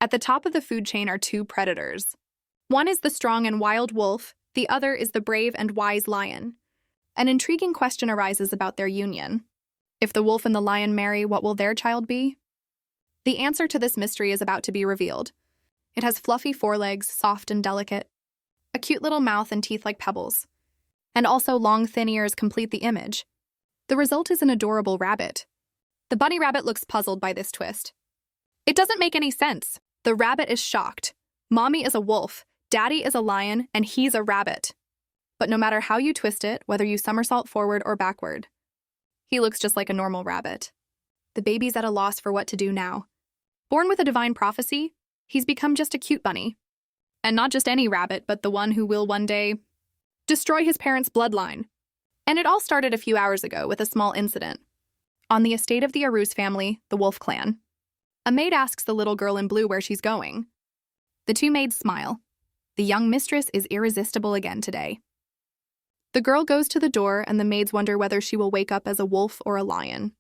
At the top of the food chain are two predators. One is the strong and wild wolf, the other is the brave and wise lion. An intriguing question arises about their union. If the wolf and the lion marry, what will their child be? The answer to this mystery is about to be revealed. It has fluffy forelegs, soft and delicate, a cute little mouth and teeth like pebbles, and also long, thin ears complete the image. The result is an adorable rabbit. The bunny rabbit looks puzzled by this twist. It doesn't make any sense. The rabbit is shocked. Mommy is a wolf, Daddy is a lion, and he's a rabbit. But no matter how you twist it, whether you somersault forward or backward, he looks just like a normal rabbit. The baby's at a loss for what to do now. Born with a divine prophecy, he's become just a cute bunny. And not just any rabbit, but the one who will one day destroy his parents' bloodline. And it all started a few hours ago with a small incident. On the estate of the Aruz family, the wolf clan, a maid asks the little girl in blue where she's going. The two maids smile. The young mistress is irresistible again today. The girl goes to the door and the maids wonder whether she will wake up as a wolf or a lion.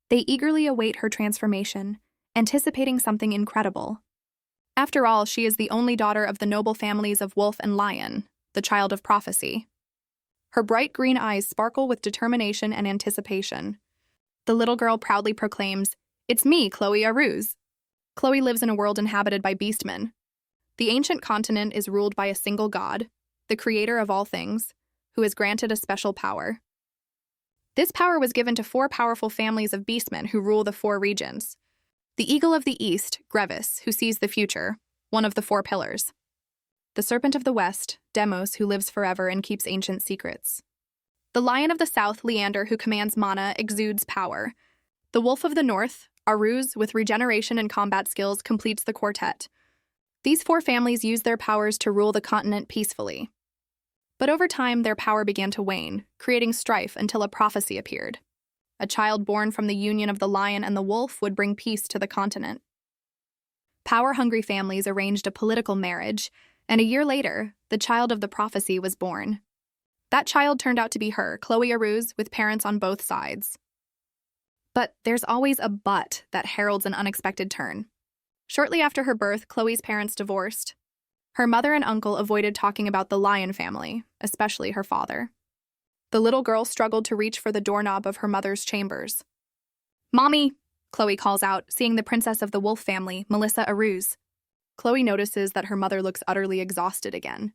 They eagerly await her transformation, anticipating something incredible. After all, she is the only daughter of the noble families of wolf and lion, the child of prophecy. Her bright green eyes sparkle with determination and anticipation. The little girl proudly proclaims, "It's me, Chloe Aruz." Chloe lives in a world inhabited by beastmen. The ancient continent is ruled by a single god, the creator of all things, who is granted a special power. This power was given to 4 powerful families of beastmen who rule the 4 regions. The eagle of the east, Grevis, who sees the future, one of the 4 pillars. The serpent of the west, Demos, who lives forever and keeps ancient secrets. The lion of the south, Leander, who commands mana, exudes power. The wolf of the north, Aruz, with regeneration and combat skills, completes the quartet. These 4 families use their powers to rule the continent peacefully. But over time, their power began to wane, creating strife until a prophecy appeared. A child born from the union of the lion and the wolf would bring peace to the continent. Power-hungry families arranged a political marriage, and a year later, the child of the prophecy was born. That child turned out to be her, Chloe Aruz, with parents on both sides. But there's always a but that heralds an unexpected turn. Shortly after her birth, Chloe's parents divorced. Her mother and uncle avoided talking about the lion family, especially her father. The little girl struggled to reach for the doorknob of her mother's chambers. "Mommy," Chloe calls out, seeing the princess of the wolf family, Melissa Aruz. Chloe notices that her mother looks utterly exhausted again.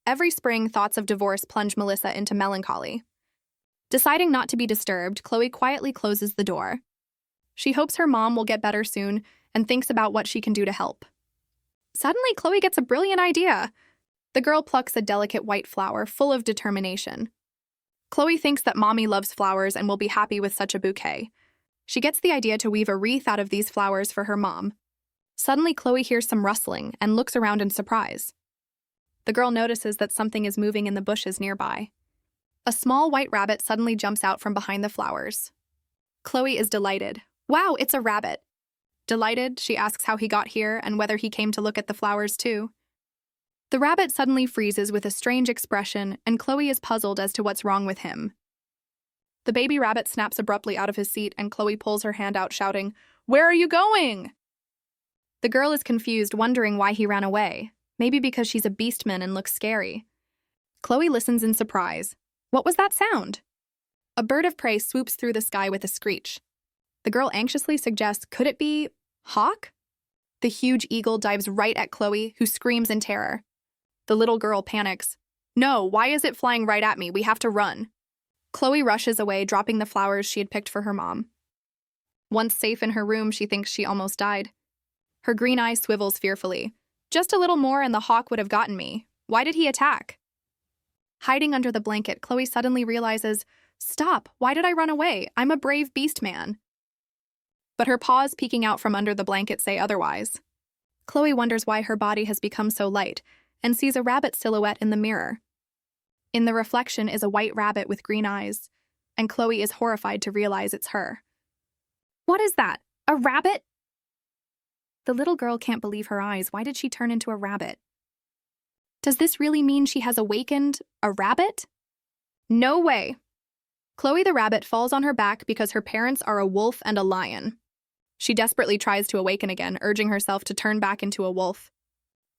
Every spring, thoughts of divorce plunge Melissa into melancholy. Deciding not to be disturbed, Chloe quietly closes the door. She hopes her mom will get better soon and thinks about what she can do to help. Suddenly, Chloe gets a brilliant idea. The girl plucks a delicate white flower full of determination. Chloe thinks that mommy loves flowers and will be happy with such a bouquet. She gets the idea to weave a wreath out of these flowers for her mom. Suddenly, Chloe hears some rustling and looks around in surprise. The girl notices that something is moving in the bushes nearby. A small white rabbit suddenly jumps out from behind the flowers. Chloe is delighted. "Wow, it's a rabbit." Delighted, she asks how he got here and whether he came to look at the flowers too. The rabbit suddenly freezes with a strange expression, and Chloe is puzzled as to what's wrong with him. The baby rabbit snaps abruptly out of his seat, and Chloe pulls her hand out, shouting, "Where are you going?" The girl is confused, wondering why he ran away. Maybe because she's a beastman and looks scary. Chloe listens in surprise. What was that sound? A bird of prey swoops through the sky with a screech. The girl anxiously suggests, could it be hawk? The huge eagle dives right at Chloe, who screams in terror. The little girl panics. "No, why is it flying right at me? We have to run." Chloe rushes away, dropping the flowers she had picked for her mom. Once safe in her room, she thinks she almost died. Her green eye swivels fearfully. "Just a little more and the hawk would have gotten me. Why did he attack?" Hiding under the blanket, Chloe suddenly realizes, "Stop, why did I run away? I'm a brave beast man." But her paws peeking out from under the blanket say otherwise. Chloe wonders why her body has become so light and sees a rabbit silhouette in the mirror. In the reflection is a white rabbit with green eyes, and Chloe is horrified to realize it's her. "What is that? A rabbit?" The little girl can't believe her eyes. Why did she turn into a rabbit? Does this really mean she has awakened a rabbit? No way. Chloe the rabbit falls on her back because her parents are a wolf and a lion. She desperately tries to awaken again, urging herself to turn back into a wolf.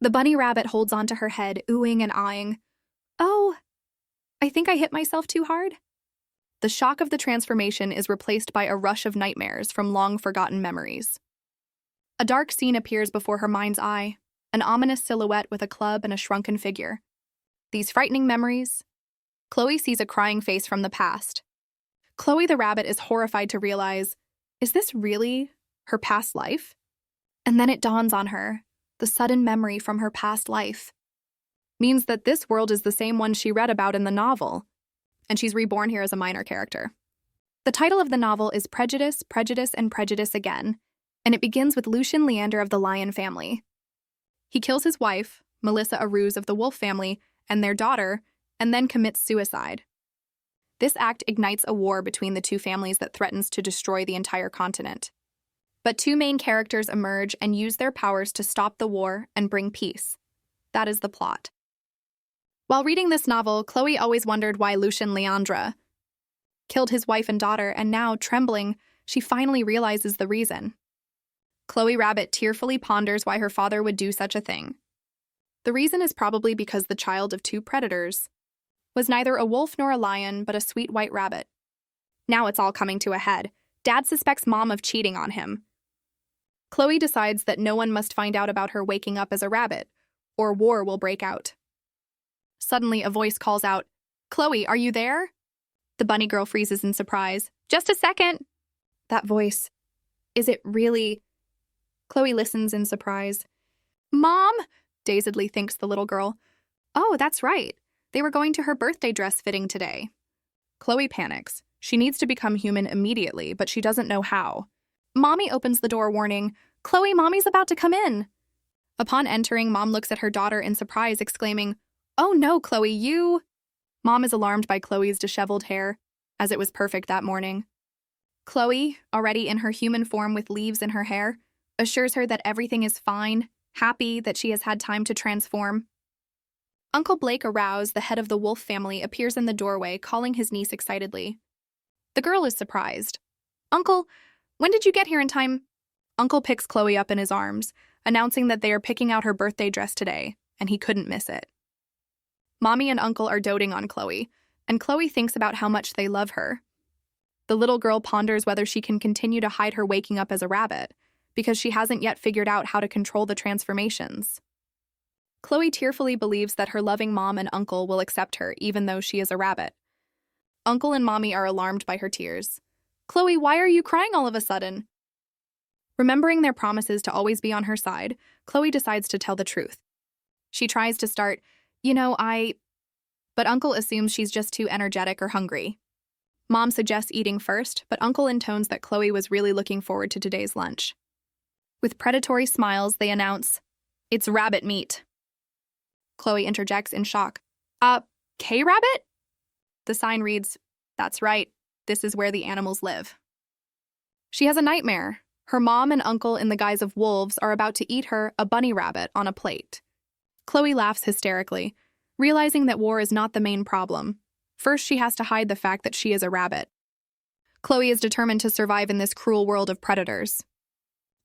The bunny rabbit holds onto her head, oohing and aahing. Oh, I think I hit myself too hard. The shock of the transformation is replaced by a rush of nightmares from long-forgotten memories. A dark scene appears before her mind's eye, an ominous silhouette with a club and a shrunken figure. These frightening memories. Chloe sees a crying face from the past. Chloe the rabbit is horrified to realize, is this really her past life? And then it dawns on her, the sudden memory from her past life means that this world is the same one she read about in the novel, and she's reborn here as a minor character. The title of the novel is Prejudice, Prejudice, and Prejudice Again, and it begins with Lucian Leander of the Lion family. He kills his wife, Melissa Aruse of the Wolf family, and their daughter, and then commits suicide. This act ignites a war between the two families that threatens to destroy the entire continent. But two main characters emerge and use their powers to stop the war and bring peace. That is the plot. While reading this novel, Chloe always wondered why Lucian Leandre killed his wife and daughter, and now, trembling, she finally realizes the reason. Chloe Rabbit tearfully ponders why her father would do such a thing. The reason is probably because the child of two predators was neither a wolf nor a lion, but a sweet white rabbit. Now it's all coming to a head. Dad suspects Mom of cheating on him. Chloe decides that no one must find out about her waking up as a rabbit, or war will break out. Suddenly, a voice calls out, "Chloe, are you there?" The bunny girl freezes in surprise. "Just a second." That voice. Is it really? Chloe listens in surprise. "Mom," dazedly thinks the little girl. Oh, that's right. They were going to her birthday dress fitting today. Chloe panics. She needs to become human immediately, but she doesn't know how. Mommy opens the door, warning, "Chloe, Mommy's about to come in." Upon entering, Mom looks at her daughter in surprise, exclaiming, "Oh no, Chloe, you..." Mom is alarmed by Chloe's disheveled hair, as it was perfect that morning. Chloe, already in her human form with leaves in her hair, assures her that everything is fine, happy that she has had time to transform. Uncle Blake, aroused, the head of the Wolf family, appears in the doorway, calling his niece excitedly. The girl is surprised. "Uncle, when did you get here in time?" Uncle picks Chloe up in his arms, announcing that they are picking out her birthday dress today, and he couldn't miss it. Mommy and Uncle are doting on Chloe, and Chloe thinks about how much they love her. The little girl ponders whether she can continue to hide her waking up as a rabbit, because she hasn't yet figured out how to control the transformations. Chloe tearfully believes that her loving mom and uncle will accept her, even though she is a rabbit. Uncle and Mommy are alarmed by her tears. "Chloe, why are you crying all of a sudden?" Remembering their promises to always be on her side, Chloe decides to tell the truth. She tries to start, but Uncle assumes she's just too energetic or hungry. Mom suggests eating first, but Uncle intones that Chloe was really looking forward to today's lunch. With predatory smiles, they announce, "It's rabbit meat." Chloe interjects in shock. K-rabbit?" The sign reads, "That's right, this is where the animals live." She has a nightmare. Her mom and uncle in the guise of wolves are about to eat her, a bunny rabbit, on a plate. Chloe laughs hysterically, realizing that war is not the main problem. First, she has to hide the fact that she is a rabbit. Chloe is determined to survive in this cruel world of predators.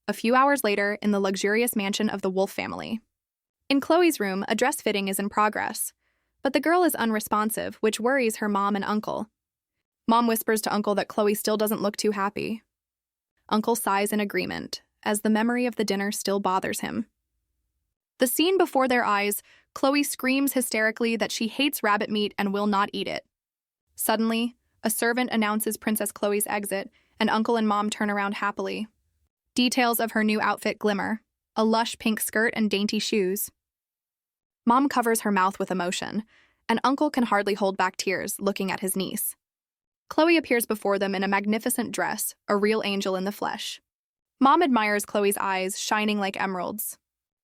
A few hours later, in the luxurious mansion of the Wolf family. In Chloe's room, a dress fitting is in progress, but the girl is unresponsive, which worries her mom and uncle. Mom whispers to Uncle that Chloe still doesn't look too happy. Uncle sighs in agreement, as the memory of the dinner still bothers him. The scene before their eyes, Chloe screams hysterically that she hates rabbit meat and will not eat it. Suddenly, a servant announces Princess Chloe's exit, and Uncle and Mom turn around happily. Details of her new outfit glimmer, a lush pink skirt and dainty shoes. Mom covers her mouth with emotion, and Uncle can hardly hold back tears looking at his niece. Chloe appears before them in a magnificent dress, a real angel in the flesh. Mom admires Chloe's eyes, shining like emeralds.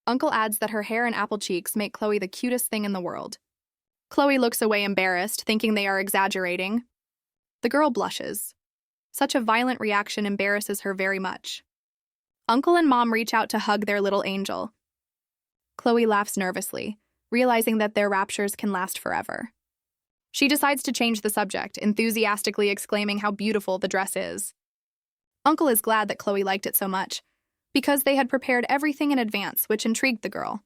Uncle adds that her hair and apple cheeks make Chloe the cutest thing in the world. Chloe looks away embarrassed, thinking they are exaggerating. The girl blushes. Such a violent reaction embarrasses her very much. Uncle and Mom reach out to hug their little angel. Chloe laughs nervously, realizing that their raptures can last forever. She decides to change the subject, enthusiastically exclaiming how beautiful the dress is. Uncle is glad that Chloe liked it so much, because they had prepared everything in advance, which intrigued the girl.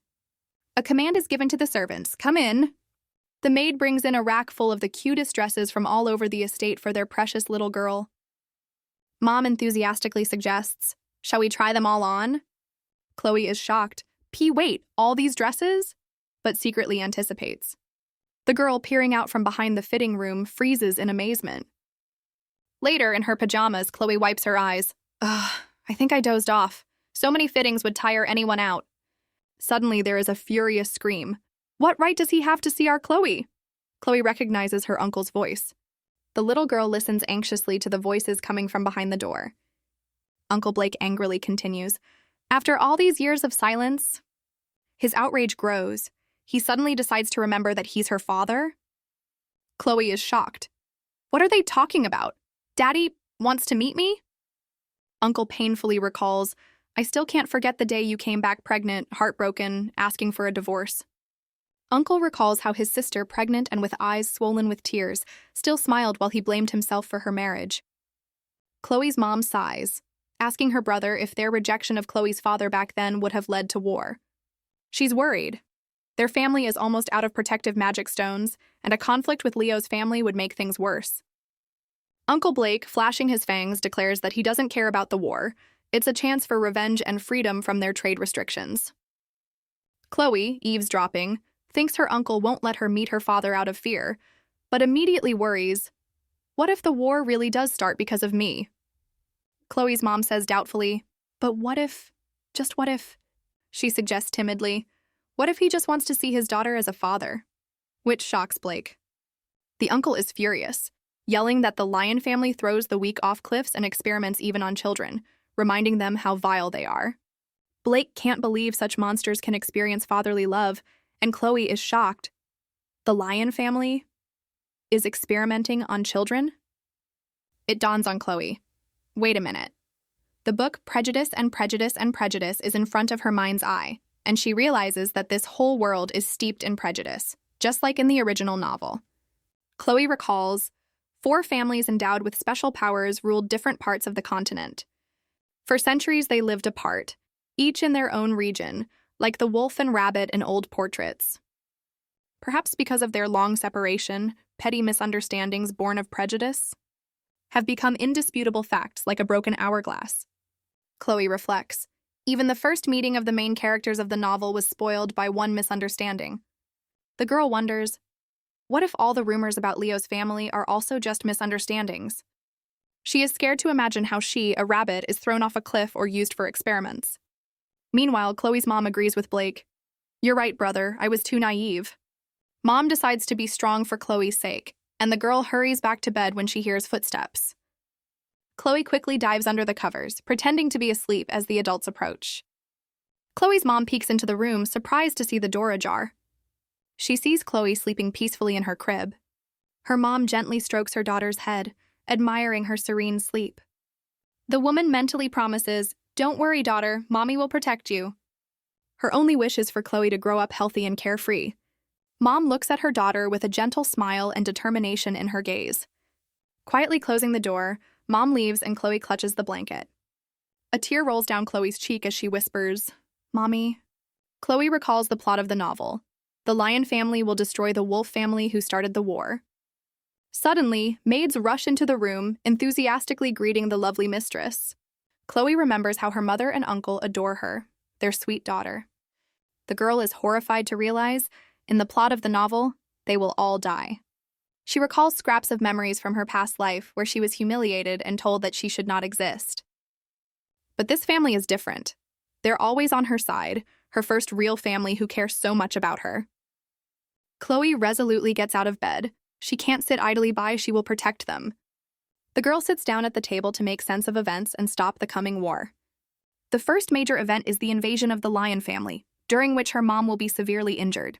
A command is given to the servants, "Come in." The maid brings in a rack full of the cutest dresses from all over the estate for their precious little girl. Mom enthusiastically suggests, "Shall we try them all on?" Chloe is shocked. Wait, all these dresses? But secretly anticipates. The girl, peering out from behind the fitting room, freezes in amazement. Later, in her pajamas, Chloe wipes her eyes. Ugh, I think I dozed off. So many fittings would tire anyone out. Suddenly, there is a furious scream. What right does he have to see our Chloe? Chloe recognizes her uncle's voice. The little girl listens anxiously to the voices coming from behind the door. Uncle Blake angrily continues. After all these years of silence, his outrage grows. He suddenly decides to remember that he's her father. Chloe is shocked. What are they talking about? Daddy wants to meet me? Uncle painfully recalls, I still can't forget the day you came back pregnant, heartbroken, asking for a divorce. Uncle recalls how his sister, pregnant and with eyes swollen with tears, still smiled while he blamed himself for her marriage. Chloe's mom sighs, asking her brother if their rejection of Chloe's father back then would have led to war. She's worried. Their family is almost out of protective magic stones, and a conflict with Leo's family would make things worse. Uncle Blake, flashing his fangs, declares that he doesn't care about the war. It's a chance for revenge and freedom from their trade restrictions. Chloe, eavesdropping, thinks her uncle won't let her meet her father out of fear, but immediately worries, what if the war really does start because of me? Chloe's mom says doubtfully, but what if, just what if, she suggests timidly, what if he just wants to see his daughter as a father? Which shocks Blake. The uncle is furious, yelling that the Lion family throws the weak off cliffs and experiments even on children, reminding them how vile they are. Blake can't believe such monsters can experience fatherly love, and Chloe is shocked. The Lion family is experimenting on children? It dawns on Chloe. Wait a minute. The book Prejudice and Prejudice and Prejudice is in front of her mind's eye, and she realizes that this whole world is steeped in prejudice, just like in the original novel. Chloe recalls, 4 families endowed with special powers ruled different parts of the continent. For centuries they lived apart, each in their own region, like the wolf and rabbit in old portraits. Perhaps because of their long separation, petty misunderstandings born of prejudice have become indisputable facts like a broken hourglass. Chloe reflects, even the first meeting of the main characters of the novel was spoiled by one misunderstanding. The girl wonders, what if all the rumors about Leo's family are also just misunderstandings? She is scared to imagine how she, a rabbit, is thrown off a cliff or used for experiments. Meanwhile, Chloe's mom agrees with Blake. You're right, brother, I was too naive. Mom decides to be strong for Chloe's sake, and the girl hurries back to bed when she hears footsteps. Chloe quickly dives under the covers, pretending to be asleep as the adults approach. Chloe's mom peeks into the room, surprised to see the door ajar. She sees Chloe sleeping peacefully in her crib. Her mom gently strokes her daughter's head, admiring her serene sleep. The woman mentally promises, don't worry, daughter, mommy will protect you. Her only wish is for Chloe to grow up healthy and carefree. Mom looks at her daughter with a gentle smile and determination in her gaze. Quietly closing the door, Mom leaves and Chloe clutches the blanket. A tear rolls down Chloe's cheek as she whispers, Mommy. Chloe recalls the plot of the novel. The Lion family will destroy the Wolf family who started the war. Suddenly, maids rush into the room, enthusiastically greeting the lovely mistress. Chloe remembers how her mother and uncle adore her, their sweet daughter. The girl is horrified to realize, in the plot of the novel, they will all die. She recalls scraps of memories from her past life where she was humiliated and told that she should not exist. But this family is different. They're always on her side, her first real family who care so much about her. Chloe resolutely gets out of bed. She can't sit idly by, she will protect them. The girl sits down at the table to make sense of events and stop the coming war. The first major event is the invasion of the Lion family, during which her mom will be severely injured.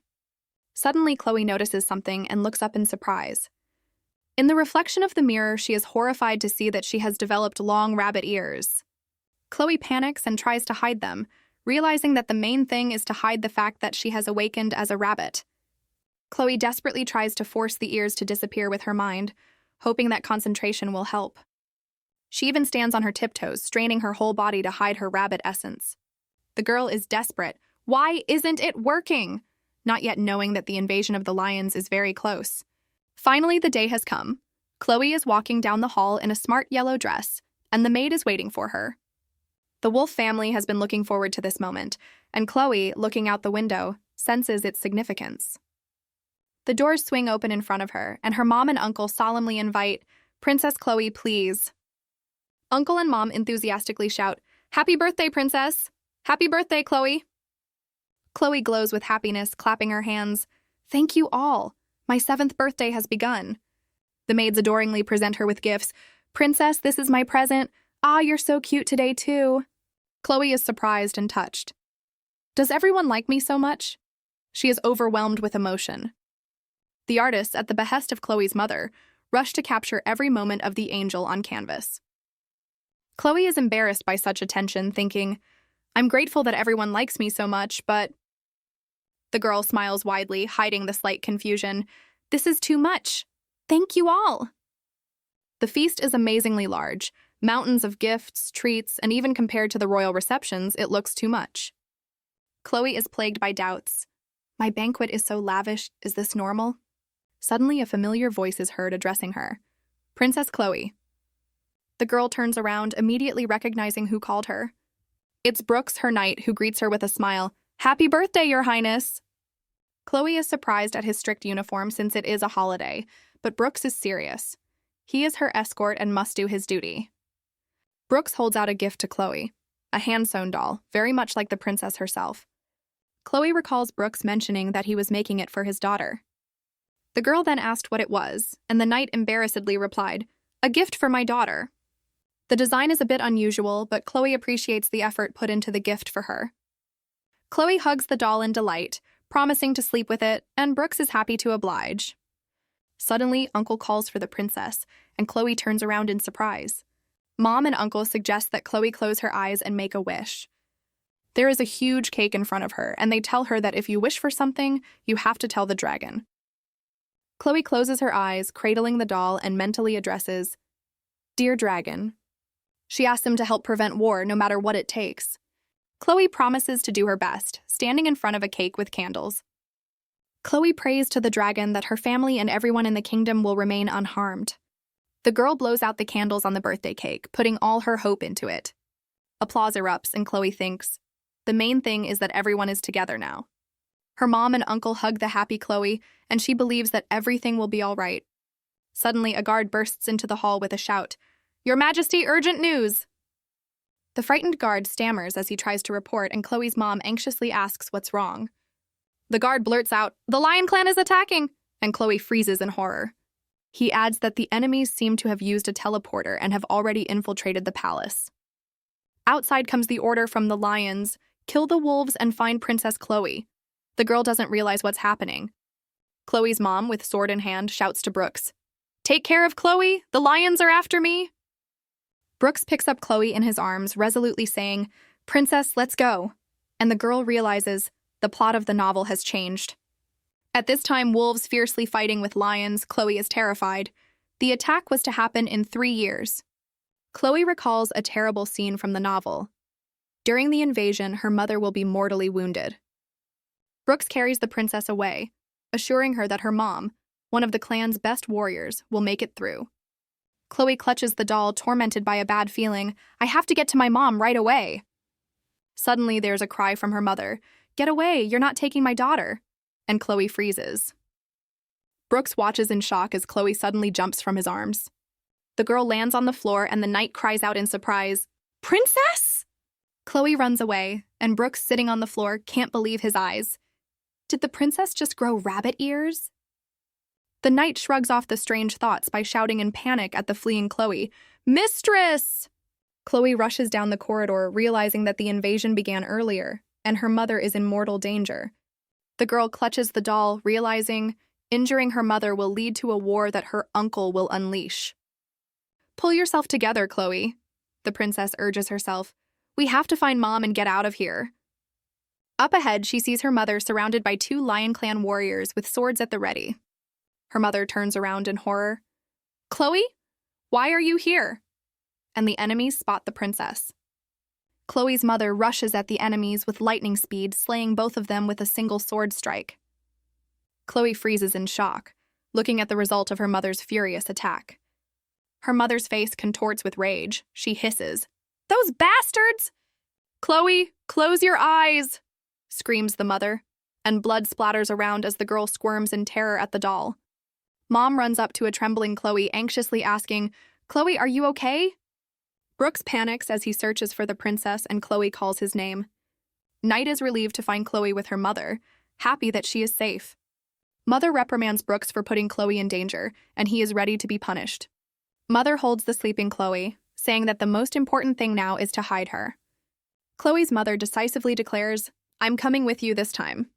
Suddenly, Chloe notices something and looks up in surprise. In the reflection of the mirror, she is horrified to see that she has developed long rabbit ears. Chloe panics and tries to hide them, realizing that the main thing is to hide the fact that she has awakened as a rabbit. Chloe desperately tries to force the ears to disappear with her mind, hoping that concentration will help. She even stands on her tiptoes, straining her whole body to hide her rabbit essence. The girl is desperate. Why isn't it working? Not yet knowing that the invasion of the lions is very close. Finally, the day has come. Chloe is walking down the hall in a smart yellow dress, and the maid is waiting for her. The wolf family has been looking forward to this moment, and Chloe, looking out the window, senses its significance. The doors swing open in front of her, and her mom and uncle solemnly invite, "Princess Chloe, please." Uncle and mom enthusiastically shout, "Happy birthday, princess! Happy birthday, Chloe!" Chloe glows with happiness, clapping her hands. "Thank you all. My 7th birthday has begun." The maids adoringly present her with gifts. "Princess, this is my present. Ah, you're so cute today, too." Chloe is surprised and touched. Does everyone like me so much? She is overwhelmed with emotion. The artists, at the behest of Chloe's mother, rush to capture every moment of the angel on canvas. Chloe is embarrassed by such attention, thinking, "I'm grateful that everyone likes me so much, but..." The girl smiles widely, hiding the slight confusion. "This is too much. Thank you all." The feast is amazingly large. Mountains of gifts, treats, and even compared to the royal receptions, it looks too much. Chloe is plagued by doubts. My banquet is so lavish, is this normal? Suddenly, a familiar voice is heard addressing her. "Princess Chloe." The girl turns around, immediately recognizing who called her. It's Brooks, her knight, who greets her with a smile. "Happy birthday, Your Highness!" Chloe is surprised at his strict uniform since it is a holiday, but Brooks is serious. He is her escort and must do his duty. Brooks holds out a gift to Chloe, a hand-sewn doll, very much like the princess herself. Chloe recalls Brooks mentioning that he was making it for his daughter. The girl then asked what it was, and the knight embarrassedly replied, "A gift for my daughter." The design is a bit unusual, but Chloe appreciates the effort put into the gift for her. Chloe hugs the doll in delight, promising to sleep with it, and Brooks is happy to oblige. Suddenly, Uncle calls for the princess, and Chloe turns around in surprise. Mom and Uncle suggest that Chloe close her eyes and make a wish. There is a huge cake in front of her, and they tell her that if you wish for something, you have to tell the dragon. Chloe closes her eyes, cradling the doll, and mentally addresses, "Dear Dragon." She asks him to help prevent war, no matter what it takes. Chloe promises to do her best, standing in front of a cake with candles. Chloe prays to the dragon that her family and everyone in the kingdom will remain unharmed. The girl blows out the candles on the birthday cake, putting all her hope into it. Applause erupts, and Chloe thinks, the main thing is that everyone is together now. Her mom and uncle hug the happy Chloe, and she believes that everything will be all right. Suddenly, a guard bursts into the hall with a shout, "Your Majesty, urgent news!" The frightened guard stammers as he tries to report, and Chloe's mom anxiously asks what's wrong. The guard blurts out, "The Lion Clan is attacking!" and Chloe freezes in horror. He adds that the enemies seem to have used a teleporter and have already infiltrated the palace. Outside comes the order from the lions, "Kill the wolves and find Princess Chloe." The girl doesn't realize what's happening. Chloe's mom, with sword in hand, shouts to Brooks, "Take care of Chloe! The lions are after me!" Brooks picks up Chloe in his arms, resolutely saying, "Princess, let's go." And the girl realizes the plot of the novel has changed. At this time, wolves fiercely fighting with lions, Chloe is terrified. The attack was to happen in 3 years. Chloe recalls a terrible scene from the novel. During the invasion, her mother will be mortally wounded. Brooks carries the princess away, assuring her that her mom, one of the clan's best warriors, will make it through. Chloe clutches the doll, tormented by a bad feeling. "I have to get to my mom right away." Suddenly, there's a cry from her mother, "Get away, you're not taking my daughter." And Chloe freezes. Brooks watches in shock as Chloe suddenly jumps from his arms. The girl lands on the floor, and the knight cries out in surprise, "Princess!" Chloe runs away, and Brooks, sitting on the floor, can't believe his eyes. Did the princess just grow rabbit ears? The knight shrugs off the strange thoughts by shouting in panic at the fleeing Chloe, "Mistress!" Chloe rushes down the corridor, realizing that the invasion began earlier, and her mother is in mortal danger. The girl clutches the doll, realizing injuring her mother will lead to a war that her uncle will unleash. "Pull yourself together, Chloe," the princess urges herself. "We have to find Mom and get out of here." Up ahead, she sees her mother surrounded by 2 Lion Clan warriors with swords at the ready. Her mother turns around in horror. "Chloe? Why are you here?" and the enemies spot the princess. Chloe's mother rushes at the enemies with lightning speed, slaying both of them with a single sword strike. Chloe freezes in shock, looking at the result of her mother's furious attack. Her mother's face contorts with rage. She hisses, "Those bastards!" "Chloe, close your eyes!" screams the mother, and blood splatters around as the girl squirms in terror at the doll. Mom runs up to a trembling Chloe, anxiously asking, "Chloe, are you okay?" Brooks panics as he searches for the princess and Chloe calls his name. Knight is relieved to find Chloe with her mother, happy that she is safe. Mother reprimands Brooks for putting Chloe in danger, and he is ready to be punished. Mother holds the sleeping Chloe, saying that the most important thing now is to hide her. Chloe's mother decisively declares, "I'm coming with you this time."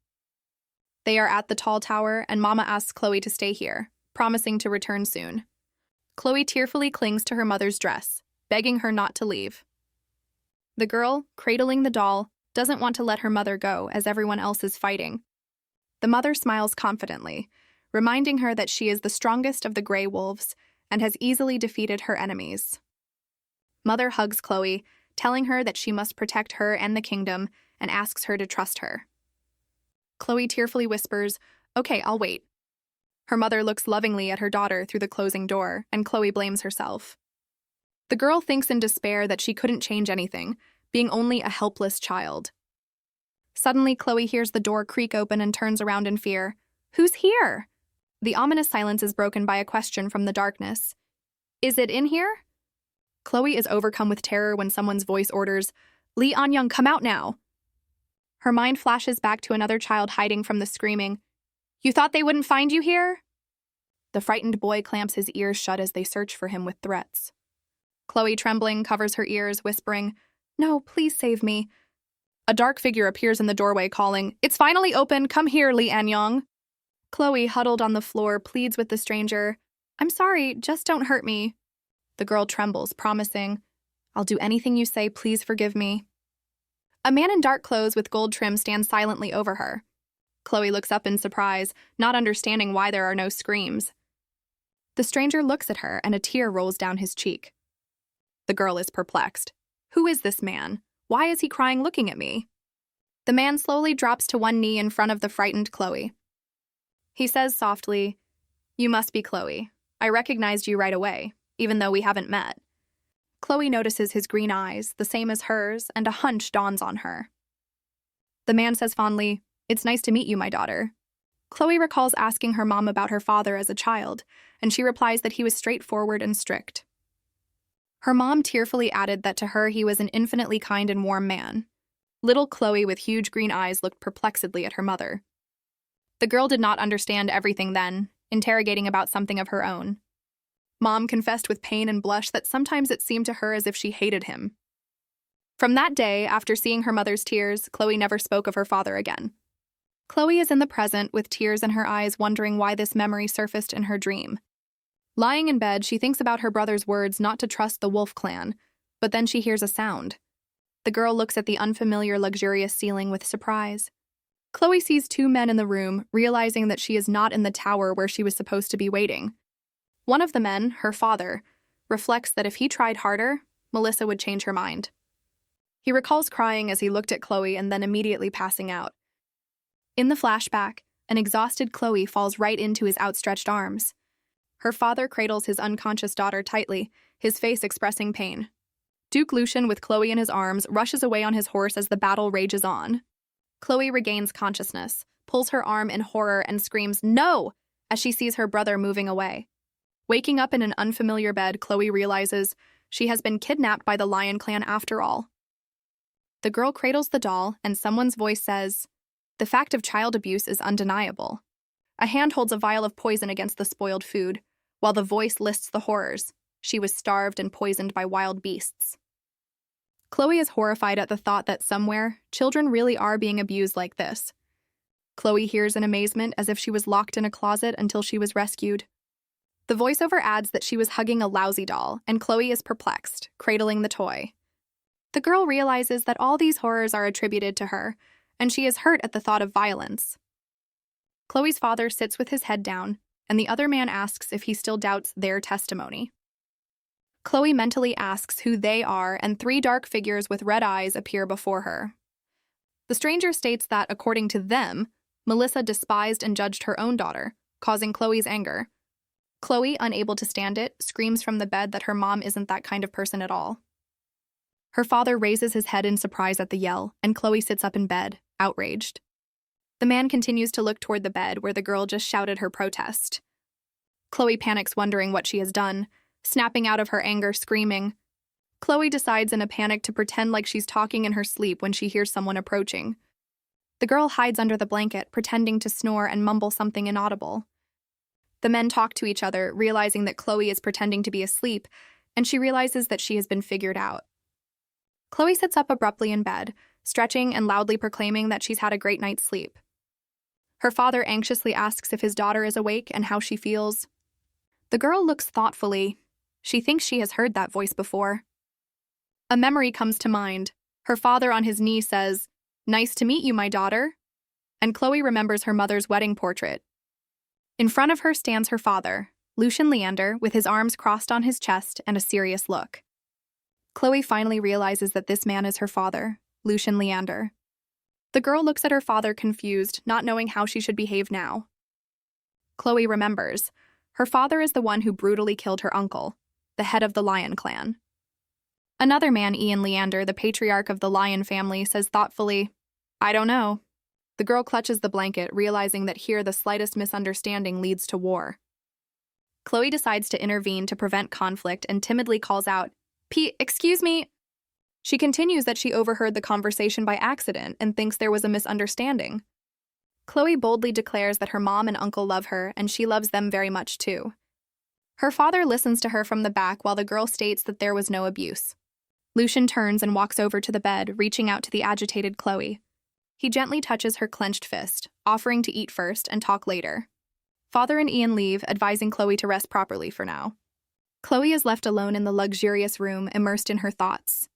They are at the tall tower, and Mama asks Chloe to stay here, promising to return soon. Chloe tearfully clings to her mother's dress, begging her not to leave. The girl, cradling the doll, doesn't want to let her mother go as everyone else is fighting. The mother smiles confidently, reminding her that she is the strongest of the gray wolves and has easily defeated her enemies. Mother hugs Chloe, telling her that she must protect her and the kingdom, and asks her to trust her. Chloe tearfully whispers, "Okay, I'll wait." Her mother looks lovingly at her daughter through the closing door, and Chloe blames herself. The girl thinks in despair that she couldn't change anything, being only a helpless child. Suddenly, Chloe hears the door creak open and turns around in fear. "Who's here?" The ominous silence is broken by a question from the darkness. "Is it in here?" Chloe is overcome with terror when someone's voice orders, "Lee An-young, come out now." Her mind flashes back to another child hiding from the screaming, "You thought they wouldn't find you here?" The frightened boy clamps his ears shut as they search for him with threats. Chloe, trembling, covers her ears, whispering, "No, please save me." A dark figure appears in the doorway, calling, "It's finally open, come here, Lee An-young." Chloe, huddled on the floor, pleads with the stranger, "I'm sorry, just don't hurt me." The girl trembles, promising, "I'll do anything you say, please forgive me." A man in dark clothes with gold trim stands silently over her. Chloe looks up in surprise, not understanding why there are no screams. The stranger looks at her, and a tear rolls down his cheek. The girl is perplexed. Who is this man? Why is he crying looking at me? The man slowly drops to one knee in front of the frightened Chloe. He says softly, "You must be Chloe. I recognized you right away, even though we haven't met." Chloe notices his green eyes, the same as hers, and a hunch dawns on her. The man says fondly, "It's nice to meet you, my daughter." Chloe recalls asking her mom about her father as a child, and she replies that he was straightforward and strict. Her mom tearfully added that to her he was an infinitely kind and warm man. Little Chloe with huge green eyes looked perplexedly at her mother. The girl did not understand everything then, interrogating about something of her own. Mom confessed with pain and blush that sometimes it seemed to her as if she hated him. From that day, after seeing her mother's tears, Chloe never spoke of her father again. Chloe is in the present with tears in her eyes, wondering why this memory surfaced in her dream. Lying in bed, she thinks about her brother's words not to trust the wolf clan, but then she hears a sound. The girl looks at the unfamiliar, luxurious ceiling with surprise. Chloe sees two men in the room, realizing that she is not in the tower where she was supposed to be waiting. One of the men, her father, reflects that if he tried harder, Melissa would change her mind. He recalls crying as he looked at Chloe and then immediately passing out. In the flashback, an exhausted Chloe falls right into his outstretched arms. Her father cradles his unconscious daughter tightly, his face expressing pain. Duke Lucian, with Chloe in his arms, rushes away on his horse as the battle rages on. Chloe regains consciousness, pulls her arm in horror, and screams, "No!" as she sees her brother moving away. Waking up in an unfamiliar bed, Chloe realizes she has been kidnapped by the Lion Clan after all. The girl cradles the doll, and someone's voice says, "The fact of child abuse is undeniable." A hand holds a vial of poison against the spoiled food, while the voice lists the horrors. She was starved and poisoned by wild beasts. Chloe is horrified at the thought that somewhere, children really are being abused like this. Chloe hears in amazement as if she was locked in a closet until she was rescued. The voiceover adds that she was hugging a lousy doll, and Chloe is perplexed, cradling the toy. The girl realizes that all these horrors are attributed to her, and she is hurt at the thought of violence. Chloe's father sits with his head down, and the other man asks if he still doubts their testimony. Chloe mentally asks who they are, and three dark figures with red eyes appear before her. The stranger states that, according to them, Melissa despised and judged her own daughter, causing Chloe's anger. Chloe, unable to stand it, screams from the bed that her mom isn't that kind of person at all. Her father raises his head in surprise at the yell, and Chloe sits up in bed, outraged. The man continues to look toward the bed where the girl just shouted her protest. Chloe panics, wondering what she has done, snapping out of her anger, screaming. Chloe decides in a panic to pretend like she's talking in her sleep when she hears someone approaching. The girl hides under the blanket, pretending to snore and mumble something inaudible. The men talk to each other, realizing that Chloe is pretending to be asleep, and she realizes that she has been figured out. Chloe sits up abruptly in bed, stretching and loudly proclaiming that she's had a great night's sleep. Her father anxiously asks if his daughter is awake and how she feels. The girl looks thoughtfully. She thinks she has heard that voice before. A memory comes to mind. Her father on his knee says, "Nice to meet you, my daughter." And Chloe remembers her mother's wedding portrait. In front of her stands her father, Lucian Leander, with his arms crossed on his chest and a serious look. Chloe finally realizes that this man is her father, Lucian Leander. The girl looks at her father confused, not knowing how she should behave now. Chloe remembers. Her father is the one who brutally killed her uncle, the head of the Lion clan. Another man, Ian Leander, the patriarch of the Lion family, says thoughtfully, "I don't know." The girl clutches the blanket, realizing that here the slightest misunderstanding leads to war. Chloe decides to intervene to prevent conflict and timidly calls out, "Pete, excuse me." She continues that she overheard the conversation by accident and thinks there was a misunderstanding. Chloe boldly declares that her mom and uncle love her, and she loves them very much too. Her father listens to her from the back while the girl states that there was no abuse. Lucian turns and walks over to the bed, reaching out to the agitated Chloe. He gently touches her clenched fist, offering to eat first and talk later. Father and Ian leave, advising Chloe to rest properly for now. Chloe is left alone in the luxurious room, immersed in her thoughts.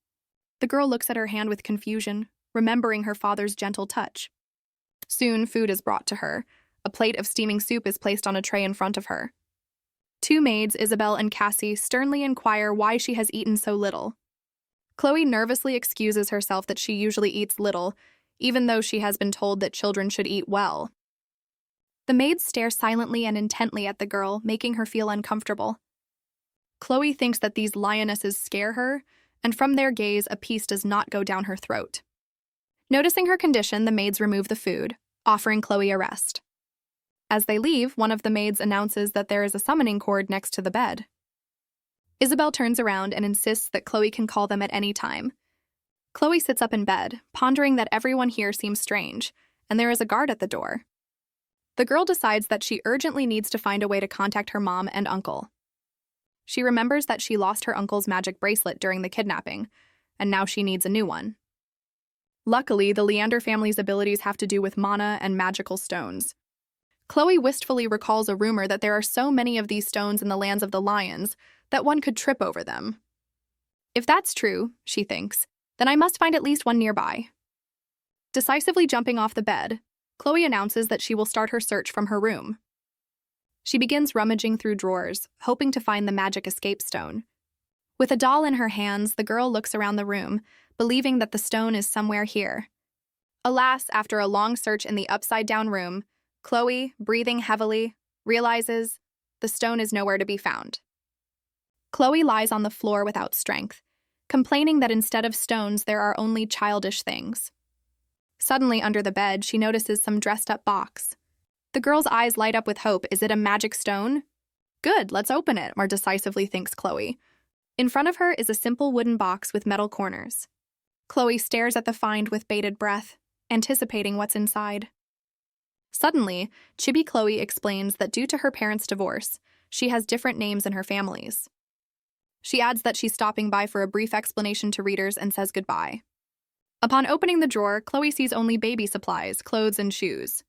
The girl looks at her hand with confusion, remembering her father's gentle touch. Soon, food is brought to her. A plate of steaming soup is placed on a tray in front of her. Two maids, Isabel and Cassie, sternly inquire why she has eaten so little. Chloe nervously excuses herself that she usually eats little, even though she has been told that children should eat well. The maids stare silently and intently at the girl, making her feel uncomfortable. Chloe thinks that these lionesses scare her, and from their gaze, a piece does not go down her throat. Noticing her condition, the maids remove the food, offering Chloe a rest. As they leave, one of the maids announces that there is a summoning cord next to the bed. Isabel turns around and insists that Chloe can call them at any time. Chloe sits up in bed, pondering that everyone here seems strange, and there is a guard at the door. The girl decides that she urgently needs to find a way to contact her mom and uncle. She remembers that she lost her uncle's magic bracelet during the kidnapping, and now she needs a new one. Luckily, the Leander family's abilities have to do with mana and magical stones. Chloe wistfully recalls a rumor that there are so many of these stones in the lands of the lions that one could trip over them. If that's true, she thinks, then I must find at least one nearby. Decisively jumping off the bed, Chloe announces that she will start her search from her room. She begins rummaging through drawers, hoping to find the magic escape stone. With a doll in her hands, the girl looks around the room, believing that the stone is somewhere here. Alas, after a long search in the upside-down room, Chloe, breathing heavily, realizes the stone is nowhere to be found. Chloe lies on the floor without strength, complaining that instead of stones, there are only childish things. Suddenly, under the bed, she notices some dressed-up box. The girl's eyes light up with hope. Is it a magic stone? Good, let's open it, more decisively thinks Chloe. In front of her is a simple wooden box with metal corners. Chloe stares at the find with bated breath, anticipating what's inside. Suddenly, Chibi Chloe explains that due to her parents' divorce, she has different names in her families. She adds that she's stopping by for a brief explanation to readers and says goodbye. Upon opening the drawer, Chloe sees only baby supplies, clothes, and shoes.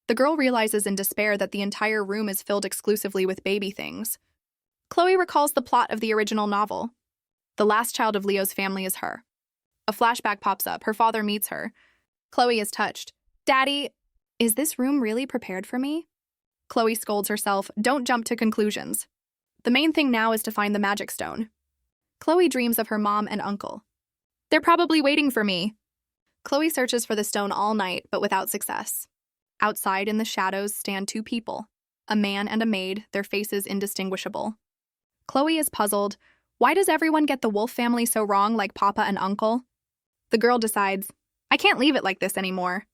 The girl realizes in despair that the entire room is filled exclusively with baby things. Chloe recalls the plot of the original novel. The last child of Leo's family is her. A flashback pops up. Her father meets her. Chloe is touched. "Daddy, is this room really prepared for me?" Chloe scolds herself. Don't jump to conclusions. The main thing now is to find the magic stone. Chloe dreams of her mom and uncle. They're probably waiting for me. Chloe searches for the stone all night, but without success. Outside in the shadows stand two people, a man and a maid, their faces indistinguishable. Chloe is puzzled. Why does everyone get the Wolf family so wrong, like Papa and Uncle? The girl decides, I can't leave it like this anymore.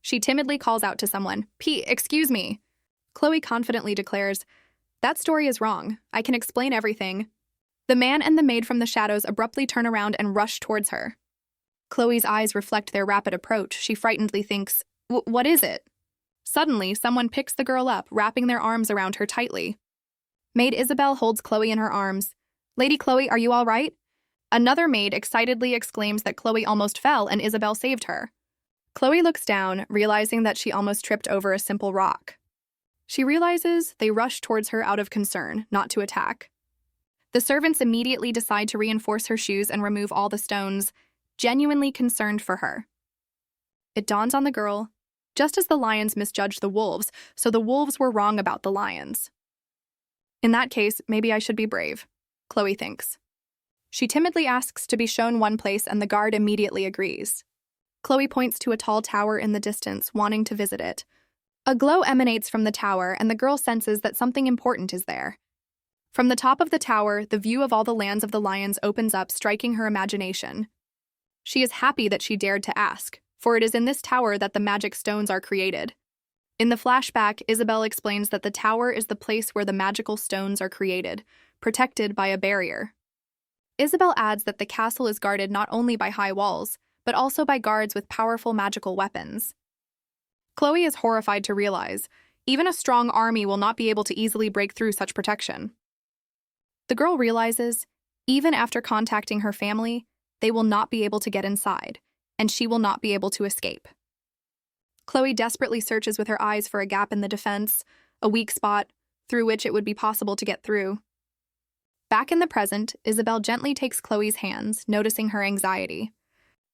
She timidly calls out to someone, Pete, excuse me. Chloe confidently declares, that story is wrong. I can explain everything. The man and the maid from the shadows abruptly turn around and rush towards her. Chloe's eyes reflect their rapid approach. She frightenedly thinks, what is it? Suddenly, someone picks the girl up, wrapping their arms around her tightly. Maid Isabel holds Chloe in her arms. Lady Chloe, are you all right? Another maid excitedly exclaims that Chloe almost fell and Isabel saved her. Chloe looks down, realizing that she almost tripped over a simple rock. She realizes they rush towards her out of concern, not to attack. The servants immediately decide to reinforce her shoes and remove all the stones, genuinely concerned for her. It dawns on the girl, just as the lions misjudged the wolves, so the wolves were wrong about the lions. In that case, maybe I should be brave, Chloe thinks. She timidly asks to be shown one place and the guard immediately agrees. Chloe points to a tall tower in the distance, wanting to visit it. A glow emanates from the tower and the girl senses that something important is there. From the top of the tower, the view of all the lands of the lions opens up, striking her imagination. She is happy that she dared to ask, for it is in this tower that the magic stones are created. In the flashback, Isabel explains that the tower is the place where the magical stones are created, protected by a barrier. Isabel adds that the castle is guarded not only by high walls, but also by guards with powerful magical weapons. Chloe is horrified to realize, even a strong army will not be able to easily break through such protection. The girl realizes, even after contacting her family, they will not be able to get inside, and she will not be able to escape. Chloe desperately searches with her eyes for a gap in the defense, a weak spot, through which it would be possible to get through. Back in the present, Isabel gently takes Chloe's hands, noticing her anxiety.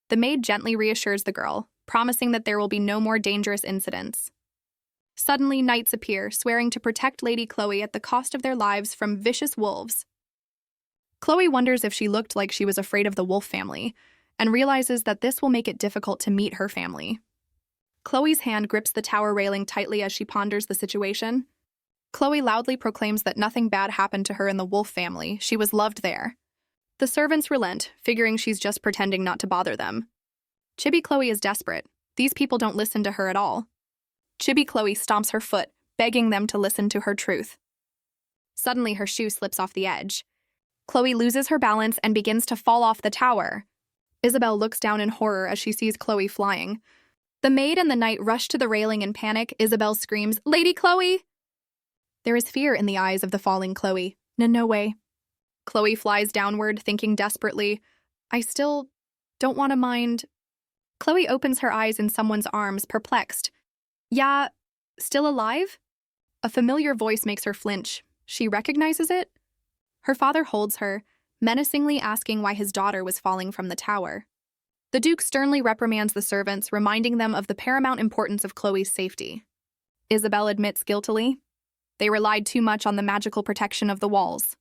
The maid gently reassures the girl, promising that there will be no more dangerous incidents. Suddenly, knights appear, swearing to protect Lady Chloe at the cost of their lives from vicious wolves. Chloe wonders if she looked like she was afraid of the wolf family, and realizes that this will make it difficult to meet her family. Chloe's hand grips the tower railing tightly as she ponders the situation. Chloe loudly proclaims that nothing bad happened to her in the wolf family. She was loved there. The servants relent, figuring she's just pretending not to bother them. Chibi Chloe is desperate. These people don't listen to her at all. Chibi Chloe stomps her foot, begging them to listen to her truth. Suddenly, her shoe slips off the edge. Chloe loses her balance and begins to fall off the tower. Isabel looks down in horror as she sees Chloe flying. The maid and the knight rush to the railing in panic. Isabel screams, "Lady Chloe!" There is fear in the eyes of the falling Chloe. No way. Chloe flies downward, thinking desperately, I still don't want to mind. Chloe opens her eyes in someone's arms, perplexed. Yeah, still alive? A familiar voice makes her flinch. She recognizes it? Her father holds her, menacingly asking why his daughter was falling from the tower. The Duke sternly reprimands the servants, reminding them of the paramount importance of Chloe's safety. Isabel admits guiltily. They relied too much on the magical protection of the walls.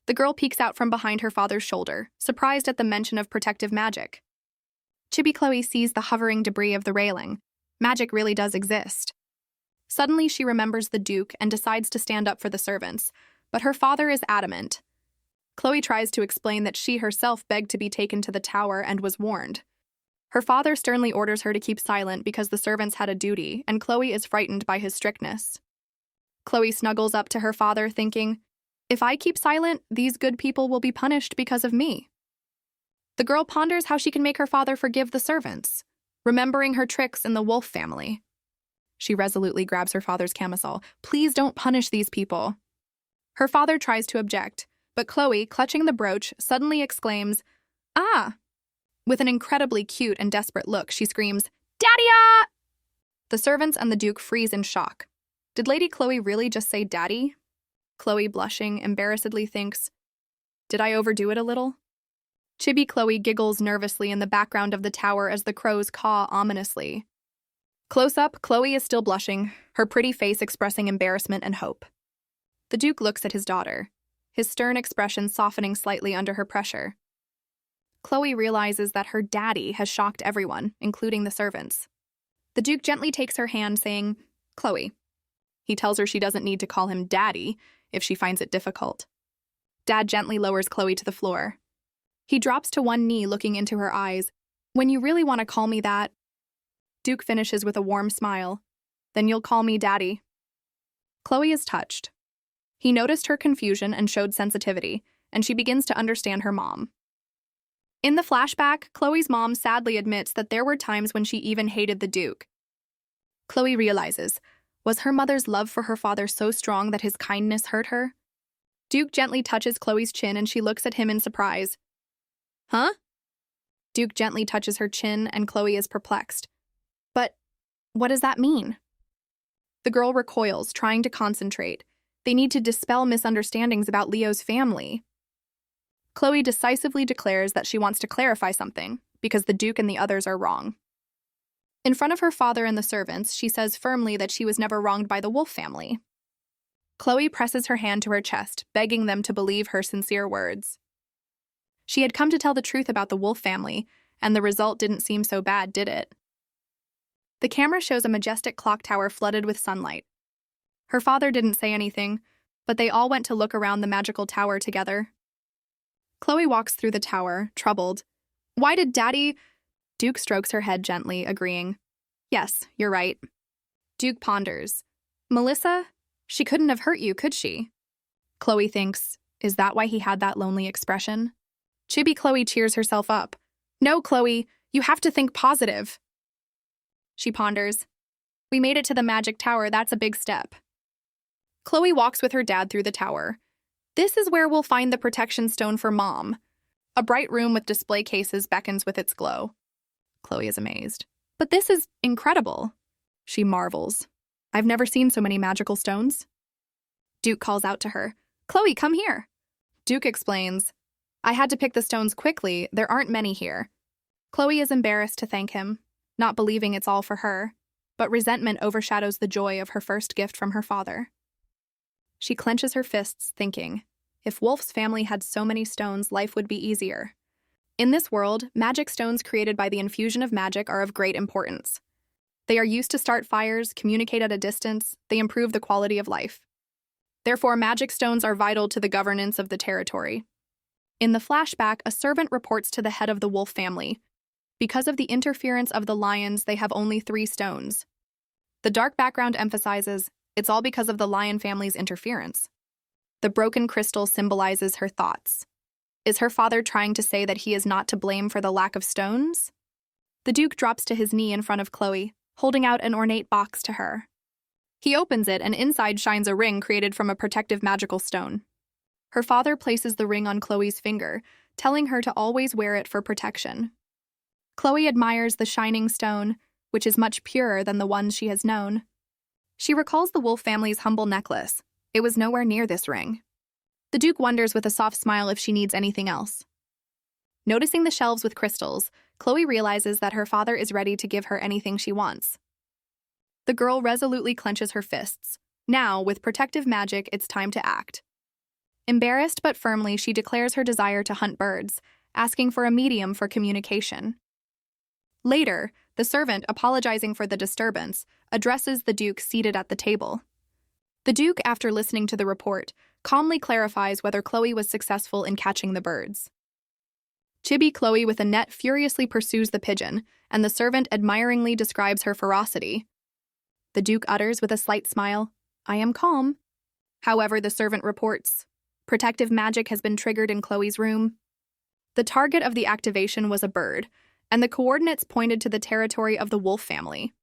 The girl peeks out from behind her father's shoulder, surprised at the mention of protective magic. Chibi Chloe sees the hovering debris of the railing. Magic really does exist. Suddenly, she remembers the Duke and decides to stand up for the servants, but her father is adamant. Chloe tries to explain that she herself begged to be taken to the tower and was warned. Her father sternly orders her to keep silent because the servants had a duty, and Chloe is frightened by his strictness. Chloe snuggles up to her father, thinking, if I keep silent, these good people will be punished because of me. The girl ponders how she can make her father forgive the servants, remembering her tricks in the wolf family. She resolutely grabs her father's camisole. Please don't punish these people. Her father tries to object, but Chloe, clutching the brooch, suddenly exclaims, Ah! With an incredibly cute and desperate look, she screams, Daddy-ah! The servants and the Duke freeze in shock. Did Lady Chloe really just say daddy? Chloe, blushing, embarrassedly thinks, did I overdo it a little? Chibi Chloe giggles nervously in the background of the tower as the crows caw ominously. Close up, Chloe is still blushing, her pretty face expressing embarrassment and hope. The Duke looks at his daughter. his stern expression softening slightly under her pressure. Chloe realizes that her daddy has shocked everyone, including the servants. The Duke gently takes her hand, saying, "Chloe." He tells her she doesn't need to call him daddy if she finds it difficult. Dad gently lowers Chloe to the floor. He drops to one knee, looking into her eyes. "When you really want to call me that..." Duke finishes with a warm smile. "Then you'll call me daddy." Chloe is touched. He noticed her confusion and showed sensitivity, and she begins to understand her mom. In the flashback, Chloe's mom sadly admits that there were times when she even hated the Duke. Chloe realizes, was her mother's love for her father so strong that his kindness hurt her? Duke gently touches Chloe's chin and she looks at him in surprise. "Huh?" Duke gently touches her chin and Chloe is perplexed. "But what does that mean?" The girl recoils, trying to concentrate. They need to dispel misunderstandings about Leo's family. Chloe decisively declares that she wants to clarify something, because the Duke and the others are wrong. In front of her father and the servants, she says firmly that she was never wronged by the Wolf family. Chloe presses her hand to her chest, begging them to believe her sincere words. She had come to tell the truth about the Wolf family, and the result didn't seem so bad, did it? The camera shows a majestic clock tower flooded with sunlight. Her father didn't say anything, but they all went to look around the magical tower together. Chloe walks through the tower, troubled. "Why did Daddy..." Duke strokes her head gently, agreeing. "Yes, you're right." Duke ponders. "Melissa? She couldn't have hurt you, could she?" Chloe thinks, is that why he had that lonely expression? Chibi Chloe cheers herself up. "No, Chloe, you have to think positive." She ponders. "We made it to the magic tower, that's a big step." Chloe walks with her dad through the tower. "This is where we'll find the protection stone for Mom." A bright room with display cases beckons with its glow. Chloe is amazed. "But this is incredible." She marvels. "I've never seen so many magical stones." Duke calls out to her. "Chloe, come here." Duke explains, "I had to pick the stones quickly, there aren't many here." Chloe is embarrassed to thank him, not believing it's all for her, but resentment overshadows the joy of her first gift from her father. She clenches her fists, thinking, if Wolf's family had so many stones, life would be easier. In this world, magic stones created by the infusion of magic are of great importance. They are used to start fires, communicate at a distance, they improve the quality of life. Therefore, magic stones are vital to the governance of the territory. In the flashback, a servant reports to the head of the Wolf family. Because of the interference of the lions, they have only 3 stones. The dark background emphasizes, it's all because of the lion family's interference. The broken crystal symbolizes her thoughts. Is her father trying to say that he is not to blame for the lack of stones? The Duke drops to his knee in front of Chloe, holding out an ornate box to her. He opens it, and inside shines a ring created from a protective magical stone. Her father places the ring on Chloe's finger, telling her to always wear it for protection. Chloe admires the shining stone, which is much purer than the ones she has known. She recalls the Wolf family's humble necklace. It was nowhere near this ring. The Duke wonders with a soft smile if she needs anything else. Noticing the shelves with crystals, Chloe realizes that her father is ready to give her anything she wants. The girl resolutely clenches her fists. Now, with protective magic, it's time to act. Embarrassed but firmly, she declares her desire to hunt birds, asking for a medium for communication. Later, the servant, apologizing for the disturbance, addresses the Duke seated at the table. The Duke, after listening to the report, calmly clarifies whether Chloe was successful in catching the birds. Chibi Chloe with a net furiously pursues the pigeon, and the servant admiringly describes her ferocity. The Duke utters with a slight smile, "I am calm." However, the servant reports, protective magic has been triggered in Chloe's room. The target of the activation was a bird, and the coordinates pointed to the territory of the Wolf family.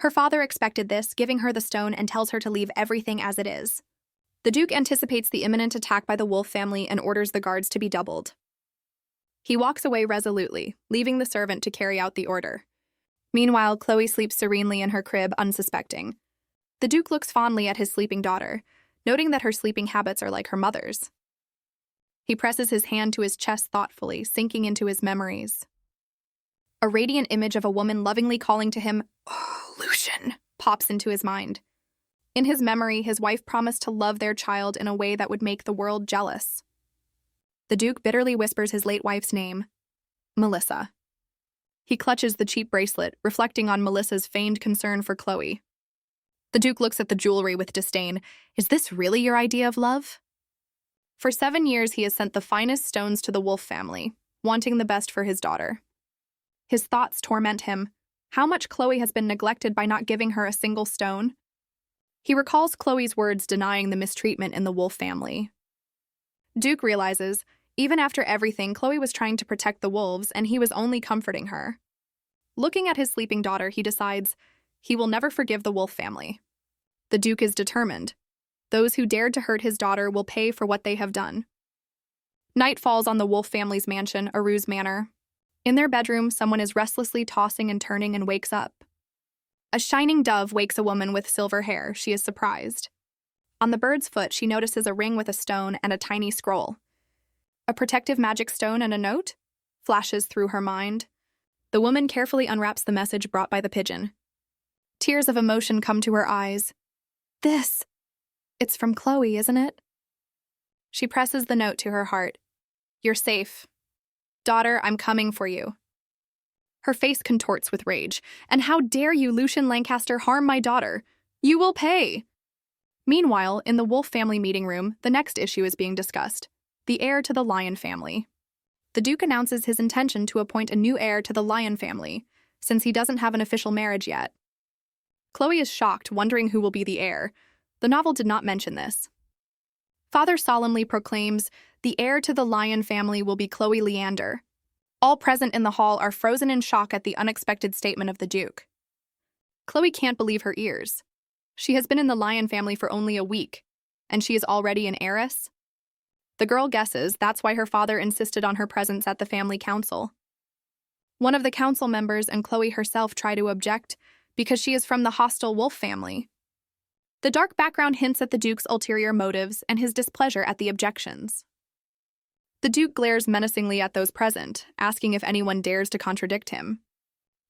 Her father expected this, giving her the stone and tells her to leave everything as it is. The Duke anticipates the imminent attack by the Wolf family and orders the guards to be doubled. He walks away resolutely, leaving the servant to carry out the order. Meanwhile, Chloe sleeps serenely in her crib, unsuspecting. The Duke looks fondly at his sleeping daughter, noting that her sleeping habits are like her mother's. He presses his hand to his chest thoughtfully, sinking into his memories. A radiant image of a woman lovingly calling to him, "Oh, Lucian," pops into his mind. In his memory, his wife promised to love their child in a way that would make the world jealous. The Duke bitterly whispers his late wife's name, Melissa. He clutches the cheap bracelet, reflecting on Melissa's feigned concern for Chloe. The Duke looks at the jewelry with disdain. Is this really your idea of love? For 7 years, he has sent the finest stones to the Wolf family, wanting the best for his daughter. His thoughts torment him. How much Chloe has been neglected by not giving her a single stone? He recalls Chloe's words denying the mistreatment in the Wolf family. Duke realizes, even after everything, Chloe was trying to protect the wolves, and he was only comforting her. Looking at his sleeping daughter, he decides he will never forgive the Wolf family. The Duke is determined. Those who dared to hurt his daughter will pay for what they have done. Night falls on the Wolf family's mansion, Aru's Manor. In their bedroom, someone is restlessly tossing and turning and wakes up. A shining dove wakes a woman with silver hair. She is surprised. On the bird's foot, she notices a ring with a stone and a tiny scroll. A protective magic stone and a note flashes through her mind. The woman carefully unwraps the message brought by the pigeon. Tears of emotion come to her eyes. It's from Chloe, isn't it? She presses the note to her heart. You're safe. Daughter, I'm coming for you. Her face contorts with rage. And how dare you, Lucian Lancaster, harm my daughter? You will pay. Meanwhile, in the Wolf family meeting room, the next issue is being discussed. The heir to the Lion family. The Duke announces his intention to appoint a new heir to the Lion family, since he doesn't have an official marriage yet. Chloe is shocked, wondering who will be the heir. The novel did not mention this. Father solemnly proclaims, the heir to the Lion family will be Chloe Leander. All present in the hall are frozen in shock at the unexpected statement of the Duke. Chloe can't believe her ears. She has been in the Lion family for only a week, and she is already an heiress? The girl guesses that's why her father insisted on her presence at the family council. One of the council members and Chloe herself try to object because she is from the hostile Wolf family. The dark background hints at the Duke's ulterior motives and his displeasure at the objections. The Duke glares menacingly at those present, asking if anyone dares to contradict him.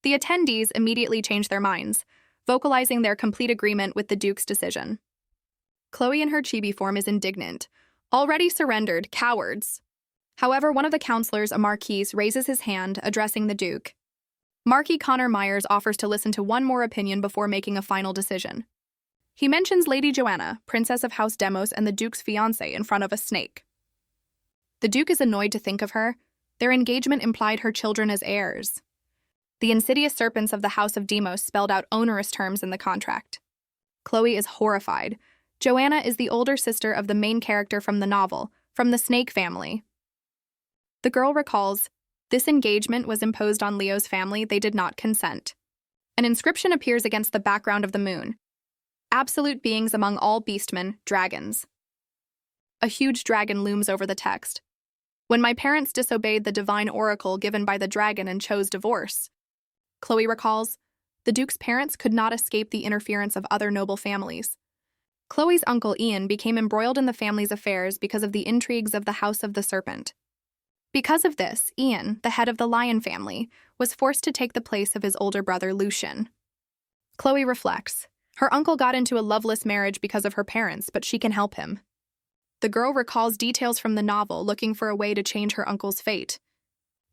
The attendees immediately change their minds, vocalizing their complete agreement with the Duke's decision. Chloe in her chibi form is indignant. Already surrendered, cowards. However, one of the counselors, a Marquis, raises his hand, addressing the Duke. Marquis Connor Myers offers to listen to one more opinion before making a final decision. He mentions Lady Joanna, Princess of House Demos, and the Duke's fiancé in front of a snake. The Duke is annoyed to think of her. Their engagement implied her children as heirs. The insidious serpents of the House of Demos spelled out onerous terms in the contract. Chloe is horrified. Joanna is the older sister of the main character from the novel, from the Snake family. The girl recalls, this engagement was imposed on Leo's family, they did not consent. An inscription appears against the background of the moon. Absolute beings among all beastmen, dragons. A huge dragon looms over the text. When my parents disobeyed the divine oracle given by the dragon and chose divorce. Chloe recalls, the Duke's parents could not escape the interference of other noble families. Chloe's uncle Ian became embroiled in the family's affairs because of the intrigues of the House of the Serpent. Because of this, Ian, the head of the Lion family, was forced to take the place of his older brother Lucian. Chloe reflects, her uncle got into a loveless marriage because of her parents, but she can help him. The girl recalls details from the novel, looking for a way to change her uncle's fate.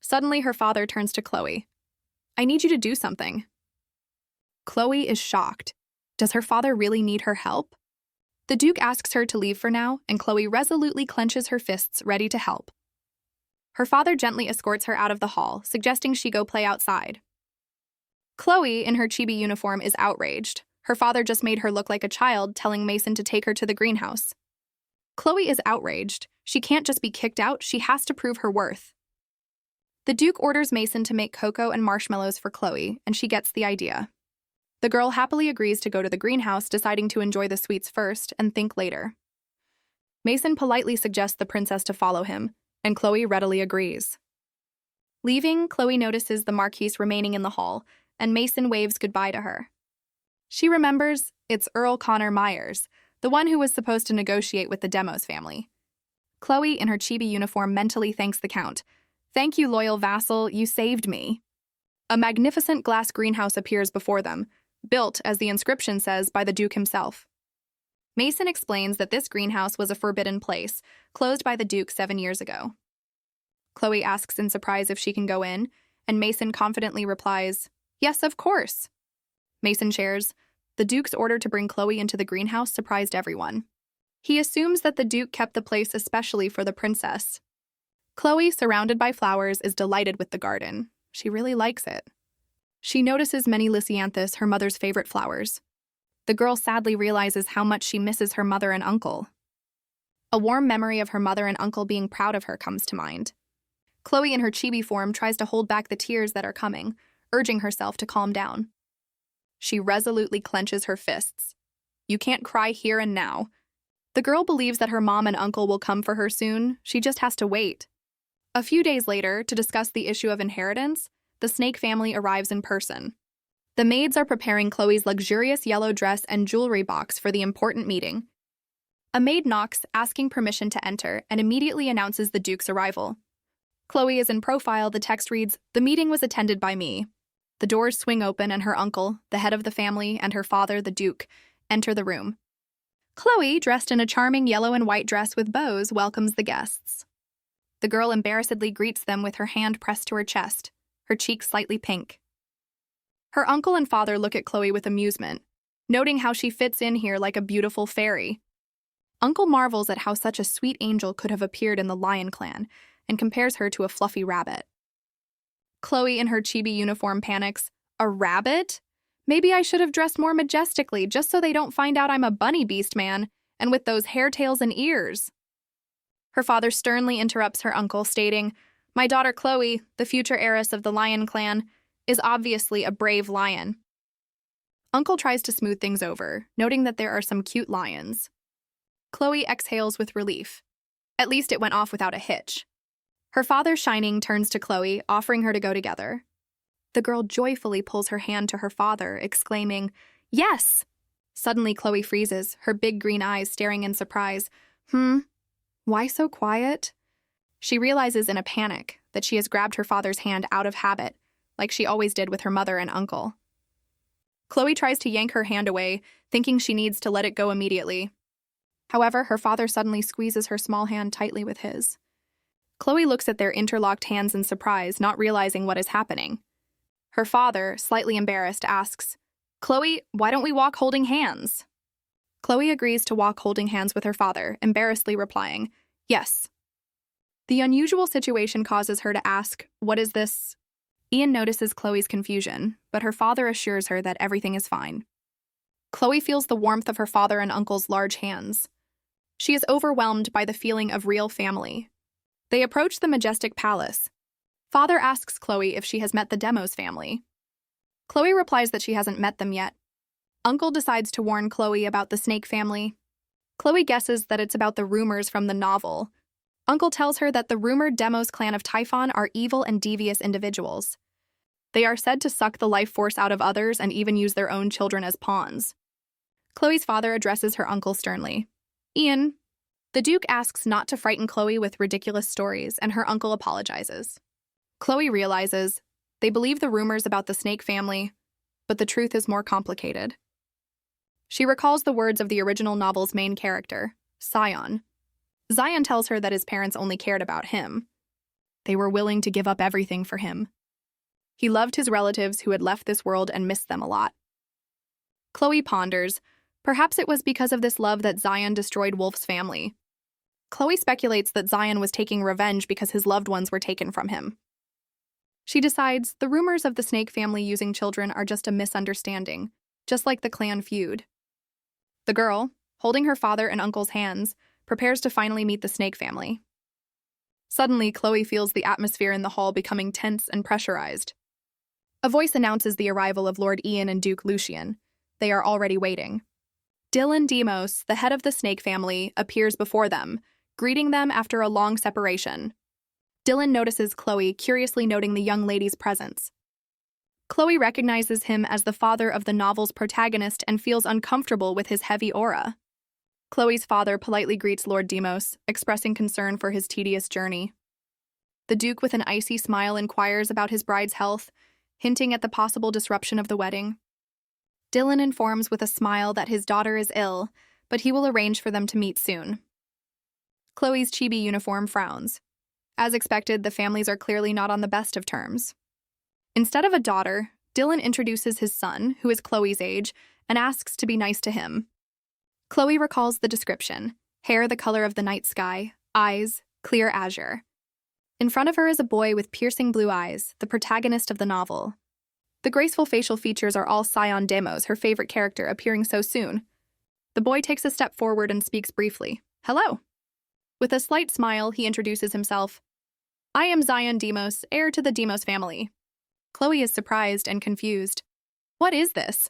Suddenly, her father turns to Chloe. I need you to do something. Chloe is shocked. Does her father really need her help? The Duke asks her to leave for now, and Chloe resolutely clenches her fists, ready to help. Her father gently escorts her out of the hall, suggesting she go play outside. Chloe, in her chibi uniform, is outraged. Her father just made her look like a child, telling Mason to take her to the greenhouse. Chloe is outraged. She can't just be kicked out, she has to prove her worth. The Duke orders Mason to make cocoa and marshmallows for Chloe, and she gets the idea. The girl happily agrees to go to the greenhouse, deciding to enjoy the sweets first and think later. Mason politely suggests the princess to follow him, and Chloe readily agrees. Leaving, Chloe notices the Marquise remaining in the hall, and Mason waves goodbye to her. She remembers it's Earl Connor Myers, the one who was supposed to negotiate with the Demos family. Chloe, in her chibi uniform, mentally thanks the Count. Thank you, loyal vassal, you saved me. A magnificent glass greenhouse appears before them, built, as the inscription says, by the Duke himself. Mason explains that this greenhouse was a forbidden place, closed by the Duke 7 years ago. Chloe asks in surprise if she can go in, and Mason confidently replies, "Yes, of course." Mason shares, "The Duke's order to bring Chloe into the greenhouse surprised everyone. He assumes that the Duke kept the place especially for the princess." Chloe, surrounded by flowers, is delighted with the garden. She really likes it. She notices many lisianthus, her mother's favorite flowers. The girl sadly realizes how much she misses her mother and uncle. A warm memory of her mother and uncle being proud of her comes to mind. Chloe, in her chibi form, tries to hold back the tears that are coming, urging herself to calm down. She resolutely clenches her fists. "You can't cry here and now." The girl believes that her mom and uncle will come for her soon. She just has to wait. A few days later, to discuss the issue of inheritance, the Snake family arrives in person. The maids are preparing Chloe's luxurious yellow dress and jewelry box for the important meeting. A maid knocks, asking permission to enter, and immediately announces the Duke's arrival. Chloe is in profile. The text reads, "The meeting was attended by me." The doors swing open and her uncle, the head of the family, and her father, the Duke, enter the room. Chloe, dressed in a charming yellow and white dress with bows, welcomes the guests. The girl embarrassedly greets them with her hand pressed to her chest, her cheeks slightly pink. Her uncle and father look at Chloe with amusement, noting how she fits in here like a beautiful fairy. Uncle marvels at how such a sweet angel could have appeared in the Lion clan and compares her to a fluffy rabbit. Chloe, in her chibi uniform, panics. "A rabbit? Maybe I should have dressed more majestically just so they don't find out I'm a bunny beast man, and with those hair tails and ears." Her father sternly interrupts her uncle, stating, "My daughter Chloe, the future heiress of the Lion clan, is obviously a brave lion." Uncle tries to smooth things over, noting that there are some cute lions. Chloe exhales with relief. At least it went off without a hitch. Her father, shining, turns to Chloe, offering her to go together. The girl joyfully pulls her hand to her father, exclaiming, "Yes!" Suddenly, Chloe freezes, her big green eyes staring in surprise. Why so quiet? She realizes in a panic that she has grabbed her father's hand out of habit, like she always did with her mother and uncle. Chloe tries to yank her hand away, thinking she needs to let it go immediately. However, her father suddenly squeezes her small hand tightly with his. Chloe looks at their interlocked hands in surprise, not realizing what is happening. Her father, slightly embarrassed, asks, "Chloe, why don't we walk holding hands?" Chloe agrees to walk holding hands with her father, embarrassedly replying, "Yes." The unusual situation causes her to ask, "What is this?" Ian notices Chloe's confusion, but her father assures her that everything is fine. Chloe feels the warmth of her father and uncle's large hands. She is overwhelmed by the feeling of real family. They approach the majestic palace. Father asks Chloe if she has met the Demos family. Chloe replies that she hasn't met them yet. Uncle decides to warn Chloe about the Snake family. Chloe guesses that it's about the rumors from the novel. Uncle tells her that the rumored Demos clan of Typhon are evil and devious individuals. They are said to suck the life force out of others and even use their own children as pawns. Chloe's father addresses her uncle sternly. "Ian." The Duke asks not to frighten Chloe with ridiculous stories, and her uncle apologizes. Chloe realizes they believe the rumors about the Snake family, but the truth is more complicated. She recalls the words of the original novel's main character, Sion. Zion tells her that his parents only cared about him. They were willing to give up everything for him. He loved his relatives who had left this world and missed them a lot. Chloe ponders, perhaps it was because of this love that Zion destroyed Wolf's family. Chloe speculates that Zion was taking revenge because his loved ones were taken from him. She decides the rumors of the Snake family using children are just a misunderstanding, just like the clan feud. The girl, holding her father and uncle's hands, prepares to finally meet the Snake family. Suddenly, Chloe feels the atmosphere in the hall becoming tense and pressurized. A voice announces the arrival of Lord Ian and Duke Lucian. They are already waiting. Dylan Demos, the head of the Snake family, appears before them, greeting them after a long separation. Dylan notices Chloe, curiously noting the young lady's presence. Chloe recognizes him as the father of the novel's protagonist and feels uncomfortable with his heavy aura. Chloe's father politely greets Lord Demos, expressing concern for his tedious journey. The Duke, with an icy smile, inquires about his bride's health, hinting at the possible disruption of the wedding. Dylan informs with a smile that his daughter is ill, but he will arrange for them to meet soon. Chloe's chibi uniform frowns. As expected, the families are clearly not on the best of terms. Instead of a daughter, Dylan introduces his son, who is Chloe's age, and asks to be nice to him. Chloe recalls the description: hair the color of the night sky, eyes clear azure. In front of her is a boy with piercing blue eyes, the protagonist of the novel. The graceful facial features are all Sion Demos, her favorite character, appearing so soon. The boy takes a step forward and speaks briefly. Hello. With a slight smile, he introduces himself. I am Zion Demos, heir to the Demos family. Chloe is surprised and confused. What is this?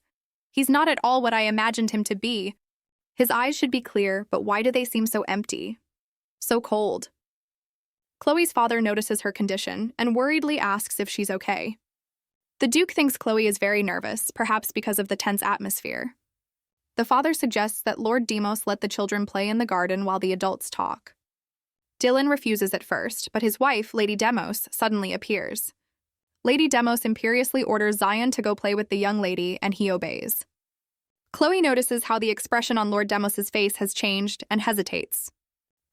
He's not at all what I imagined him to be. His eyes should be clear, but why do they seem so empty? So cold. Chloe's father notices her condition and worriedly asks if she's okay. The Duke thinks Chloe is very nervous, perhaps because of the tense atmosphere. The father suggests that Lord Demos let the children play in the garden while the adults talk. Dylan refuses at first, but his wife, Lady Demos, suddenly appears. Lady Demos imperiously orders Zion to go play with the young lady, and he obeys. Chloe notices how the expression on Lord Demos's face has changed and hesitates.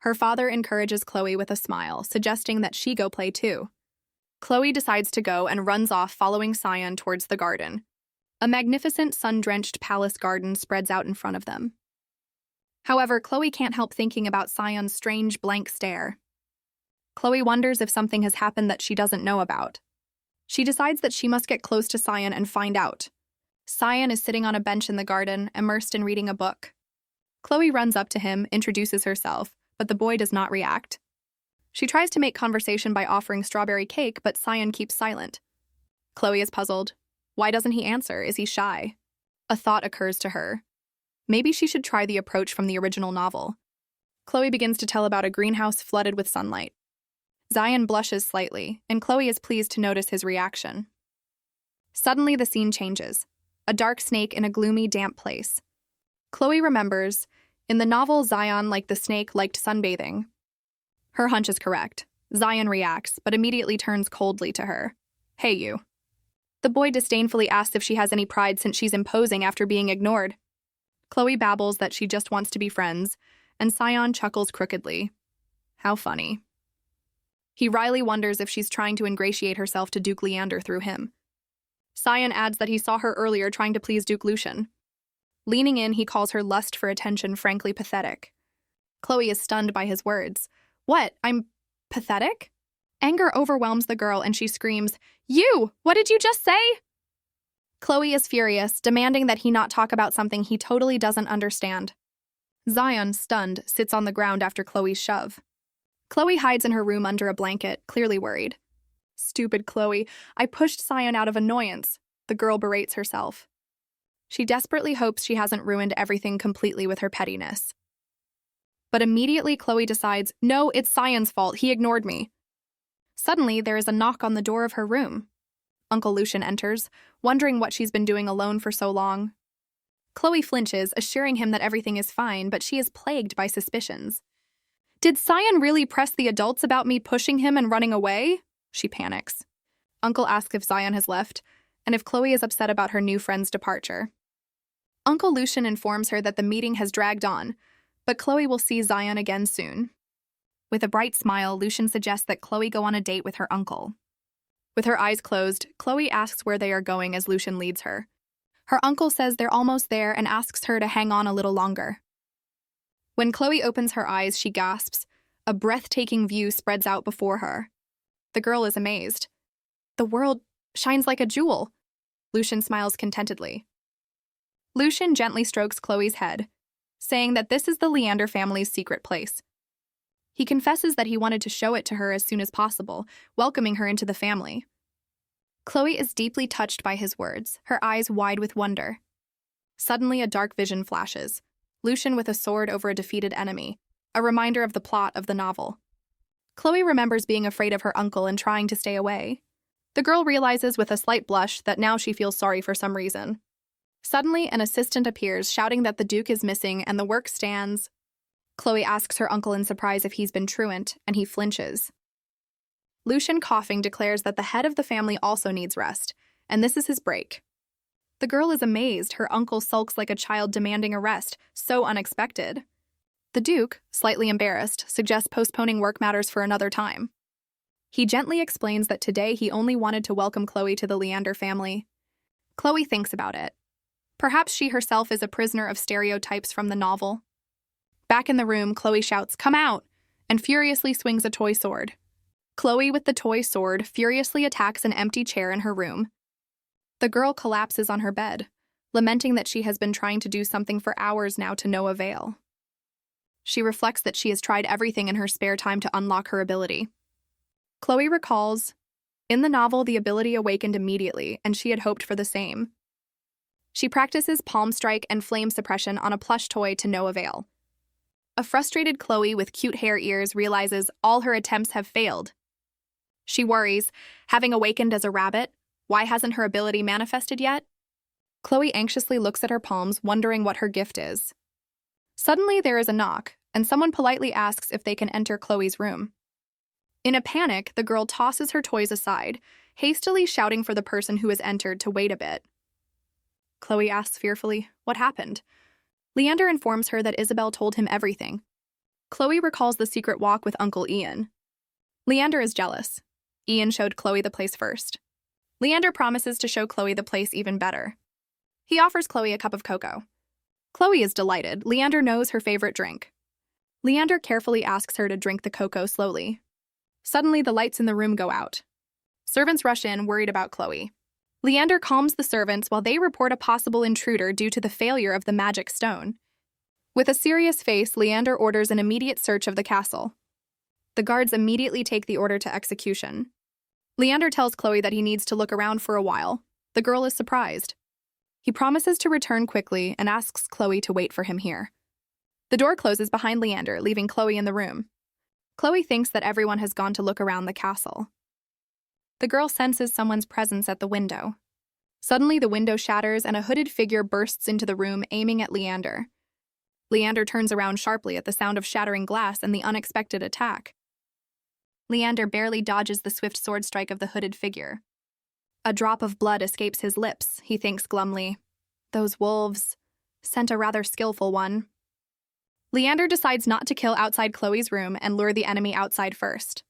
Her father encourages Chloe with a smile, suggesting that she go play too. Chloe decides to go and runs off following Sion towards the garden. A magnificent sun-drenched palace garden spreads out in front of them. However, Chloe can't help thinking about Sion's strange blank stare. Chloe wonders if something has happened that she doesn't know about. She decides that she must get close to Sion and find out. Sion is sitting on a bench in the garden, immersed in reading a book. Chloe runs up to him, introduces herself, but the boy does not react. She tries to make conversation by offering strawberry cake, but Sion keeps silent. Chloe is puzzled. Why doesn't he answer? Is he shy? A thought occurs to her. Maybe she should try the approach from the original novel. Chloe begins to tell about a greenhouse flooded with sunlight. Zion blushes slightly, and Chloe is pleased to notice his reaction. Suddenly, the scene changes. A dark snake in a gloomy, damp place. Chloe remembers, in the novel, Zion, like the snake, liked sunbathing. Her hunch is correct. Zion reacts, but immediately turns coldly to her. Hey, you. The boy disdainfully asks if she has any pride since she's imposing after being ignored. Chloe babbles that she just wants to be friends, and Sion chuckles crookedly. How funny. He wryly wonders if she's trying to ingratiate herself to Duke Leander through him. Sion adds that he saw her earlier trying to please Duke Lucian. Leaning in, he calls her lust for attention frankly pathetic. Chloe is stunned by his words. What? I'm pathetic? Anger overwhelms the girl and she screams, You! What did you just say? Chloe is furious, demanding that he not talk about something he totally doesn't understand. Zion, stunned, sits on the ground after Chloe's shove. Chloe hides in her room under a blanket, clearly worried. Stupid Chloe, I pushed Sion out of annoyance, the girl berates herself. She desperately hopes she hasn't ruined everything completely with her pettiness. But immediately Chloe decides, no, it's Sion's fault, he ignored me. Suddenly, there is a knock on the door of her room. Uncle Lucian enters, wondering what she's been doing alone for so long. Chloe flinches, assuring him that everything is fine, but she is plagued by suspicions. Did Sion really press the adults about me pushing him and running away? She panics. Uncle asks if Zion has left, and if Chloe is upset about her new friend's departure. Uncle Lucian informs her that the meeting has dragged on, but Chloe will see Zion again soon. With a bright smile, Lucian suggests that Chloe go on a date with her uncle. With her eyes closed, Chloe asks where they are going as Lucian leads her. Her uncle says they're almost there and asks her to hang on a little longer. When Chloe opens her eyes, she gasps. A breathtaking view spreads out before her. The girl is amazed. The world shines like a jewel. Lucian smiles contentedly. Lucian gently strokes Chloe's head, saying that this is the Leander family's secret place. He confesses that he wanted to show it to her as soon as possible, welcoming her into the family. Chloe is deeply touched by his words, her eyes wide with wonder. Suddenly, a dark vision flashes. Lucian with a sword over a defeated enemy, a reminder of the plot of the novel. Chloe remembers being afraid of her uncle and trying to stay away. The girl realizes with a slight blush that now she feels sorry for some reason. Suddenly, an assistant appears, shouting that the Duke is missing and the work stands. Chloe asks her uncle in surprise if he's been truant, and he flinches. Lucian, coughing, declares that the head of the family also needs rest, and this is his break. The girl is amazed. Her uncle sulks like a child demanding a rest. So unexpected. The Duke, slightly embarrassed, suggests postponing work matters for another time. He gently explains that today he only wanted to welcome Chloe to the Leander family. Chloe thinks about it. Perhaps she herself is a prisoner of stereotypes from the novel. Back in the room, Chloe shouts, "Come out!" and furiously swings a toy sword. Chloe, with the toy sword, furiously attacks an empty chair in her room. The girl collapses on her bed, lamenting that she has been trying to do something for hours now to no avail. She reflects that she has tried everything in her spare time to unlock her ability. Chloe recalls, in the novel, the ability awakened immediately, and she had hoped for the same. She practices palm strike and flame suppression on a plush toy to no avail. A frustrated Chloe with cute hair ears realizes all her attempts have failed. She worries, having awakened as a rabbit, why hasn't her ability manifested yet? Chloe anxiously looks at her palms, wondering what her gift is. Suddenly, there is a knock, and someone politely asks if they can enter Chloe's room. In a panic, the girl tosses her toys aside, hastily shouting for the person who has entered to wait a bit. Chloe asks fearfully, what happened? Leander informs her that Isabel told him everything. Chloe recalls the secret walk with Uncle Ian. Leander is jealous. Ian showed Chloe the place first. Leander promises to show Chloe the place even better. He offers Chloe a cup of cocoa. Chloe is delighted. Leander knows her favorite drink. Leander carefully asks her to drink the cocoa slowly. Suddenly, the lights in the room go out. Servants rush in, worried about Chloe. Leander calms the servants while they report a possible intruder due to the failure of the magic stone. With a serious face, Leander orders an immediate search of the castle. The guards immediately take the order to execution. Leander tells Chloe that he needs to look around for a while. The girl is surprised. He promises to return quickly and asks Chloe to wait for him here. The door closes behind Leander, leaving Chloe in the room. Chloe thinks that everyone has gone to look around the castle. The girl senses someone's presence at the window. Suddenly, the window shatters and a hooded figure bursts into the room, aiming at Leander. Leander turns around sharply at the sound of shattering glass and the unexpected attack. Leander barely dodges the swift sword strike of the hooded figure. A drop of blood escapes his lips, he thinks glumly. Those wolves sent a rather skillful one. Leander decides not to kill outside Chloe's room and lure the enemy outside first.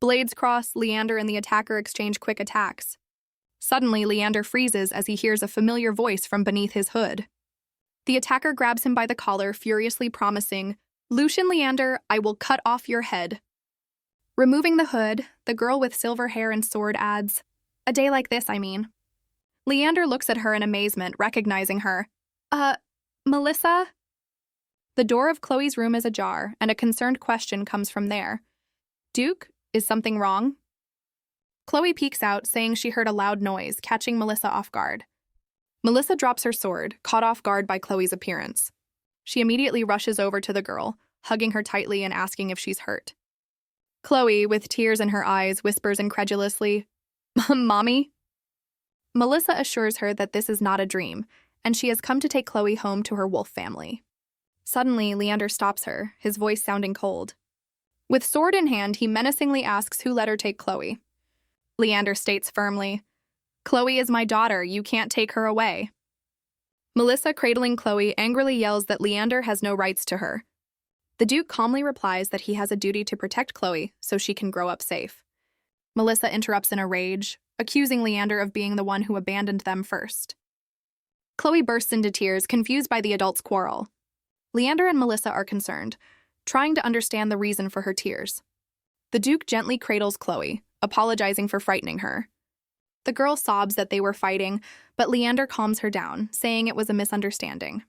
Blades cross, Leander and the attacker exchange quick attacks. Suddenly, Leander freezes as he hears a familiar voice from beneath his hood. The attacker grabs him by the collar, furiously promising, "Lucian Leander, I will cut off your head." Removing the hood, the girl with silver hair and sword adds, "A day like this, I mean." Leander looks at her in amazement, recognizing her. Melissa?" The door of Chloe's room is ajar, and a concerned question comes from there. "Duke, is something wrong?" Chloe peeks out, saying she heard a loud noise, catching Melissa off guard. Melissa drops her sword, caught off guard by Chloe's appearance. She immediately rushes over to the girl, hugging her tightly and asking if she's hurt. Chloe, with tears in her eyes, whispers incredulously, "Mommy?" Melissa assures her that this is not a dream, and she has come to take Chloe home to her wolf family. Suddenly, Leander stops her, his voice sounding cold. With sword in hand, he menacingly asks who let her take Chloe. Leander states firmly, "Chloe is my daughter, you can't take her away." Melissa, cradling Chloe, angrily yells that Leander has no rights to her. The Duke calmly replies that he has a duty to protect Chloe so she can grow up safe. Melissa interrupts in a rage, accusing Leander of being the one who abandoned them first. Chloe bursts into tears, confused by the adults' quarrel. Leander and Melissa are concerned, trying to understand the reason for her tears. The Duke gently cradles Chloe, apologizing for frightening her. The girl sobs that they were fighting, but Leander calms her down, saying it was a misunderstanding.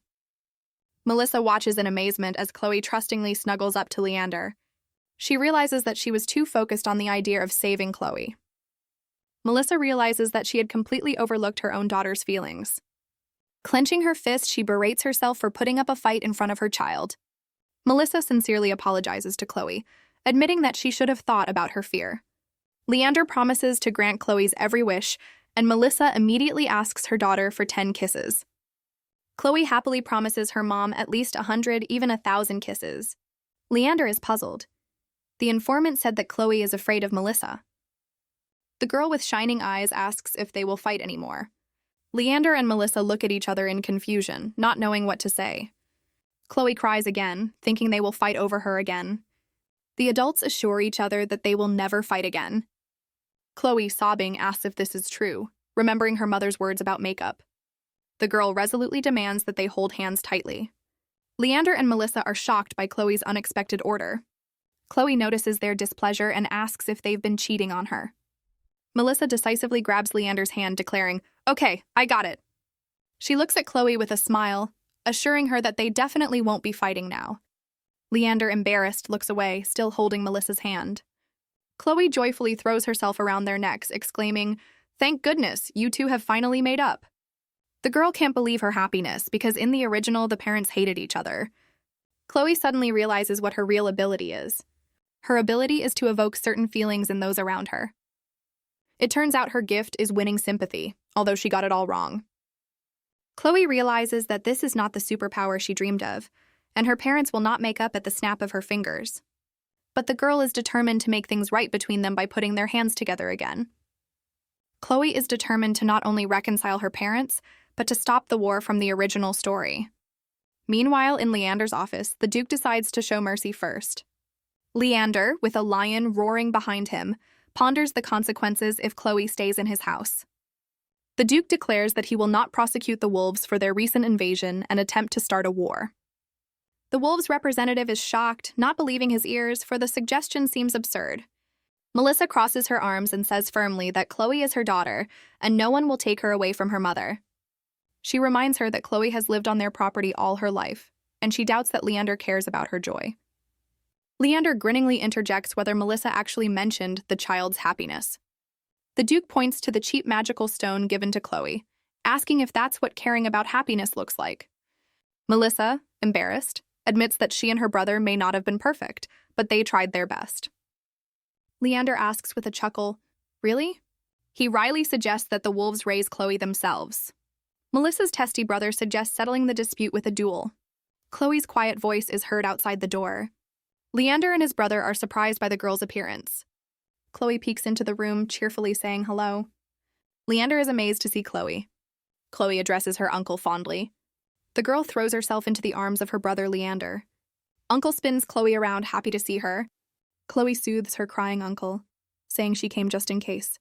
Melissa watches in amazement as Chloe trustingly snuggles up to Leander. She realizes that she was too focused on the idea of saving Chloe. Melissa realizes that she had completely overlooked her own daughter's feelings. Clenching her fist, she berates herself for putting up a fight in front of her child. Melissa sincerely apologizes to Chloe, admitting that she should have thought about her fear. Leander promises to grant Chloe's every wish, and Melissa immediately asks her daughter for 10 kisses. Chloe happily promises her mom at least 100, even 1,000 kisses. Leander is puzzled. The informant said that Chloe is afraid of Melissa. The girl with shining eyes asks if they will fight anymore. Leander and Melissa look at each other in confusion, not knowing what to say. Chloe cries again, thinking they will fight over her again. The adults assure each other that they will never fight again. Chloe, sobbing, asks if this is true, remembering her mother's words about makeup. The girl resolutely demands that they hold hands tightly. Leander and Melissa are shocked by Chloe's unexpected order. Chloe notices their displeasure and asks if they've been cheating on her. Melissa decisively grabs Leander's hand, declaring, "Okay, I got it." She looks at Chloe with a smile, assuring her that they definitely won't be fighting now. Leander, embarrassed, looks away, still holding Melissa's hand. Chloe joyfully throws herself around their necks, exclaiming, "Thank goodness, you two have finally made up." The girl can't believe her happiness because in the original, the parents hated each other. Chloe suddenly realizes what her real ability is. Her ability is to evoke certain feelings in those around her. It turns out her gift is winning sympathy, although she got it all wrong. Chloe realizes that this is not the superpower she dreamed of, and her parents will not make up at the snap of her fingers. But the girl is determined to make things right between them by putting their hands together again. Chloe is determined to not only reconcile her parents, but to stop the war from the original story. Meanwhile, in Leander's office, the Duke decides to show mercy first. Leander, with a lion roaring behind him, ponders the consequences if Chloe stays in his house. The Duke declares that he will not prosecute the wolves for their recent invasion and attempt to start a war. The wolves' representative is shocked, not believing his ears, for the suggestion seems absurd. Melissa crosses her arms and says firmly that Chloe is her daughter, and no one will take her away from her mother. She reminds her that Chloe has lived on their property all her life, and she doubts that Leander cares about her joy. Leander grinningly interjects whether Melissa actually mentioned the child's happiness. The Duke points to the cheap magical stone given to Chloe, asking if that's what caring about happiness looks like. Melissa, embarrassed, admits that she and her brother may not have been perfect, but they tried their best. Leander asks with a chuckle, "Really?" He wryly suggests that the wolves raise Chloe themselves. Melissa's testy brother suggests settling the dispute with a duel. Chloe's quiet voice is heard outside the door. Leander and his brother are surprised by the girl's appearance. Chloe peeks into the room, cheerfully saying hello. Leander is amazed to see Chloe. Chloe addresses her uncle fondly. The girl throws herself into the arms of her brother Leander. Uncle spins Chloe around, happy to see her. Chloe soothes her crying uncle, saying she came just in case.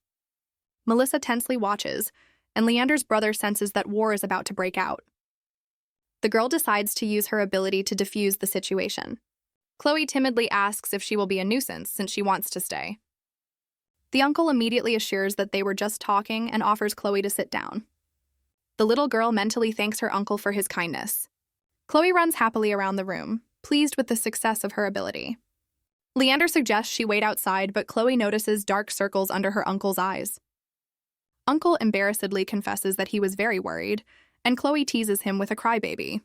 Melissa tensely watches, and Leander's brother senses that war is about to break out. The girl decides to use her ability to defuse the situation. Chloe timidly asks if she will be a nuisance since she wants to stay. The uncle immediately assures that they were just talking and offers Chloe to sit down. The little girl mentally thanks her uncle for his kindness. Chloe runs happily around the room, pleased with the success of her ability. Leander suggests she wait outside, but Chloe notices dark circles under her uncle's eyes. Uncle embarrassedly confesses that he was very worried, and Chloe teases him with a crybaby.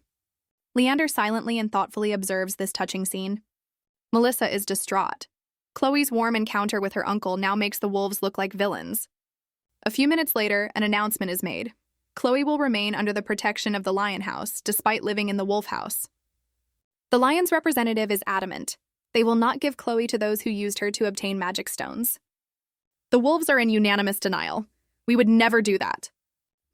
Leander silently and thoughtfully observes this touching scene. Melissa is distraught. Chloe's warm encounter with her uncle now makes the wolves look like villains. A few minutes later, an announcement is made. Chloe will remain under the protection of the Lion House, despite living in the Wolf House. The Lion's representative is adamant. They will not give Chloe to those who used her to obtain magic stones. The wolves are in unanimous denial. "We would never do that."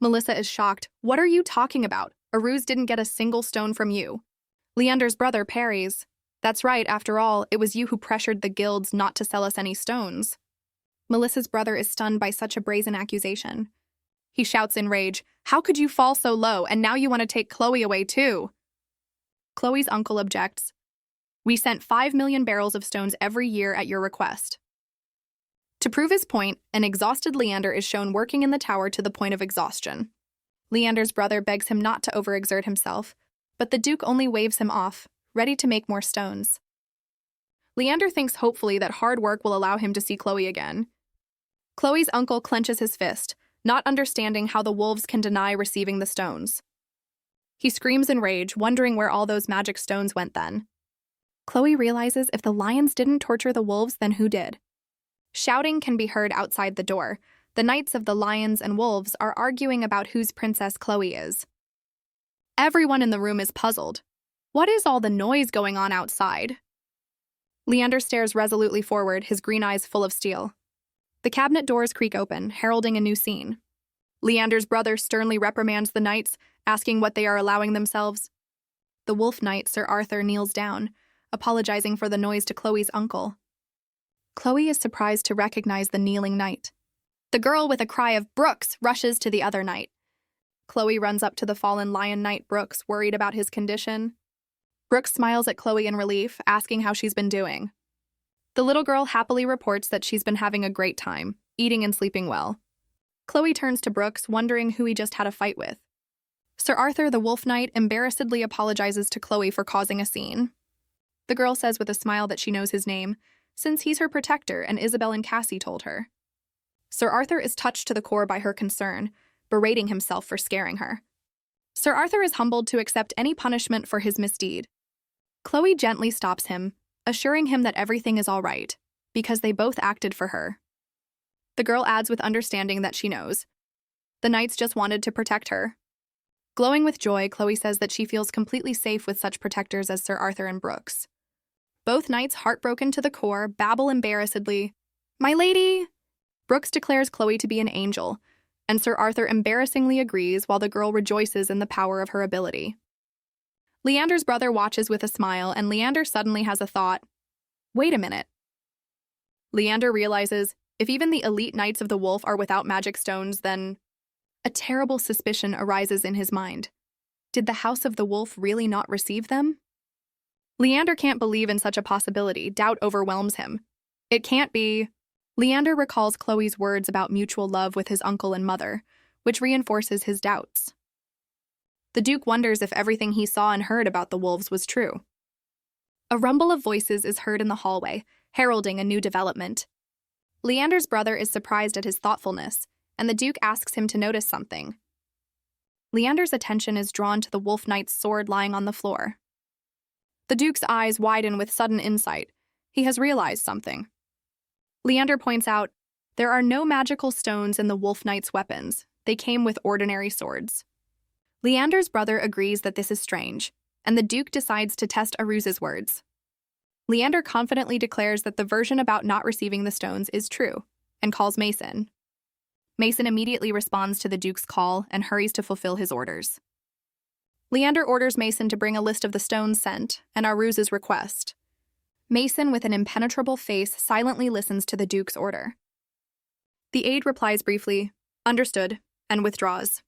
Melissa is shocked. "What are you talking about? Aruz didn't get a single stone from you." Leander's brother parries. "That's right, after all, it was you who pressured the guilds not to sell us any stones." Melissa's brother is stunned by such a brazen accusation. He shouts in rage, "How could you fall so low, and now you want to take Chloe away too?" Chloe's uncle objects. "We sent 5 million barrels of stones every year at your request." To prove his point, an exhausted Leander is shown working in the tower to the point of exhaustion. Leander's brother begs him not to overexert himself, but the Duke only waves him off, ready to make more stones. Leander thinks hopefully that hard work will allow him to see Chloe again. Chloe's uncle clenches his fist, not understanding how the wolves can deny receiving the stones. He screams in rage, wondering where all those magic stones went then. Chloe realizes if the lions didn't torture the wolves, then who did? Shouting can be heard outside the door. The knights of the lions and wolves are arguing about whose princess Chloe is. Everyone in the room is puzzled. What is all the noise going on outside? Leander stares resolutely forward, his green eyes full of steel. The cabinet doors creak open, heralding a new scene. Leander's brother sternly reprimands the knights, asking what they are allowing themselves. The wolf knight, Sir Arthur, kneels down, apologizing for the noise to Chloe's uncle. Chloe is surprised to recognize the kneeling knight. The girl, with a cry of "Brooks!" rushes to the other knight. Chloe runs up to the fallen lion knight Brooks, worried about his condition. Brooks smiles at Chloe in relief, asking how she's been doing. The little girl happily reports that she's been having a great time, eating and sleeping well. Chloe turns to Brooks, wondering who he just had a fight with. Sir Arthur, the wolf knight, embarrassedly apologizes to Chloe for causing a scene. The girl says with a smile that she knows his name, since he's her protector and Isabel and Cassie told her. Sir Arthur is touched to the core by her concern, berating himself for scaring her. Sir Arthur is humbled to accept any punishment for his misdeed. Chloe gently stops him, assuring him that everything is all right, because they both acted for her. The girl adds with understanding that she knows. The knights just wanted to protect her. Glowing with joy, Chloe says that she feels completely safe with such protectors as Sir Arthur and Brooks. Both knights, heartbroken to the core, babble embarrassedly, "My lady!" Brooks declares Chloe to be an angel, and Sir Arthur embarrassingly agrees while the girl rejoices in the power of her ability. Leander's brother watches with a smile, and Leander suddenly has a thought. Wait a minute. Leander realizes, if even the elite knights of the wolf are without magic stones, then a terrible suspicion arises in his mind. Did the House of the Wolf really not receive them? Leander can't believe in such a possibility. Doubt overwhelms him. It can't be. Leander recalls Chloe's words about mutual love with his uncle and mother, which reinforces his doubts. The Duke wonders if everything he saw and heard about the wolves was true. A rumble of voices is heard in the hallway, heralding a new development. Leander's brother is surprised at his thoughtfulness, and the Duke asks him to notice something. Leander's attention is drawn to the wolf knight's sword lying on the floor. The Duke's eyes widen with sudden insight. He has realized something. Leander points out, there are no magical stones in the wolf knight's weapons. They came with ordinary swords. Leander's brother agrees that this is strange, and the Duke decides to test Aruse's words. Leander confidently declares that the version about not receiving the stones is true, and calls Mason. Mason immediately responds to the Duke's call and hurries to fulfill his orders. Leander orders Mason to bring a list of the stones sent and Aruse's request. Mason, with an impenetrable face, silently listens to the Duke's order. The aide replies briefly, "Understood," and withdraws.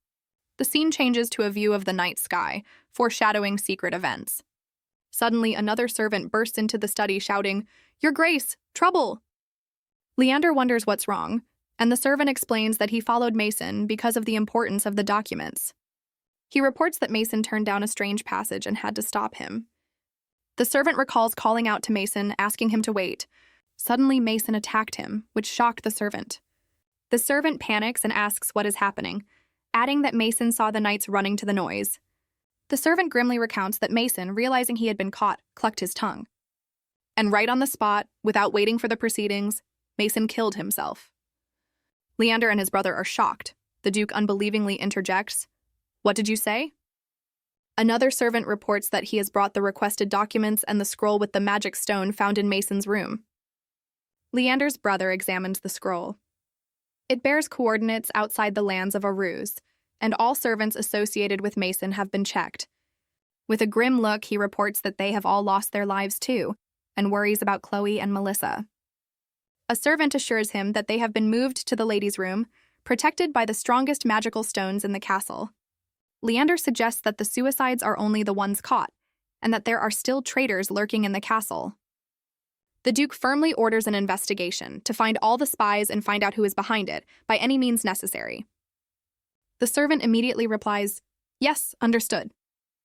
The scene changes to a view of the night sky, foreshadowing secret events. Suddenly, another servant bursts into the study shouting, "Your Grace, trouble!" Leander wonders what's wrong, and the servant explains that he followed Mason because of the importance of the documents. He reports that Mason turned down a strange passage and had to stop him. The servant recalls calling out to Mason, asking him to wait. Suddenly, Mason attacked him, which shocked the servant. The servant panics and asks what is happening, adding that Mason saw the knights running to the noise. The servant grimly recounts that Mason, realizing he had been caught, clucked his tongue. And right on the spot, without waiting for the proceedings, Mason killed himself. Leander and his brother are shocked. The Duke unbelievingly interjects, "What did you say?" Another servant reports that he has brought the requested documents and the scroll with the magic stone found in Mason's room. Leander's brother examines the scroll. It bears coordinates outside the lands of Aruse, and all servants associated with Mason have been checked. With a grim look, he reports that they have all lost their lives too, and worries about Chloe and Melissa. A servant assures him that they have been moved to the ladies' room, protected by the strongest magical stones in the castle. Leander suggests that the suicides are only the ones caught, and that there are still traitors lurking in the castle. The Duke firmly orders an investigation to find all the spies and find out who is behind it, by any means necessary. The servant immediately replies, "Yes, understood,"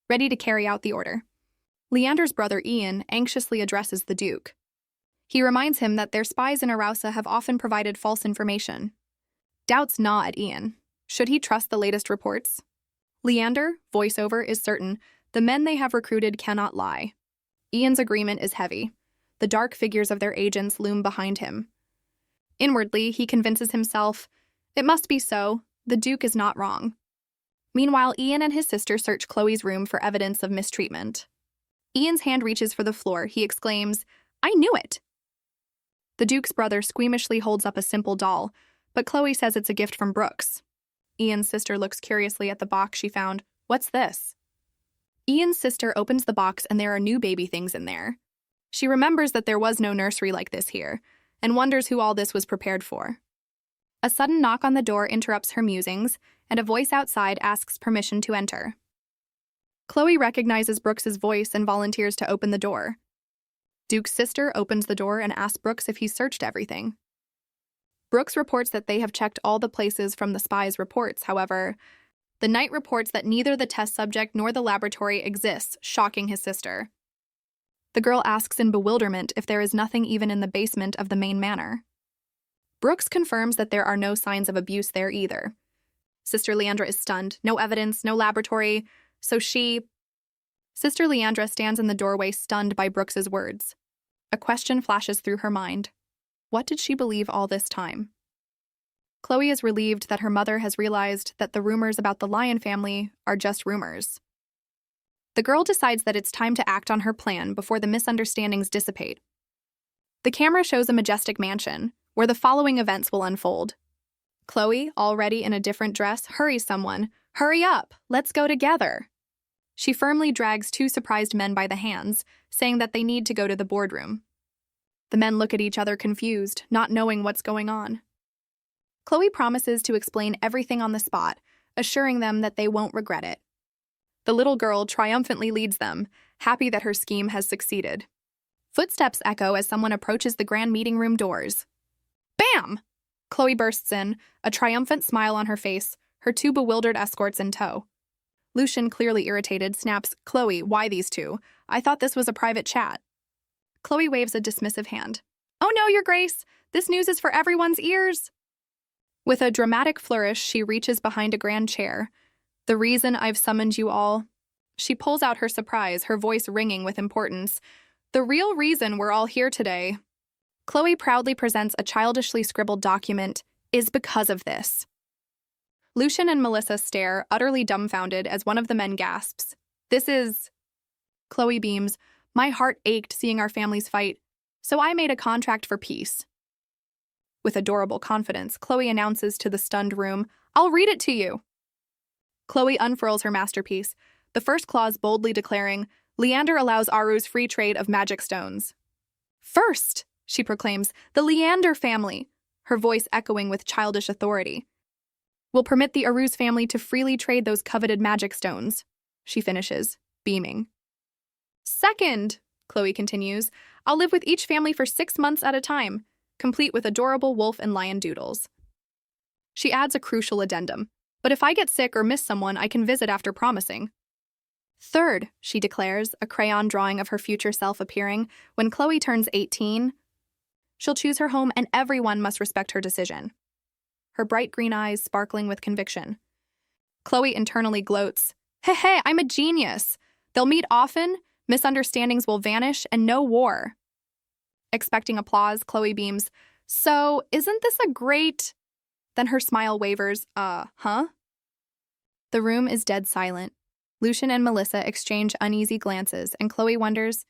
ready to carry out the order. Leander's brother Ian anxiously addresses the Duke. He reminds him that their spies in Arousa have often provided false information. Doubts gnaw at Ian. Should he trust the latest reports? Leander, voiceover, is certain the men they have recruited cannot lie. Ian's agreement is heavy. The dark figures of their agents loom behind him. Inwardly, he convinces himself, it must be so, the Duke is not wrong. Meanwhile, Ian and his sister search Chloe's room for evidence of mistreatment. Ian's hand reaches for the floor. He exclaims, "I knew it!" The Duke's brother squeamishly holds up a simple doll, but Chloe says it's a gift from Brooks. Ian's sister looks curiously at the box she found. What's this? Ian's sister opens the box and there are new baby things in there. She remembers that there was no nursery like this here, and wonders who all this was prepared for. A sudden knock on the door interrupts her musings, and a voice outside asks permission to enter. Chloe recognizes Brooks's voice and volunteers to open the door. Duke's sister opens the door and asks Brooks if he's searched everything. Brooks reports that they have checked all the places from the spy's reports. However, the knight reports that neither the test subject nor the laboratory exists, shocking his sister. The girl asks in bewilderment if there is nothing even in the basement of the main manor. Brooks confirms that there are no signs of abuse there either. Sister Leandra is stunned. No evidence, no laboratory, so Sister Leandra stands in the doorway stunned by Brooks's words. A question flashes through her mind. What did she believe all this time? Chloe is relieved that her mother has realized that the rumors about the Lion family are just rumors. The girl decides that it's time to act on her plan before the misunderstandings dissipate. The camera shows a majestic mansion, where the following events will unfold. Chloe, already in a different dress, hurries someone. Hurry up, let's go together. She firmly drags two surprised men by the hands, saying that they need to go to the boardroom. The men look at each other confused, not knowing what's going on. Chloe promises to explain everything on the spot, assuring them that they won't regret it. The little girl triumphantly leads them, happy that her scheme has succeeded. Footsteps echo as someone approaches the grand meeting room doors. Bam! Chloe bursts in, a triumphant smile on her face, her two bewildered escorts in tow. Lucian, clearly irritated, snaps, Chloe, why these two? I thought this was a private chat. Chloe waves a dismissive hand. Oh no, Your Grace! This news is for everyone's ears! With a dramatic flourish, she reaches behind a grand chair. The reason I've summoned you all. She pulls out her surprise, her voice ringing with importance. The real reason we're all here today. Chloe proudly presents a childishly scribbled document, is because of this. Lucian and Melissa stare, utterly dumbfounded, as one of the men gasps. This is... Chloe beams. My heart ached seeing our families fight, so I made a contract for peace. With adorable confidence, Chloe announces to the stunned room, I'll read it to you. Chloe unfurls her masterpiece, the first clause boldly declaring, Leander allows Aru's free trade of magic stones. First, she proclaims, the Leander family, her voice echoing with childish authority, will permit the Aru's family to freely trade those coveted magic stones, she finishes, beaming. Second, Chloe continues, I'll live with each family for 6 months at a time, complete with adorable wolf and lion doodles. She adds a crucial addendum, but if I get sick or miss someone, I can visit after promising. Third, she declares, a crayon drawing of her future self appearing, when Chloe turns 18, she'll choose her home and everyone must respect her decision. Her bright green eyes sparkling with conviction. Chloe internally gloats, Hey, I'm a genius. They'll meet often, misunderstandings will vanish, and no war. Expecting applause, Chloe beams, So, isn't this a great... Then her smile wavers, huh? The room is dead silent. Lucian and Melissa exchange uneasy glances, and Chloe wonders,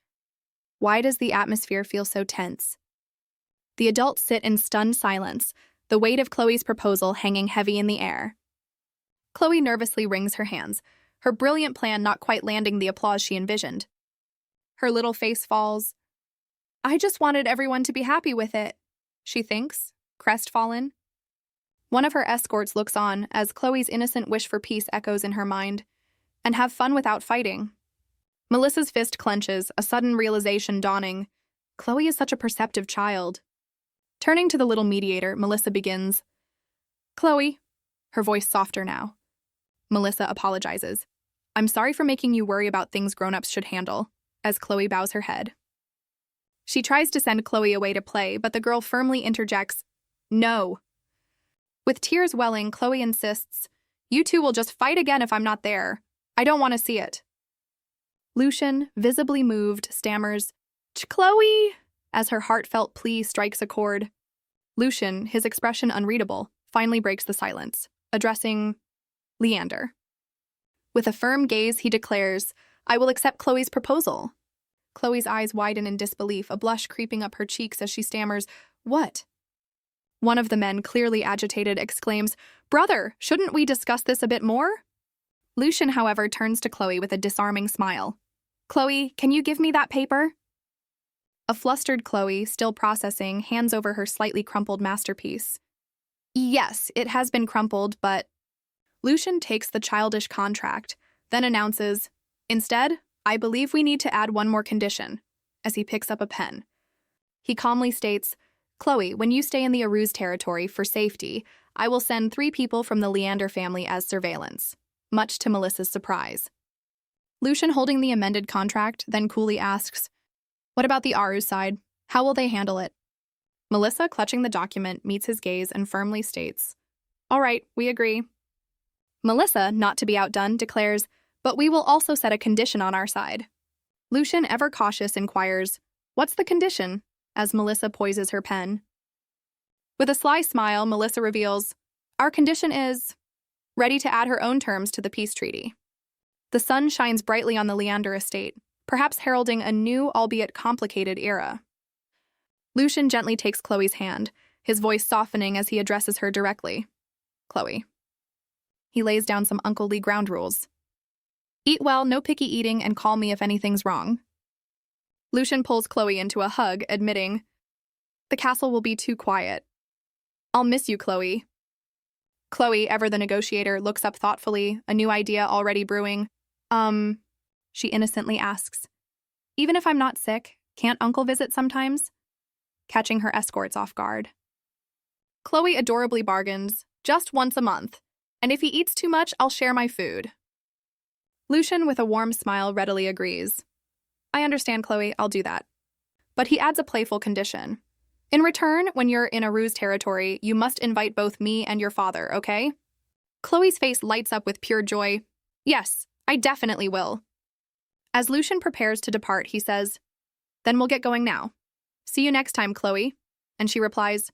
why does the atmosphere feel so tense? The adults sit in stunned silence, the weight of Chloe's proposal hanging heavy in the air. Chloe nervously wrings her hands, her brilliant plan not quite landing the applause she envisioned. Her little face falls. I just wanted everyone to be happy with it, she thinks, crestfallen. One of her escorts looks on as Chloe's innocent wish for peace echoes in her mind. And have fun without fighting. Melissa's fist clenches, a sudden realization dawning. Chloe is such a perceptive child. Turning to the little mediator, Melissa begins. Chloe, her voice softer now. Melissa apologizes. I'm sorry for making you worry about things grown-ups should handle, as Chloe bows her head. She tries to send Chloe away to play, but the girl firmly interjects, No. With tears welling, Chloe insists, You two will just fight again if I'm not there. I don't want to see it. Lucian, visibly moved, stammers, Chloe, as her heartfelt plea strikes a chord. Lucian, his expression unreadable, finally breaks the silence, addressing Leander. With a firm gaze, he declares, I will accept Chloe's proposal. Chloe's eyes widen in disbelief, a blush creeping up her cheeks as she stammers, What? One of the men, clearly agitated, exclaims, Brother, shouldn't we discuss this a bit more? Lucian, however, turns to Chloe with a disarming smile. Chloe, can you give me that paper? A flustered Chloe, still processing, hands over her slightly crumpled masterpiece. Yes, it has been crumpled, but... Lucian takes the childish contract, then announces, Instead, I believe we need to add one more condition, as he picks up a pen. He calmly states, Chloe, when you stay in the Aruz territory for safety, I will send 3 people from the Leander family as surveillance, much to Melissa's surprise. Lucian, holding the amended contract, then coolly asks, What about the Aruz side? How will they handle it? Melissa, clutching the document, meets his gaze and firmly states, All right, we agree. Melissa, not to be outdone, declares, But we will also set a condition on our side. Lucian, ever cautious, inquires, What's the condition? As Melissa poises her pen. With a sly smile, Melissa reveals, Our condition is ready to add her own terms to the peace treaty. The sun shines brightly on the Leander estate, perhaps heralding a new, albeit complicated, era. Lucian gently takes Chloe's hand, his voice softening as he addresses her directly. Chloe. He lays down some Uncle Lee ground rules. Eat well, no picky eating, and call me if anything's wrong. Lucian pulls Chloe into a hug, admitting, The castle will be too quiet. I'll miss you, Chloe. Chloe, ever the negotiator, looks up thoughtfully, a new idea already brewing. She innocently asks, Even if I'm not sick, can't Uncle visit sometimes? Catching her escorts off guard. Chloe adorably bargains, just once a month, and if he eats too much, I'll share my food. Lucian, with a warm smile, readily agrees. I understand, Chloe, I'll do that. But he adds a playful condition. In return, when you're in Aruz territory, you must invite both me and your father, okay? Chloe's face lights up with pure joy. Yes, I definitely will. As Lucian prepares to depart, he says, Then we'll get going now. See you next time, Chloe. And she replies,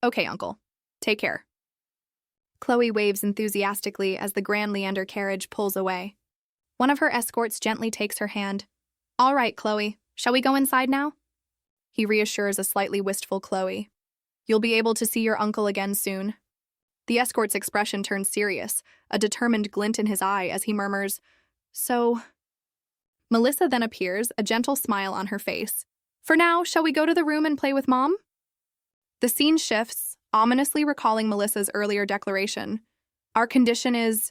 Okay, Uncle. Take care. Chloe waves enthusiastically as the Grand Leander carriage pulls away. One of her escorts gently takes her hand. All right, Chloe, shall we go inside now? He reassures a slightly wistful Chloe. You'll be able to see your uncle again soon. The escort's expression turns serious, a determined glint in his eye as he murmurs, So... Melissa then appears, a gentle smile on her face. For now, shall we go to the room and play with Mom? The scene shifts, ominously recalling Melissa's earlier declaration. Our condition is...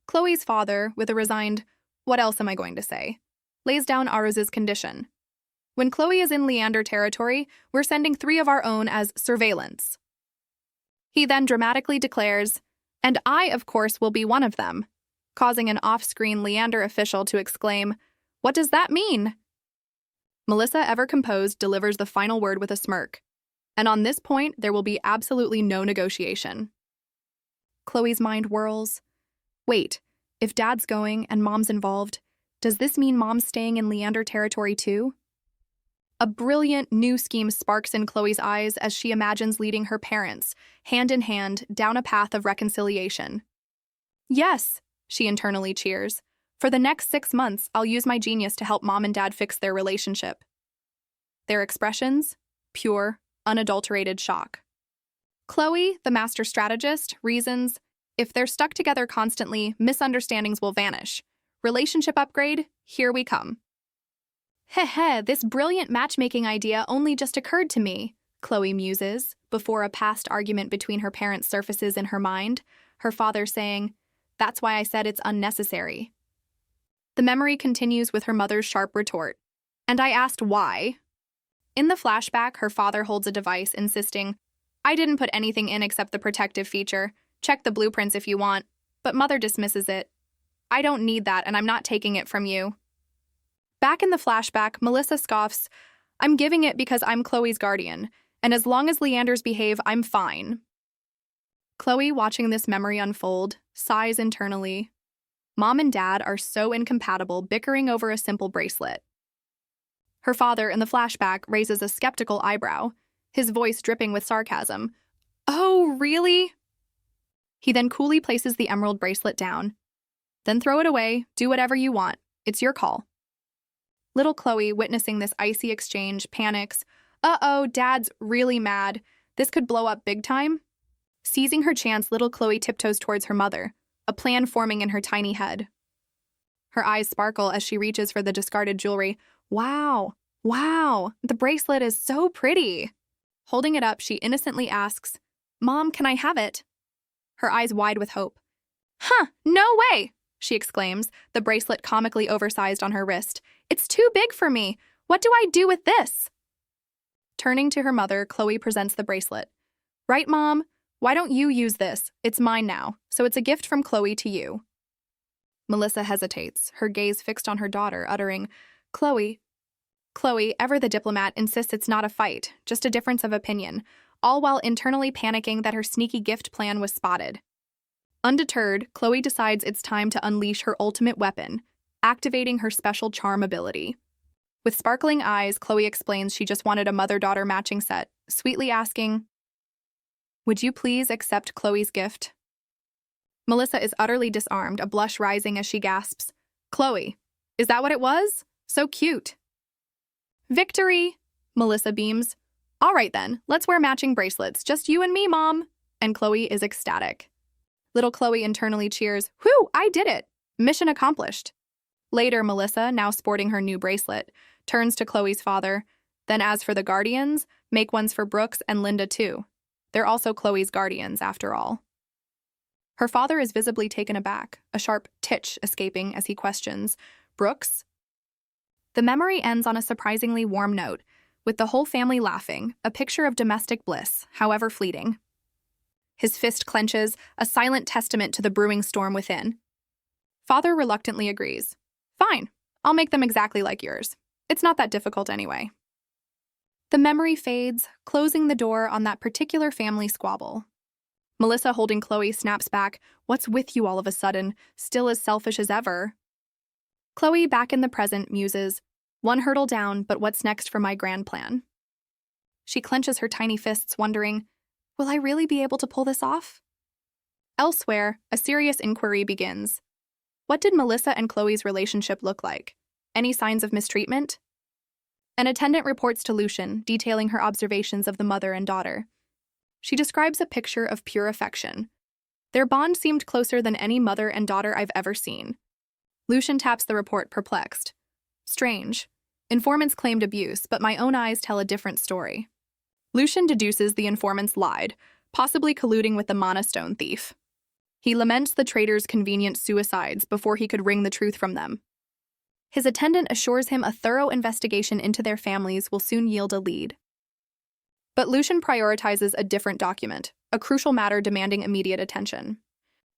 Chloe's father, with a resigned, what else am I going to say, lays down Aruz's condition. When Chloe is in Leander territory, we're sending 3 of our own as surveillance. He then dramatically declares, And I, of course, will be one of them, causing an off-screen Leander official to exclaim, What does that mean? Melissa, ever composed, delivers the final word with a smirk. And on this point, there will be absolutely no negotiation. Chloe's mind whirls. Wait, if Dad's going and Mom's involved, does this mean Mom's staying in Leander territory too? A brilliant new scheme sparks in Chloe's eyes as she imagines leading her parents, hand in hand, down a path of reconciliation. Yes, she internally cheers. For the next 6 months, I'll use my genius to help Mom and Dad fix their relationship. Their expressions? Pure, unadulterated shock. Chloe, the master strategist, reasons, if they're stuck together constantly, misunderstandings will vanish. Relationship upgrade, here we come. Heh, this brilliant matchmaking idea only just occurred to me, Chloe muses, before a past argument between her parents surfaces in her mind, her father saying, That's why I said it's unnecessary. The memory continues with her mother's sharp retort. And I asked why. In the flashback, her father holds a device, insisting, I didn't put anything in except the protective feature. Check the blueprints if you want. But Mother dismisses it. I don't need that, and I'm not taking it from you. Back in the flashback, Melissa scoffs, I'm giving it because I'm Chloe's guardian, and as long as Leanders behave, I'm fine. Chloe, watching this memory unfold, sighs internally. Mom and Dad are so incompatible, bickering over a simple bracelet. Her father, in the flashback, raises a skeptical eyebrow, his voice dripping with sarcasm. Oh, really? He then coolly places the emerald bracelet down. Then throw it away, do whatever you want. It's your call. Little Chloe, witnessing this icy exchange, panics. Uh-oh, Dad's really mad. This could blow up big time. Seizing her chance, little Chloe tiptoes towards her mother, a plan forming in her tiny head. Her eyes sparkle as she reaches for the discarded jewelry. Wow, wow, the bracelet is so pretty. Holding it up, she innocently asks, Mom, can I have it? Her eyes wide with hope. Huh, no way, she exclaims, the bracelet comically oversized on her wrist. It's too big for me. What do I do with this? Turning to her mother, Chloe presents the bracelet. Right, Mom? Why don't you use this? It's mine now, so it's a gift from Chloe to you. Melissa hesitates, her gaze fixed on her daughter, uttering, Chloe. Chloe, ever the diplomat, insists it's not a fight, just a difference of opinion, all while internally panicking that her sneaky gift plan was spotted. Undeterred, Chloe decides it's time to unleash her ultimate weapon, activating her special charm ability. With sparkling eyes, Chloe explains she just wanted a mother-daughter matching set, sweetly asking, Would you please accept Chloe's gift? Melissa is utterly disarmed, a blush rising as she gasps, Chloe, is that what it was? So cute. Victory! Melissa beams. All right then, let's wear matching bracelets, just you and me, Mom. And Chloe is ecstatic. Little Chloe internally cheers, Whew, I did it! Mission accomplished. Later, Melissa, now sporting her new bracelet, turns to Chloe's father. Then as for the guardians, make ones for Brooks and Linda too. They're also Chloe's guardians, after all. Her father is visibly taken aback, a sharp titch escaping as he questions, Brooks? The memory ends on a surprisingly warm note, with the whole family laughing, a picture of domestic bliss, however fleeting. His fist clenches, a silent testament to the brewing storm within. Father reluctantly agrees. Fine, I'll make them exactly like yours. It's not that difficult anyway. The memory fades, closing the door on that particular family squabble. Melissa, holding Chloe, snaps back, What's with you all of a sudden? Still as selfish as ever. Chloe, back in the present, muses, One hurdle down, but what's next for my grand plan? She clenches her tiny fists, wondering, Will I really be able to pull this off? Elsewhere, a serious inquiry begins. What did Melissa and Chloe's relationship look like? Any signs of mistreatment? An attendant reports to Lucian, detailing her observations of the mother and daughter. She describes a picture of pure affection. Their bond seemed closer than any mother and daughter I've ever seen. Lucian taps the report, perplexed. Strange. Informants claimed abuse, but my own eyes tell a different story. Lucian deduces the informants lied, possibly colluding with the Mana Stone thief. He laments the traitor's convenient suicides before he could wring the truth from them. His attendant assures him a thorough investigation into their families will soon yield a lead. But Lucian prioritizes a different document, a crucial matter demanding immediate attention.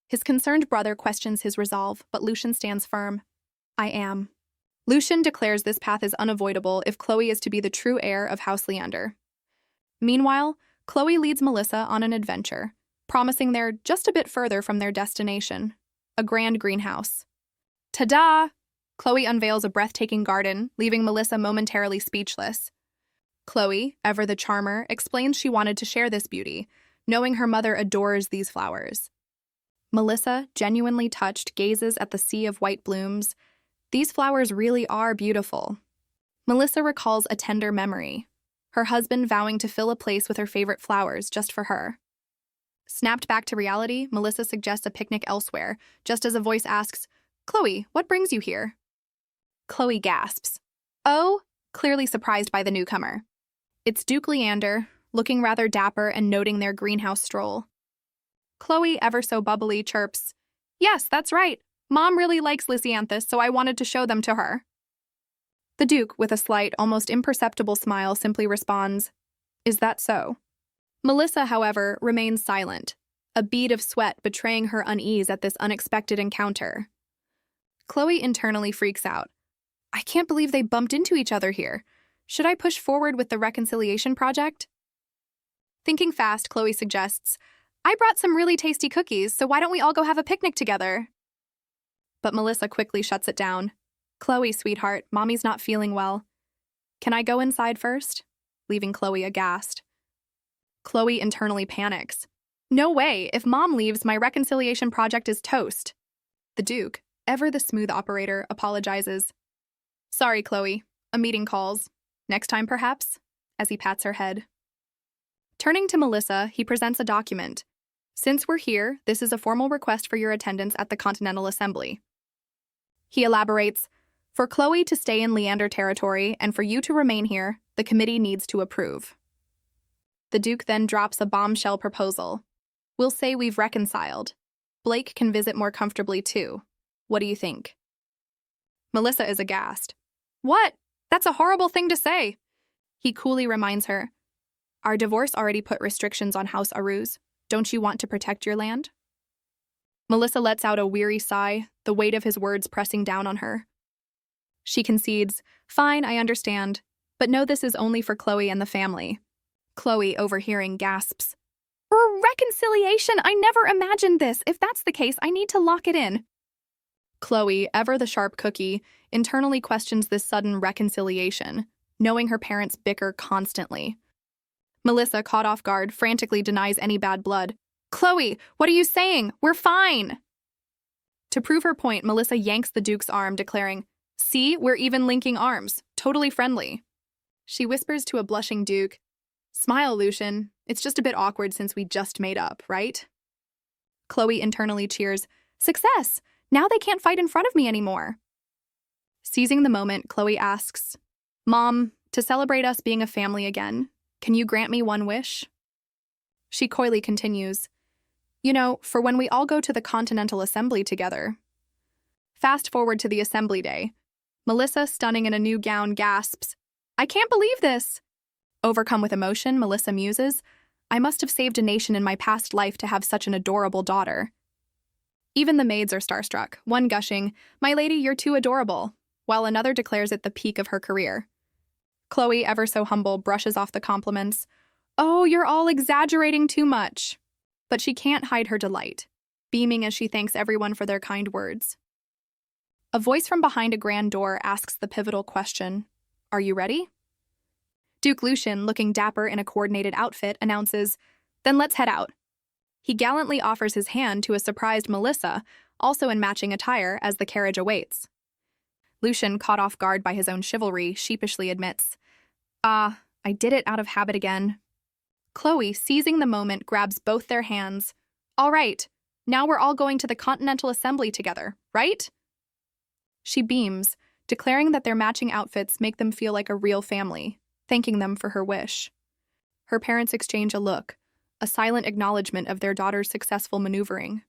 His concerned brother questions his resolve, but Lucian stands firm. I am. Lucian declares this path is unavoidable if Chloe is to be the true heir of House Leander. Meanwhile, Chloe leads Melissa on an adventure, promising they're just a bit further from their destination, a grand greenhouse. Ta-da! Chloe unveils a breathtaking garden, leaving Melissa momentarily speechless. Chloe, ever the charmer, explains she wanted to share this beauty, knowing her mother adores these flowers. Melissa, genuinely touched, gazes at the sea of white blooms. These flowers really are beautiful. Melissa recalls a tender memory, her husband vowing to fill a place with her favorite flowers just for her. Snapped back to reality, Melissa suggests a picnic elsewhere, just as a voice asks, Chloe, what brings you here? Chloe gasps. Oh, clearly surprised by the newcomer. It's Duke Leander, looking rather dapper and noting their greenhouse stroll. Chloe, ever so bubbly, chirps, Yes, that's right. Mom really likes Lysianthus, so I wanted to show them to her. The Duke, with a slight, almost imperceptible smile, simply responds, Is that so? Melissa, however, remains silent, a bead of sweat betraying her unease at this unexpected encounter. Chloe internally freaks out. I can't believe they bumped into each other here. Should I push forward with the reconciliation project? Thinking fast, Chloe suggests, I brought some really tasty cookies, so why don't we all go have a picnic together? But Melissa quickly shuts it down. Chloe, sweetheart, Mommy's not feeling well. Can I go inside first? Leaving Chloe aghast. Chloe internally panics. No way, if Mom leaves, my reconciliation project is toast. The Duke, ever the smooth operator, apologizes. Sorry, Chloe, a meeting calls. Next time, perhaps? As he pats her head. Turning to Melissa, he presents a document. Since we're here, this is a formal request for your attendance at the Continental Assembly. He elaborates, for Chloe to stay in Leander territory and for you to remain here, the committee needs to approve. The Duke then drops a bombshell proposal. We'll say we've reconciled. Blake can visit more comfortably too. What do you think? Melissa is aghast. What? That's a horrible thing to say. He coolly reminds her, our divorce already put restrictions on House Aruz. Don't you want to protect your land? Melissa lets out a weary sigh, the weight of his words pressing down on her. She concedes, fine, I understand, but know this is only for Chloe and the family. Chloe, overhearing, gasps, reconciliation! I never imagined this. If that's the case, I need to lock it in. Chloe, ever the sharp cookie, internally questions this sudden reconciliation, knowing her parents bicker constantly. Melissa, caught off guard, frantically denies any bad blood. Chloe, what are you saying? We're fine! To prove her point, Melissa yanks the Duke's arm, declaring, see, we're even linking arms. Totally friendly. She whispers to a blushing Duke, smile, Lucian. It's just a bit awkward since we just made up, right? Chloe internally cheers, success! Now they can't fight in front of me anymore. Seizing the moment, Chloe asks, Mom, to celebrate us being a family again, can you grant me one wish? She coyly continues, you know, for when we all go to the Continental Assembly together. Fast forward to the assembly day. Melissa, stunning in a new gown, gasps, I can't believe this! Overcome with emotion, Melissa muses, I must have saved a nation in my past life to have such an adorable daughter. Even the maids are starstruck, one gushing, my lady, you're too adorable, while another declares it the peak of her career. Chloe, ever so humble, brushes off the compliments. Oh, you're all exaggerating too much. But she can't hide her delight, beaming as she thanks everyone for their kind words. A voice from behind a grand door asks the pivotal question, are you ready? Duke Lucian, looking dapper in a coordinated outfit, announces, then let's head out. He gallantly offers his hand to a surprised Melissa, also in matching attire, as the carriage awaits. Lucian, caught off guard by his own chivalry, sheepishly admits, I did it out of habit again. Chloe, seizing the moment, grabs both their hands. All right, now we're all going to the Continental Assembly together, right? She beams, declaring that their matching outfits make them feel like a real family, thanking them for her wish. Her parents exchange a look, a silent acknowledgement of their daughter's successful maneuvering.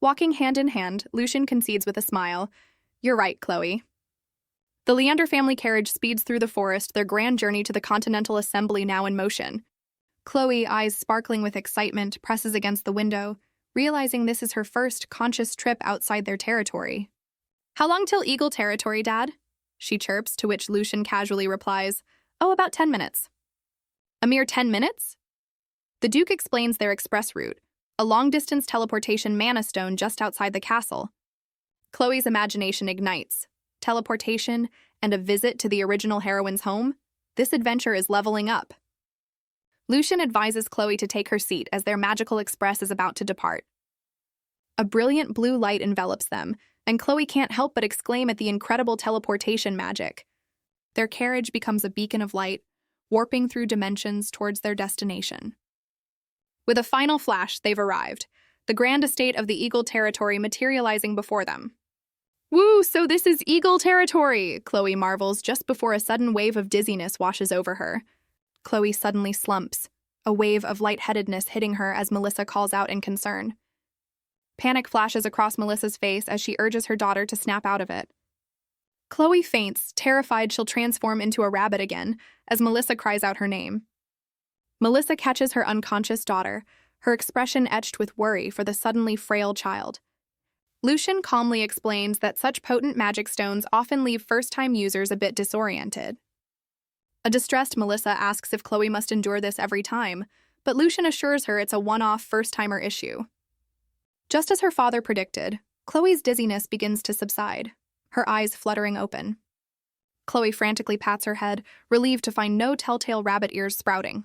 Walking hand in hand, Lucian concedes with a smile, you're right, Chloe. The Leander family carriage speeds through the forest, their grand journey to the Continental Assembly now in motion. Chloe, eyes sparkling with excitement, presses against the window, realizing this is her first conscious trip outside their territory. How long till Eagle territory, Dad? She chirps, to which Lucian casually replies, oh, about 10 minutes. A mere 10 minutes? The Duke explains their express route, a long-distance teleportation mana stone just outside the castle. Chloe's imagination ignites. Teleportation and a visit to the original heroine's home? This adventure is leveling up. Lucian advises Chloe to take her seat as their magical express is about to depart. A brilliant blue light envelops them, and Chloe can't help but exclaim at the incredible teleportation magic. Their carriage becomes a beacon of light, warping through dimensions towards their destination. With a final flash, they've arrived, the grand estate of the Eagle territory materializing before them. Woo, so this is Eagle territory, Chloe marvels just before a sudden wave of dizziness washes over her. Chloe suddenly slumps, a wave of lightheadedness hitting her as Melissa calls out in concern. Panic flashes across Melissa's face as she urges her daughter to snap out of it. Chloe faints, terrified she'll transform into a rabbit again, as Melissa cries out her name. Melissa catches her unconscious daughter, her expression etched with worry for the suddenly frail child. Lucian calmly explains that such potent magic stones often leave first-time users a bit disoriented. A distressed Melissa asks if Chloe must endure this every time, but Lucian assures her it's a one-off first-timer issue. Just as her father predicted, Chloe's dizziness begins to subside, her eyes fluttering open. Chloe frantically pats her head, relieved to find no telltale rabbit ears sprouting.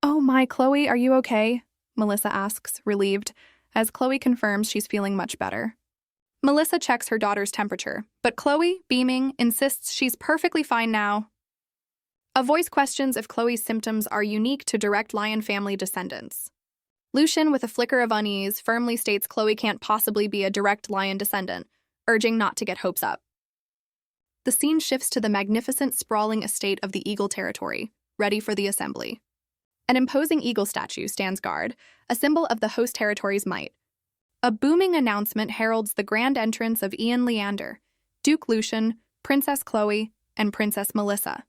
Oh my, Chloe, are you okay? Melissa asks, relieved, as Chloe confirms she's feeling much better. Melissa checks her daughter's temperature, but Chloe, beaming, insists she's perfectly fine now. A voice questions if Chloe's symptoms are unique to direct lion family descendants. Lucian, with a flicker of unease, firmly states Chloe can't possibly be a direct lion descendant, urging not to get hopes up. The scene shifts to the magnificent, sprawling estate of the Eagle territory, ready for the assembly. An imposing eagle statue stands guard, a symbol of the host territory's might. A booming announcement heralds the grand entrance of Ian Leander, Duke Lucian, Princess Chloe, and Princess Melissa.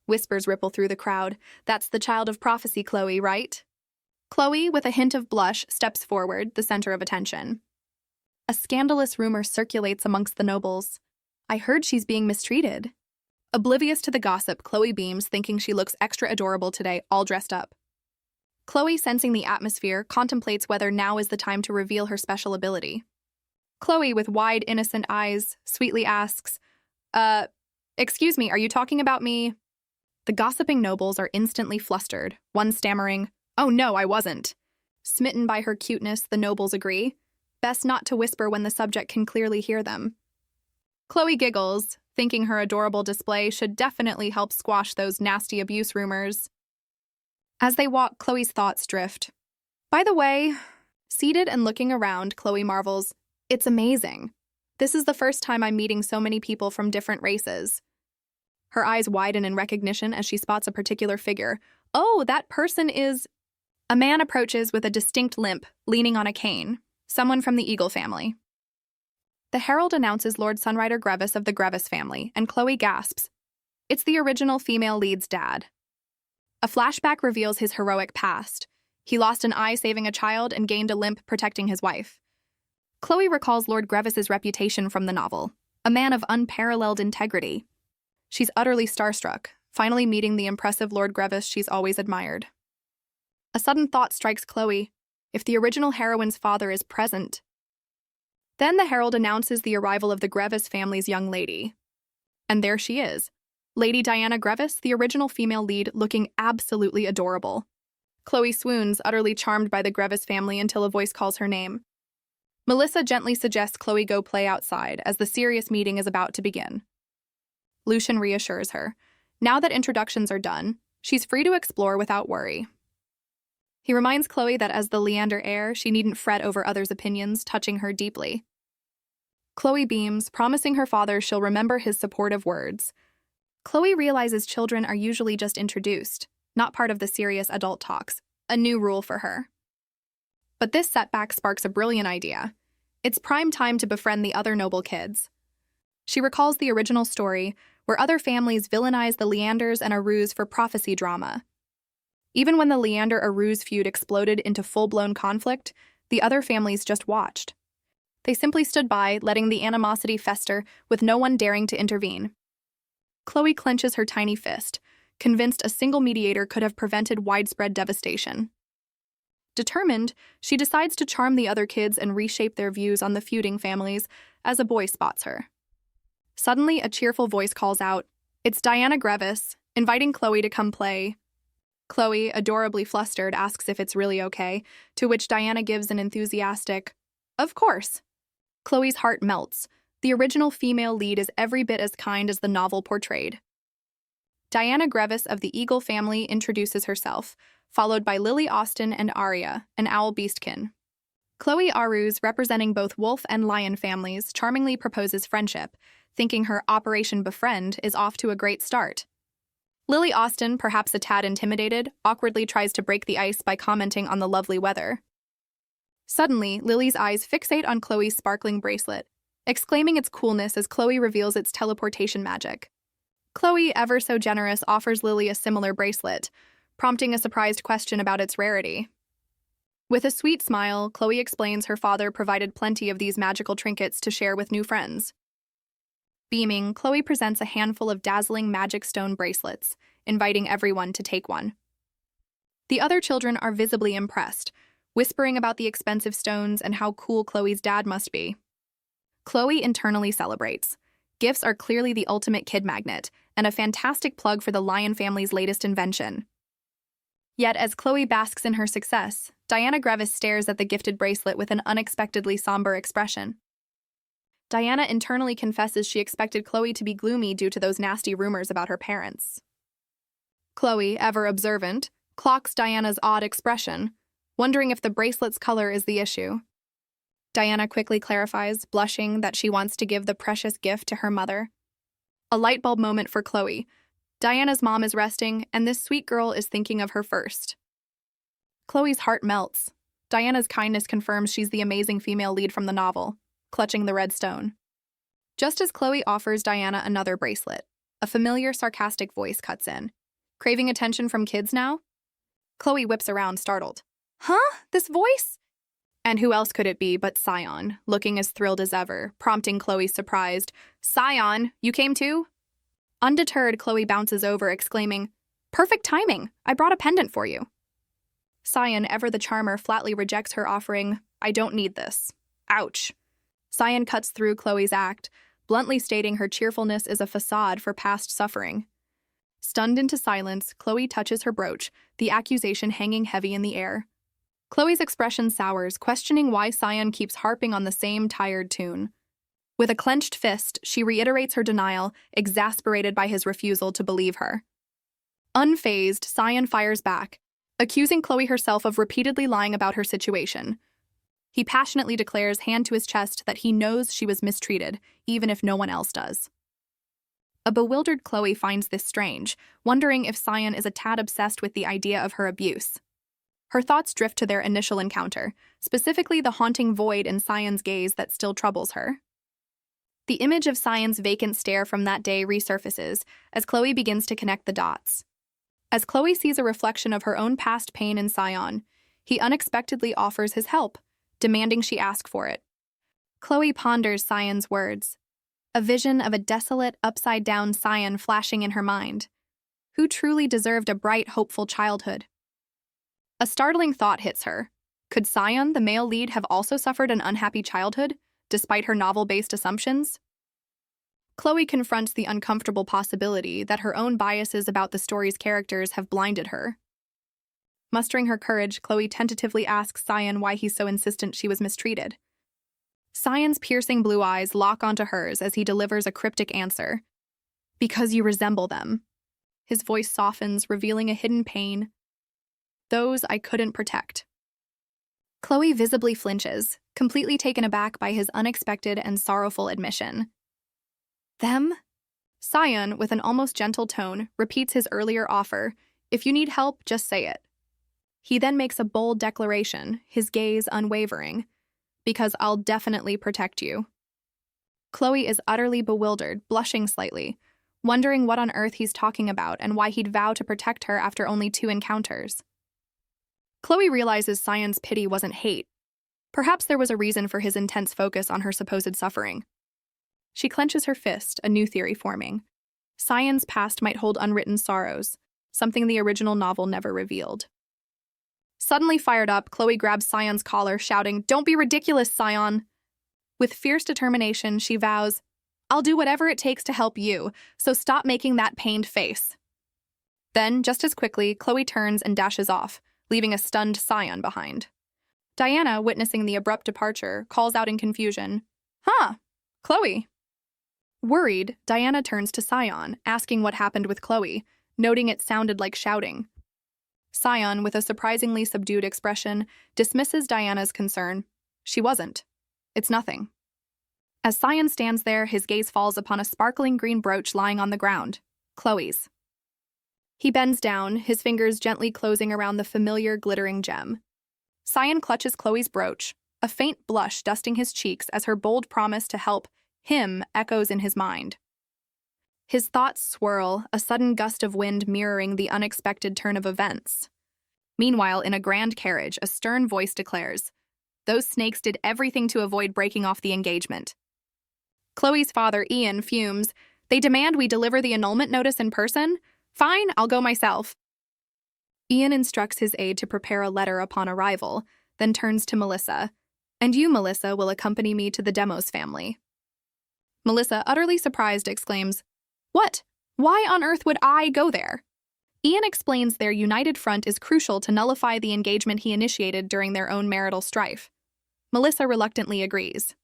Whispers ripple through the crowd. That's the child of prophecy, Chloe, right? Chloe, with a hint of blush, steps forward, the center of attention. A scandalous rumor circulates amongst the nobles. I heard she's being mistreated. Oblivious to the gossip, Chloe beams, thinking she looks extra adorable today, all dressed up. Chloe, sensing the atmosphere, contemplates whether now is the time to reveal her special ability. Chloe, with wide, innocent eyes, sweetly asks, excuse me, are you talking about me? The gossiping nobles are instantly flustered, one stammering, oh no, I wasn't. Smitten by her cuteness, the nobles agree. Best not to whisper when the subject can clearly hear them. Chloe giggles, thinking her adorable display should definitely help squash those nasty abuse rumors. As they walk, Chloe's thoughts drift. By the way, seated and looking around, Chloe marvels, it's amazing. This is the first time I'm meeting so many people from different races. Her eyes widen in recognition as she spots a particular figure. Oh, that person is... A man approaches with a distinct limp, leaning on a cane. Someone from the Eagle family. The herald announces Lord Sunrider Grevis of the Grevis family, and Chloe gasps. It's the original female lead's dad. A flashback reveals his heroic past. He lost an eye saving a child and gained a limp protecting his wife. Chloe recalls Lord Grevis's reputation from the novel, a man of unparalleled integrity. She's utterly starstruck, finally meeting the impressive Lord Grevis she's always admired. A sudden thought strikes Chloe. If the original heroine's father is present. Then the herald announces the arrival of the Grevis family's young lady. And there she is, Lady Diana Grevis, the original female lead, looking absolutely adorable. Chloe swoons, utterly charmed by the Grevis family until a voice calls her name. Melissa gently suggests Chloe go play outside as the serious meeting is about to begin. Lucian reassures her. Now that introductions are done, she's free to explore without worry. He reminds Chloe that as the Leander heir, she needn't fret over others' opinions, touching her deeply. Chloe beams, promising her father she'll remember his supportive words. Chloe realizes children are usually just introduced, not part of the serious adult talks, a new rule for her. But this setback sparks a brilliant idea. It's prime time to befriend the other noble kids. She recalls the original story, where other families villainize the Leanders and a ruse for prophecy drama. Even when the Leander-Aruz feud exploded into full-blown conflict, the other families just watched. They simply stood by, letting the animosity fester, with no one daring to intervene. Chloe clenches her tiny fist, convinced a single mediator could have prevented widespread devastation. Determined, she decides to charm the other kids and reshape their views on the feuding families as a boy spots her. Suddenly, a cheerful voice calls out, "It's Diana Grevis," inviting Chloe to come play. Chloe, adorably flustered, asks if it's really okay, to which Diana gives an enthusiastic, "Of course." Chloe's heart melts. The original female lead is every bit as kind as the novel portrayed. Diana Grevis of the Eagle family introduces herself, followed by Lily Austin and Arya, an owl beastkin. Chloe Aruz, representing both wolf and lion families, charmingly proposes friendship, thinking her Operation Befriend is off to a great start. Lily Austin, perhaps a tad intimidated, awkwardly tries to break the ice by commenting on the lovely weather. Suddenly, Lily's eyes fixate on Chloe's sparkling bracelet, exclaiming its coolness as Chloe reveals its teleportation magic. Chloe, ever so generous, offers Lily a similar bracelet, prompting a surprised question about its rarity. With a sweet smile, Chloe explains her father provided plenty of these magical trinkets to share with new friends. Beaming, Chloe presents a handful of dazzling magic stone bracelets, inviting everyone to take one. The other children are visibly impressed, whispering about the expensive stones and how cool Chloe's dad must be. Chloe internally celebrates. Gifts are clearly the ultimate kid magnet, and a fantastic plug for the Lion family's latest invention. Yet, as Chloe basks in her success, Diana Grevis stares at the gifted bracelet with an unexpectedly somber expression. Diana internally confesses she expected Chloe to be gloomy due to those nasty rumors about her parents. Chloe, ever observant, clocks Diana's odd expression. wondering if the bracelet's color is the issue. Diana quickly clarifies, blushing, that she wants to give the precious gift to her mother. A light bulb moment for Chloe. Diana's mom is resting, and this sweet girl is thinking of her first. Chloe's heart melts. Diana's kindness confirms she's the amazing female lead from the novel, clutching the red stone. Just as Chloe offers Diana another bracelet, a familiar, sarcastic voice cuts in. Craving attention from kids now? Chloe whips around, startled. Huh? This voice? And who else could it be but Sion, looking as thrilled as ever, prompting Chloe surprised. Sion, you came too? Undeterred, Chloe bounces over, exclaiming, Perfect timing! I brought a pendant for you. Sion, ever the charmer, flatly rejects her, offering, I don't need this. Ouch. Sion cuts through Chloe's act, bluntly stating her cheerfulness is a facade for past suffering. Stunned into silence, Chloe touches her brooch, the accusation hanging heavy in the air. Chloe's expression sours, questioning why Sion keeps harping on the same tired tune. With a clenched fist, she reiterates her denial, exasperated by his refusal to believe her. Unfazed, Sion fires back, accusing Chloe herself of repeatedly lying about her situation. He passionately declares, hand to his chest, that he knows she was mistreated, even if no one else does. A bewildered Chloe finds this strange, wondering if Sion is a tad obsessed with the idea of her abuse. Her thoughts drift to their initial encounter, specifically the haunting void in Sion's gaze that still troubles her. The image of Sion's vacant stare from that day resurfaces as Chloe begins to connect the dots. As Chloe sees a reflection of her own past pain in Sion, he unexpectedly offers his help, demanding she ask for it. Chloe ponders Sion's words, a vision of a desolate, upside-down Sion flashing in her mind. Who truly deserved a bright, hopeful childhood? A startling thought hits her. Could Sion, the male lead, have also suffered an unhappy childhood, despite her novel-based assumptions? Chloe confronts the uncomfortable possibility that her own biases about the story's characters have blinded her. Mustering her courage, Chloe tentatively asks Sion why he's so insistent she was mistreated. Sion's piercing blue eyes lock onto hers as he delivers a cryptic answer. Because you resemble them. His voice softens, revealing a hidden pain. Those I couldn't protect. Chloe visibly flinches, completely taken aback by his unexpected and sorrowful admission. Them? Sion, with an almost gentle tone, repeats his earlier offer, if you need help, just say it. He then makes a bold declaration, his gaze unwavering, because I'll definitely protect you. Chloe is utterly bewildered, blushing slightly, wondering what on earth he's talking about and why he'd vow to protect her after only 2 encounters. Chloe realizes Sion's pity wasn't hate. Perhaps there was a reason for his intense focus on her supposed suffering. She clenches her fist, a new theory forming. Sion's past might hold unwritten sorrows, something the original novel never revealed. Suddenly fired up, Chloe grabs Sion's collar, shouting, Don't be ridiculous, Sion! With fierce determination, she vows, I'll do whatever it takes to help you, so stop making that pained face. Then, just as quickly, Chloe turns and dashes off, leaving a stunned Sion behind. Diana, witnessing the abrupt departure, calls out in confusion, Huh, Chloe. Worried, Diana turns to Sion, asking what happened with Chloe, noting it sounded like shouting. Sion, with a surprisingly subdued expression, dismisses Diana's concern. She wasn't. It's nothing. As Sion stands there, his gaze falls upon a sparkling green brooch lying on the ground, Chloe's. He bends down, his fingers gently closing around the familiar glittering gem. Sion clutches Chloe's brooch, a faint blush dusting his cheeks as her bold promise to help him echoes in his mind. His thoughts swirl, a sudden gust of wind mirroring the unexpected turn of events. Meanwhile, in a grand carriage, a stern voice declares, Those snakes did everything to avoid breaking off the engagement. Chloe's father, Ian, fumes. They demand we deliver the annulment notice in person? Fine, I'll go myself. Ian instructs his aide to prepare a letter upon arrival, then turns to Melissa. And you, Melissa, will accompany me to the Demos family. Melissa, utterly surprised, exclaims, What? Why on earth would I go there? Ian explains their united front is crucial to nullify the engagement he initiated during their own marital strife. Melissa reluctantly agrees.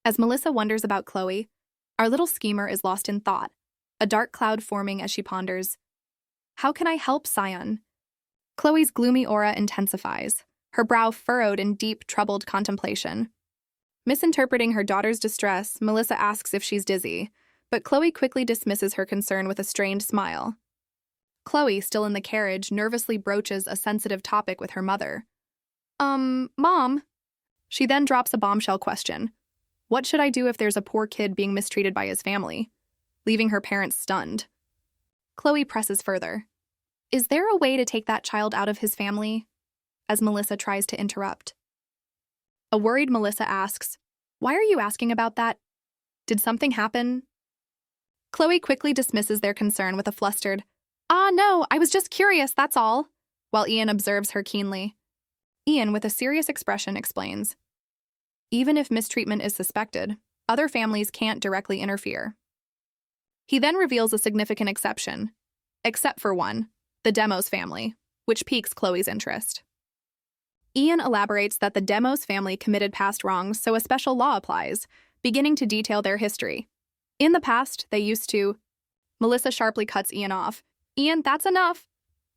As Melissa wonders about Chloe, our little schemer is lost in thought, a dark cloud forming as she ponders, How can I help Sion? Chloe's gloomy aura intensifies, her brow furrowed in deep, troubled contemplation. Misinterpreting her daughter's distress, Melissa asks if she's dizzy, but Chloe quickly dismisses her concern with a strained smile. Chloe, still in the carriage, nervously broaches a sensitive topic with her mother. Mom? She then drops a bombshell question. What should I do if there's a poor kid being mistreated by his family? Leaving her parents stunned. Chloe presses further. Is there a way to take that child out of his family? As Melissa tries to interrupt. A worried Melissa asks, Why are you asking about that? Did something happen? Chloe quickly dismisses their concern with a flustered, No, I was just curious, that's all, while Ian observes her keenly. Ian, with a serious expression, explains, Even if mistreatment is suspected, other families can't directly interfere. He then reveals a significant exception, except for one, the Demos family, which piques Chloe's interest. Ian elaborates that the Demos family committed past wrongs, so a special law applies, beginning to detail their history. In the past, they used to... Melissa sharply cuts Ian off. Ian, that's enough!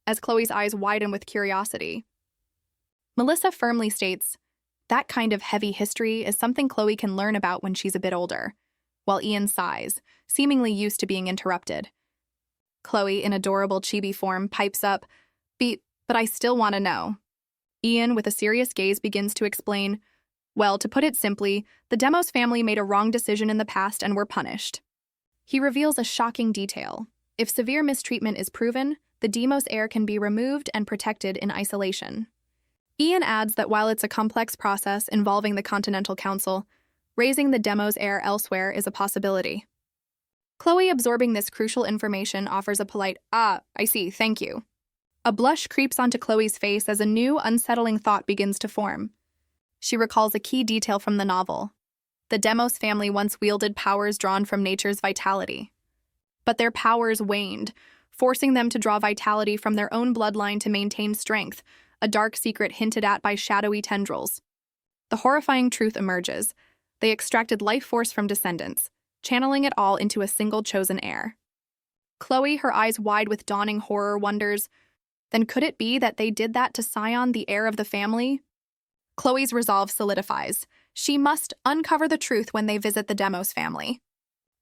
As Chloe's eyes widen with curiosity. Melissa firmly states, that kind of heavy history is something Chloe can learn about when she's a bit older, while Ian sighs, seemingly used to being interrupted. Chloe, in adorable chibi form, pipes up, but I still want to know. Ian, with a serious gaze, begins to explain, well, to put it simply, the Demos family made a wrong decision in the past and were punished. He reveals a shocking detail. If severe mistreatment is proven, the Demos heir can be removed and protected in isolation. Ian adds that while it's a complex process involving the Continental Council, raising the Demos heir elsewhere is a possibility. Chloe, absorbing this crucial information, offers a polite, I see, thank you. A blush creeps onto Chloe's face as a new, unsettling thought begins to form. She recalls a key detail from the novel. The Demos family once wielded powers drawn from nature's vitality. But their powers waned, forcing them to draw vitality from their own bloodline to maintain strength, a dark secret hinted at by shadowy tendrils. The horrifying truth emerges. They extracted life force from descendants, channeling it all into a single chosen heir. Chloe, her eyes wide with dawning horror, wonders, then could it be that they did that to Sion, the heir of the family? Chloe's resolve solidifies. She must uncover the truth when they visit the Demos family.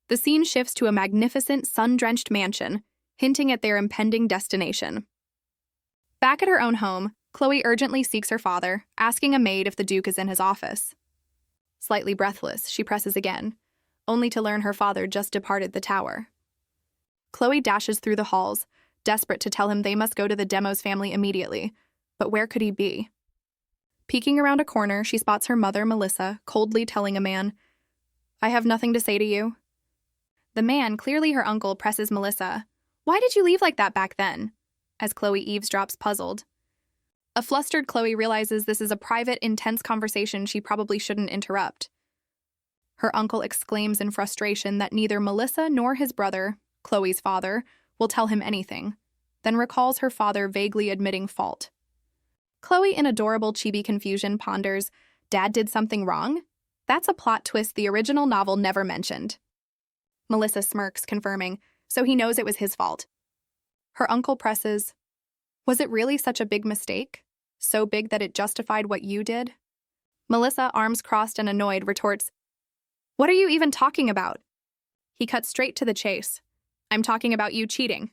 The scene shifts to a magnificent, sun-drenched mansion, hinting at their impending destination. Back at her own home, Chloe urgently seeks her father, asking a maid if the Duke is in his office. Slightly breathless, she presses again, only to learn her father just departed the tower. Chloe dashes through the halls, desperate to tell him they must go to the Demos family immediately, but where could he be? Peeking around a corner, she spots her mother, Melissa, coldly telling a man, I have nothing to say to you. The man, clearly her uncle, presses Melissa. Why did you leave like that back then? As Chloe eavesdrops, puzzled. A flustered Chloe realizes this is a private, intense conversation she probably shouldn't interrupt. Her uncle exclaims in frustration that neither Melissa nor his brother, Chloe's father, will tell him anything, then recalls her father vaguely admitting fault. Chloe, in adorable chibi confusion, ponders, Dad did something wrong? That's a plot twist the original novel never mentioned. Melissa smirks, confirming, so he knows it was his fault. Her uncle presses, was it really such a big mistake? So big that it justified what you did? Melissa, arms crossed and annoyed, retorts, what are you even talking about? He cuts straight to the chase. I'm talking about you cheating,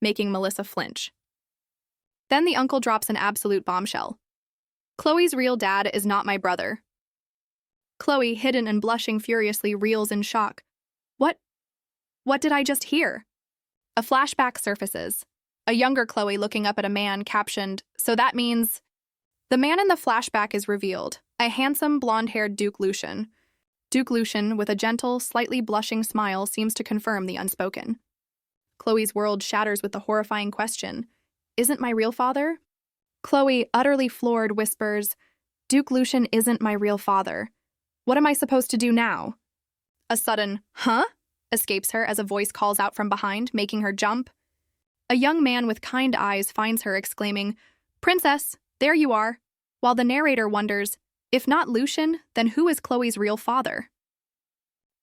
making Melissa flinch. Then the uncle drops an absolute bombshell. Chloe's real dad is not my brother. Chloe, hidden and blushing furiously, reels in shock. What did I just hear? A flashback surfaces. A younger Chloe looking up at a man captioned, so that means... The man in the flashback is revealed, a handsome, blonde-haired Duke Lucian. Duke Lucian, with a gentle, slightly blushing smile, seems to confirm the unspoken. Chloe's world shatters with the horrifying question, isn't my real father? Chloe, utterly floored, whispers, Duke Lucian isn't my real father. What am I supposed to do now? A sudden, huh? Escapes her as a voice calls out from behind, making her jump. A young man with kind eyes finds her, exclaiming, Princess, there you are, while the narrator wonders, if not Lucian, then who is Chloe's real father?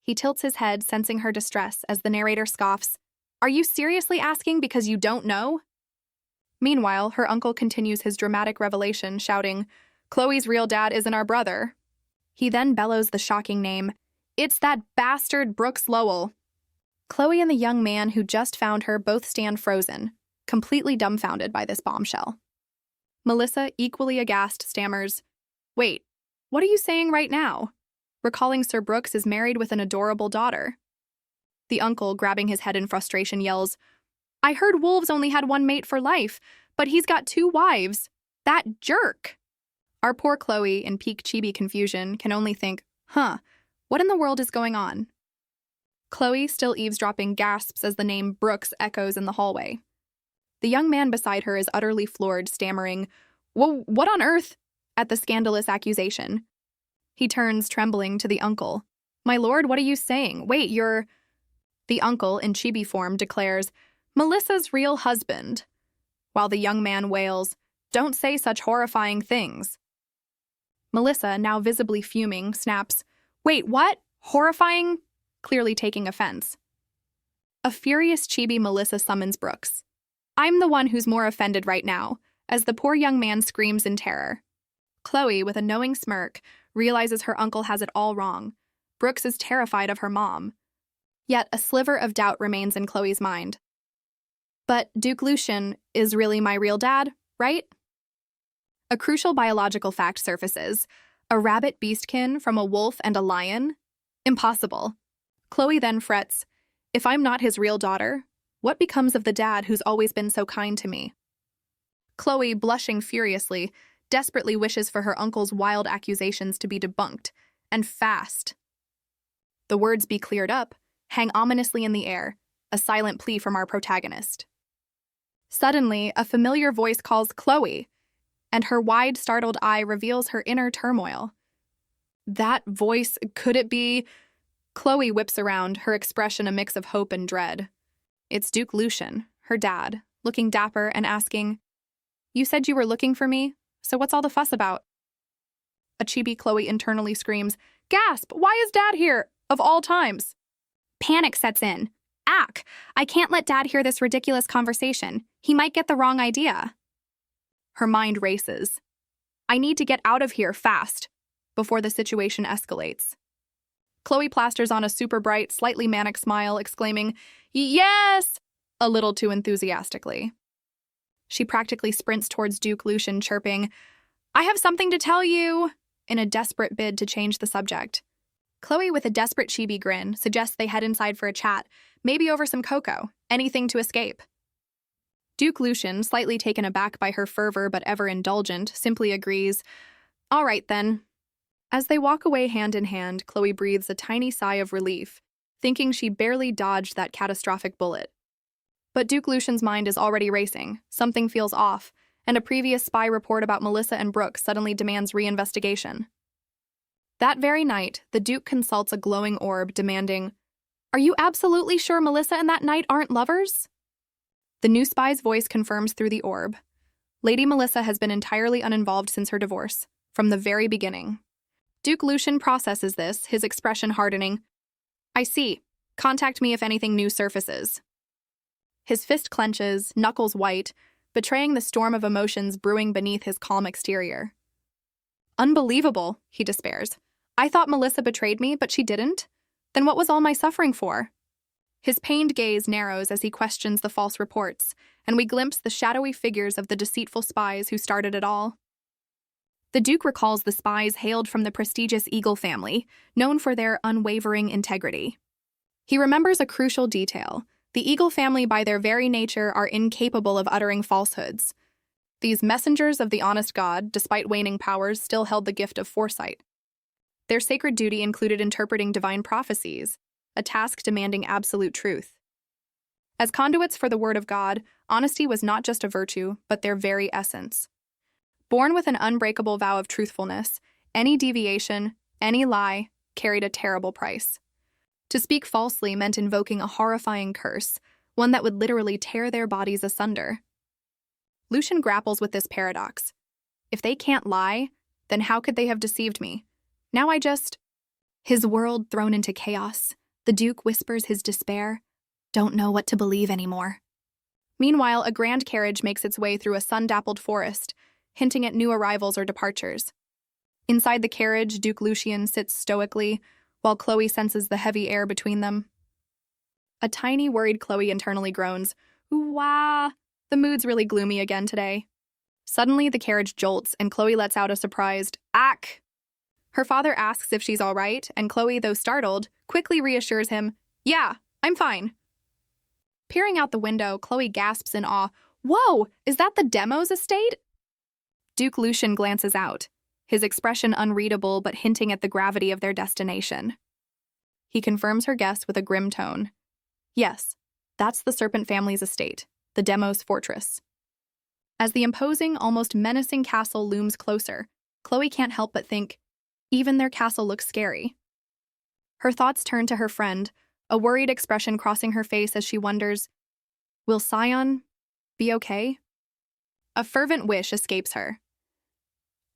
He tilts his head, sensing her distress, as the narrator scoffs, are you seriously asking because you don't know? Meanwhile, her uncle continues his dramatic revelation, shouting, Chloe's real dad isn't our brother. He then bellows the shocking name. It's that bastard Brooks Lowell. Chloe and the young man who just found her both stand frozen, completely dumbfounded by this bombshell. Melissa, equally aghast, stammers, "Wait, what are you saying right now?" Recalling Sir Brooks is married with an adorable daughter. The uncle, grabbing his head in frustration, yells, "I heard wolves only had one mate for life, but he's got 2 wives. That jerk!" Our poor Chloe, in peak chibi confusion, can only think, what in the world is going on? Chloe, still eavesdropping, gasps as the name Brooks echoes in the hallway. The young man beside her is utterly floored, stammering, What on earth?" at the scandalous accusation. He turns, trembling, to the uncle. "My lord, what are you saying? Wait, you're—" The uncle, in chibi form, declares, "Melissa's real husband," while the young man wails, "Don't say such horrifying things." Melissa, now visibly fuming, snaps, "Wait, what? Horrifying?" clearly taking offense. A furious chibi Melissa summons Brooks. "I'm the one who's more offended right now," as the poor young man screams in terror. Chloe, with a knowing smirk, realizes her uncle has it all wrong. Brooks is terrified of her mom. Yet a sliver of doubt remains in Chloe's mind. But Duke Lucian is really my real dad, right? A crucial biological fact surfaces. A rabbit beastkin from a wolf and a lion? Impossible. Chloe then frets, "If I'm not his real daughter, what becomes of the dad who's always been so kind to me?" Chloe, blushing furiously, desperately wishes for her uncle's wild accusations to be debunked, and fast. The words "be cleared up" hang ominously in the air, a silent plea from our protagonist. Suddenly, a familiar voice calls Chloe, and her wide, startled eye reveals her inner turmoil. That voice, could it be? Chloe whips around, her expression a mix of hope and dread. It's Duke Lucian, her dad, looking dapper and asking, "You said you were looking for me, so what's all the fuss about?" A chibi Chloe internally screams, "Gasp! Why is Dad here? Of all times!" Panic sets in. "Ack! I can't let Dad hear this ridiculous conversation. He might get the wrong idea." Her mind races. "I need to get out of here fast," before the situation escalates. Chloe plasters on a super bright, slightly manic smile, exclaiming, "Yes!" a little too enthusiastically. She practically sprints towards Duke Lucian, chirping, "I have something to tell you," in a desperate bid to change the subject. Chloe, with a desperate chibi grin, suggests they head inside for a chat, maybe over some cocoa, anything to escape. Duke Lucian, slightly taken aback by her fervor but ever indulgent, simply agrees, "All right then." As they walk away hand in hand, Chloe breathes a tiny sigh of relief, thinking she barely dodged that catastrophic bullet. But Duke Lucian's mind is already racing, something feels off, and a previous spy report about Melissa and Brooks suddenly demands reinvestigation. That very night, the Duke consults a glowing orb demanding, "Are you absolutely sure Melissa and that knight aren't lovers?" The new spy's voice confirms through the orb. Lady Melissa has been entirely uninvolved since her divorce, from the very beginning. Duke Lucian processes this, his expression hardening. "I see. Contact me if anything new surfaces." His fist clenches, knuckles white, betraying the storm of emotions brewing beneath his calm exterior. "Unbelievable," he despairs. "I thought Melissa betrayed me, but she didn't? Then what was all my suffering for?" His pained gaze narrows as he questions the false reports, and we glimpse the shadowy figures of the deceitful spies who started it all. The Duke recalls the spies hailed from the prestigious Eagle family, known for their unwavering integrity. He remembers a crucial detail. The Eagle family, by their very nature, are incapable of uttering falsehoods. These messengers of the honest God, despite waning powers, still held the gift of foresight. Their sacred duty included interpreting divine prophecies, a task demanding absolute truth. As conduits for the word of God, honesty was not just a virtue, but their very essence. Born with an unbreakable vow of truthfulness, any deviation, any lie, carried a terrible price. To speak falsely meant invoking a horrifying curse, one that would literally tear their bodies asunder. Lucian grapples with this paradox. If they can't lie, then how could they have deceived me? Now His world thrown into chaos, the Duke whispers his despair. Don't know what to believe anymore. Meanwhile, a grand carriage makes its way through a sun-dappled forest, hinting at new arrivals or departures. Inside the carriage, Duke Lucian sits stoically, while Chloe senses the heavy air between them. A tiny, worried Chloe internally groans, "Ooh, wah! The mood's really gloomy again today." Suddenly, the carriage jolts, and Chloe lets out a surprised, "Ack!" Her father asks if she's all right, and Chloe, though startled, quickly reassures him, "Yeah, I'm fine." Peering out the window, Chloe gasps in awe, "Whoa, is that the Demos estate?" Duke Lucian glances out, his expression unreadable but hinting at the gravity of their destination. He confirms her guess with a grim tone. Yes, that's the Serpent family's estate, the Demos fortress. As the imposing, almost menacing castle looms closer, Chloe can't help but think, even their castle looks scary. Her thoughts turn to her friend, a worried expression crossing her face as she wonders, will Sion be okay? A fervent wish escapes her.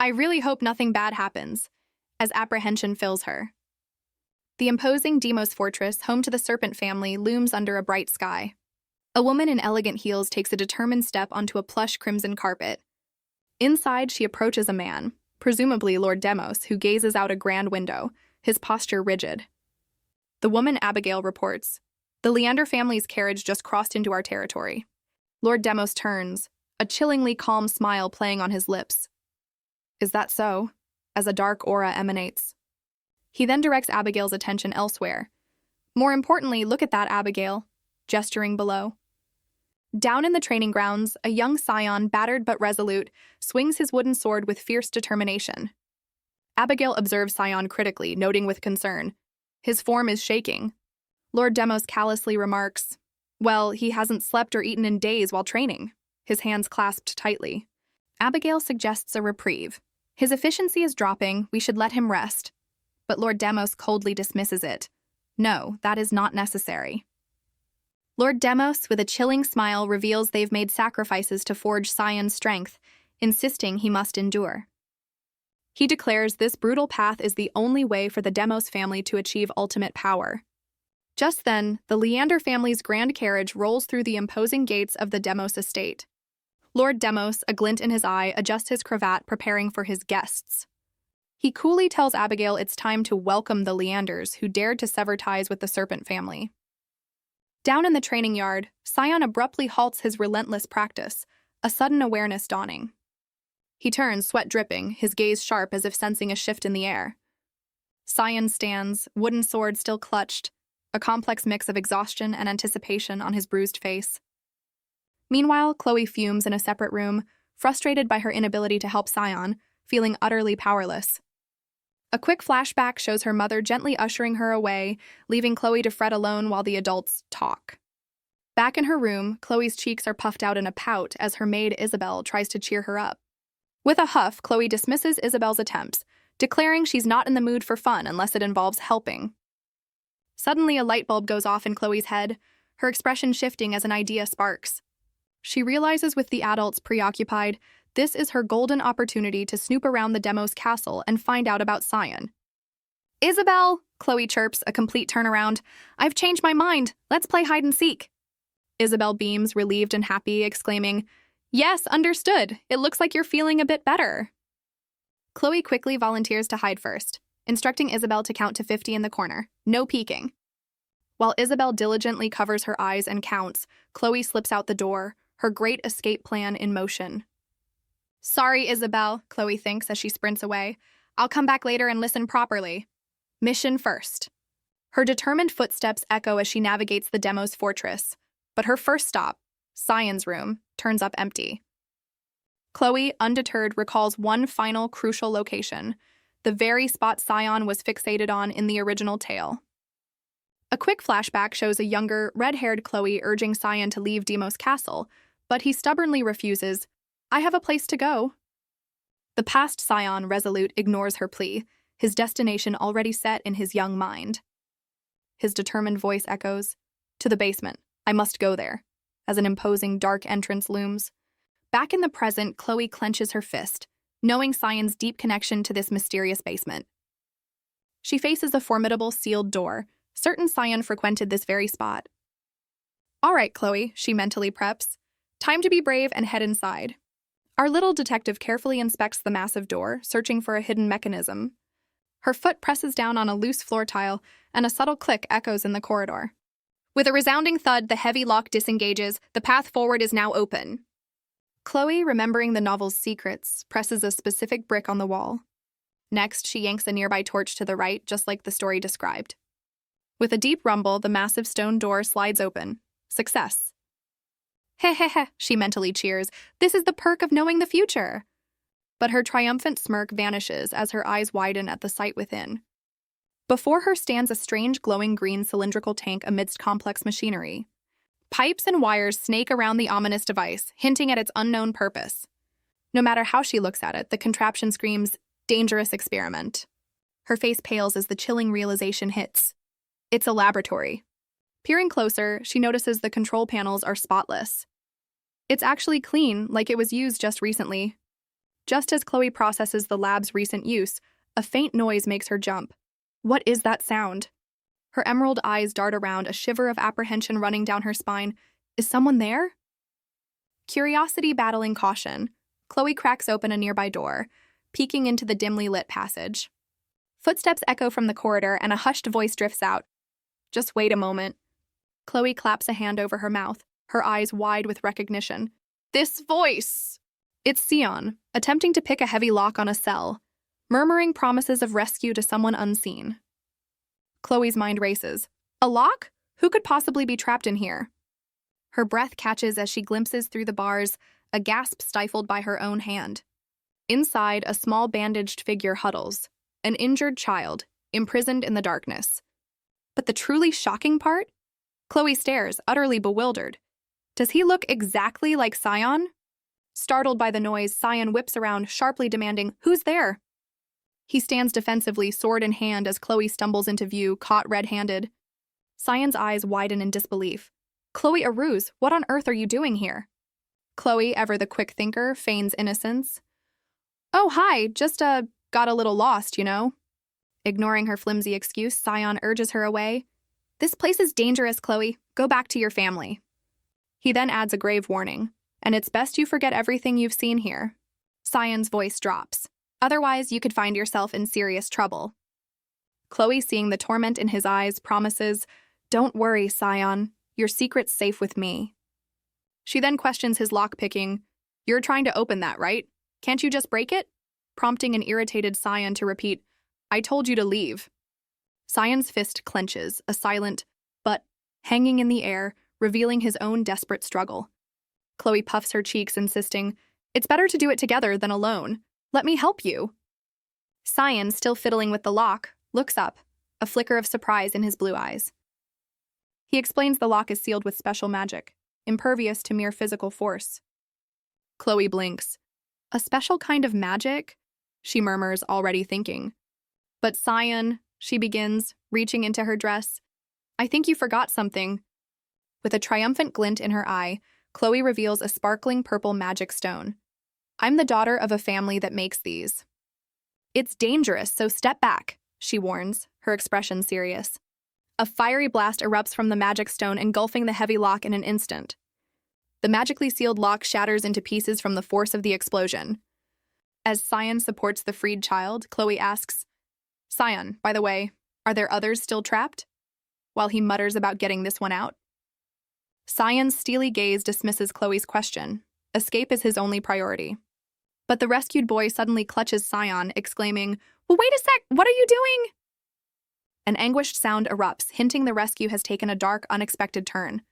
I really hope nothing bad happens, as apprehension fills her. The imposing Demos fortress, home to the Serpent family, looms under a bright sky. A woman in elegant heels takes a determined step onto a plush crimson carpet. Inside, she approaches a man, presumably Lord Demos, who gazes out a grand window, his posture rigid. The woman Abigail reports, "The Leander family's carriage just crossed into our territory." Lord Demos turns, a chillingly calm smile playing on his lips. "Is that so?" as a dark aura emanates. He then directs Abigail's attention elsewhere. "More importantly, look at that, Abigail," gesturing below. Down in the training grounds, a young scion, battered but resolute, swings his wooden sword with fierce determination. Abigail observes Scion critically, noting with concern, "His form is shaking." Lord Demos callously remarks, "Well, he hasn't slept or eaten in days while training," his hands clasped tightly. Abigail suggests a reprieve. "His efficiency is dropping, we should let him rest." But Lord Demos coldly dismisses it. "No, that is not necessary." Lord Demos, with a chilling smile, reveals they've made sacrifices to forge Sion's strength, insisting he must endure. He declares this brutal path is the only way for the Demos family to achieve ultimate power. Just then, the Leander family's grand carriage rolls through the imposing gates of the Demos estate. Lord Demos, a glint in his eye, adjusts his cravat, preparing for his guests. He coolly tells Abigail it's time to welcome the Leanders, who dared to sever ties with the Serpent family. Down in the training yard, Sion abruptly halts his relentless practice, a sudden awareness dawning. He turns, sweat dripping, his gaze sharp as if sensing a shift in the air. Sion stands, wooden sword still clutched, a complex mix of exhaustion and anticipation on his bruised face. Meanwhile, Chloe fumes in a separate room, frustrated by her inability to help Sion, feeling utterly powerless. A quick flashback shows her mother gently ushering her away, leaving Chloe to fret alone while the adults talk. Back in her room, Chloe's cheeks are puffed out in a pout as her maid Isabel tries to cheer her up. With a huff, Chloe dismisses Isabel's attempts, declaring she's not in the mood for fun unless it involves helping. Suddenly, a light bulb goes off in Chloe's head, her expression shifting as an idea sparks. She realizes with the adults preoccupied, this is her golden opportunity to snoop around the Demos castle and find out about Sion. "Isabel," Chloe chirps, a complete turnaround. "I've changed my mind. Let's play hide and seek." Isabel beams, relieved and happy, exclaiming, "Yes, understood. It looks like you're feeling a bit better." Chloe quickly volunteers to hide first, instructing Isabel to count to 50 in the corner. No peeking. While Isabel diligently covers her eyes and counts, Chloe slips out the door, her great escape plan in motion. "Sorry, Isabel," Chloe thinks as she sprints away. "I'll come back later and listen properly. Mission first." Her determined footsteps echo as she navigates the Demos fortress, but her first stop, Sion's room, turns up empty. Chloe, undeterred, recalls one final crucial location, the very spot Sion was fixated on in the original tale. A quick flashback shows a younger, red-haired Chloe urging Sion to leave Demos Castle, but he stubbornly refuses. "I have a place to go." The past Sion, resolute, ignores her plea, his destination already set in his young mind. His determined voice echoes, "To the basement. I must go there," as an imposing dark entrance looms. Back in the present, Chloe clenches her fist, knowing Sion's deep connection to this mysterious basement. She faces a formidable sealed door, certain Sion frequented this very spot. "All right, Chloe," she mentally preps. "Time to be brave and head inside." Our little detective carefully inspects the massive door, searching for a hidden mechanism. Her foot presses down on a loose floor tile, and a subtle click echoes in the corridor. With a resounding thud, the heavy lock disengages. The path forward is now open. Chloe, remembering the novel's secrets, presses a specific brick on the wall. Next, she yanks a nearby torch to the right, just like the story described. With a deep rumble, the massive stone door slides open. Success. Heh heh heh, she mentally cheers. This is the perk of knowing the future. But her triumphant smirk vanishes as her eyes widen at the sight within. Before her stands a strange glowing green cylindrical tank amidst complex machinery. Pipes and wires snake around the ominous device, hinting at its unknown purpose. No matter how she looks at it, the contraption screams, "Dangerous experiment." Her face pales as the chilling realization hits. It's a laboratory. Peering closer, she notices the control panels are spotless. It's actually clean, like it was used just recently. Just as Chloe processes the lab's recent use, a faint noise makes her jump. What is that sound? Her emerald eyes dart around, a shiver of apprehension running down her spine. Is someone there? Curiosity battling caution, Chloe cracks open a nearby door, peeking into the dimly lit passage. Footsteps echo from the corridor, and a hushed voice drifts out. Just wait a moment. Chloe claps a hand over her mouth, her eyes wide with recognition. This voice! It's Sion, attempting to pick a heavy lock on a cell, murmuring promises of rescue to someone unseen. Chloe's mind races. A lock? Who could possibly be trapped in here? Her breath catches as she glimpses through the bars, a gasp stifled by her own hand. Inside, a small bandaged figure huddles, an injured child, imprisoned in the darkness. But the truly shocking part? Chloe stares, utterly bewildered. Does he look exactly like Sion? Startled by the noise, Sion whips around, sharply demanding, "Who's there?" He stands defensively, sword in hand, as Chloe stumbles into view, caught red-handed. Sion's eyes widen in disbelief. "Chloe Aruz, what on earth are you doing here?" Chloe, ever the quick thinker, feigns innocence. "Oh, hi, just, got a little lost, you know." Ignoring her flimsy excuse, Sion urges her away. "This place is dangerous, Chloe. Go back to your family." He then adds a grave warning. "And it's best you forget everything you've seen here." Sion's voice drops. "Otherwise, you could find yourself in serious trouble." Chloe, seeing the torment in his eyes, promises, "Don't worry, Sion. Your secret's safe with me." She then questions his lockpicking. "You're trying to open that, right? Can't you just break it?" Prompting an irritated Sion to repeat, "I told you to leave." Sion's fist clenches, a silent but hanging in the air, revealing his own desperate struggle. Chloe puffs her cheeks, insisting, "It's better to do it together than alone. Let me help you." Sion, still fiddling with the lock, looks up, a flicker of surprise in his blue eyes. He explains the lock is sealed with special magic, impervious to mere physical force. Chloe blinks. "A special kind of magic?" she murmurs, already thinking. "But Sion," she begins, reaching into her dress, "I think you forgot something." With a triumphant glint in her eye, Chloe reveals a sparkling purple magic stone. "I'm the daughter of a family that makes these." "It's dangerous, so step back," she warns, her expression serious. A fiery blast erupts from the magic stone, engulfing the heavy lock in an instant. The magically sealed lock shatters into pieces from the force of the explosion. As Sion supports the freed child, Chloe asks, "Sion, by the way, are there others still trapped?" While he mutters about getting this one out. Sion's steely gaze dismisses Chloe's question. Escape is his only priority. But the rescued boy suddenly clutches Sion, exclaiming, "Well, wait a sec, what are you doing?" An anguished sound erupts, hinting the rescue has taken a dark, unexpected turn.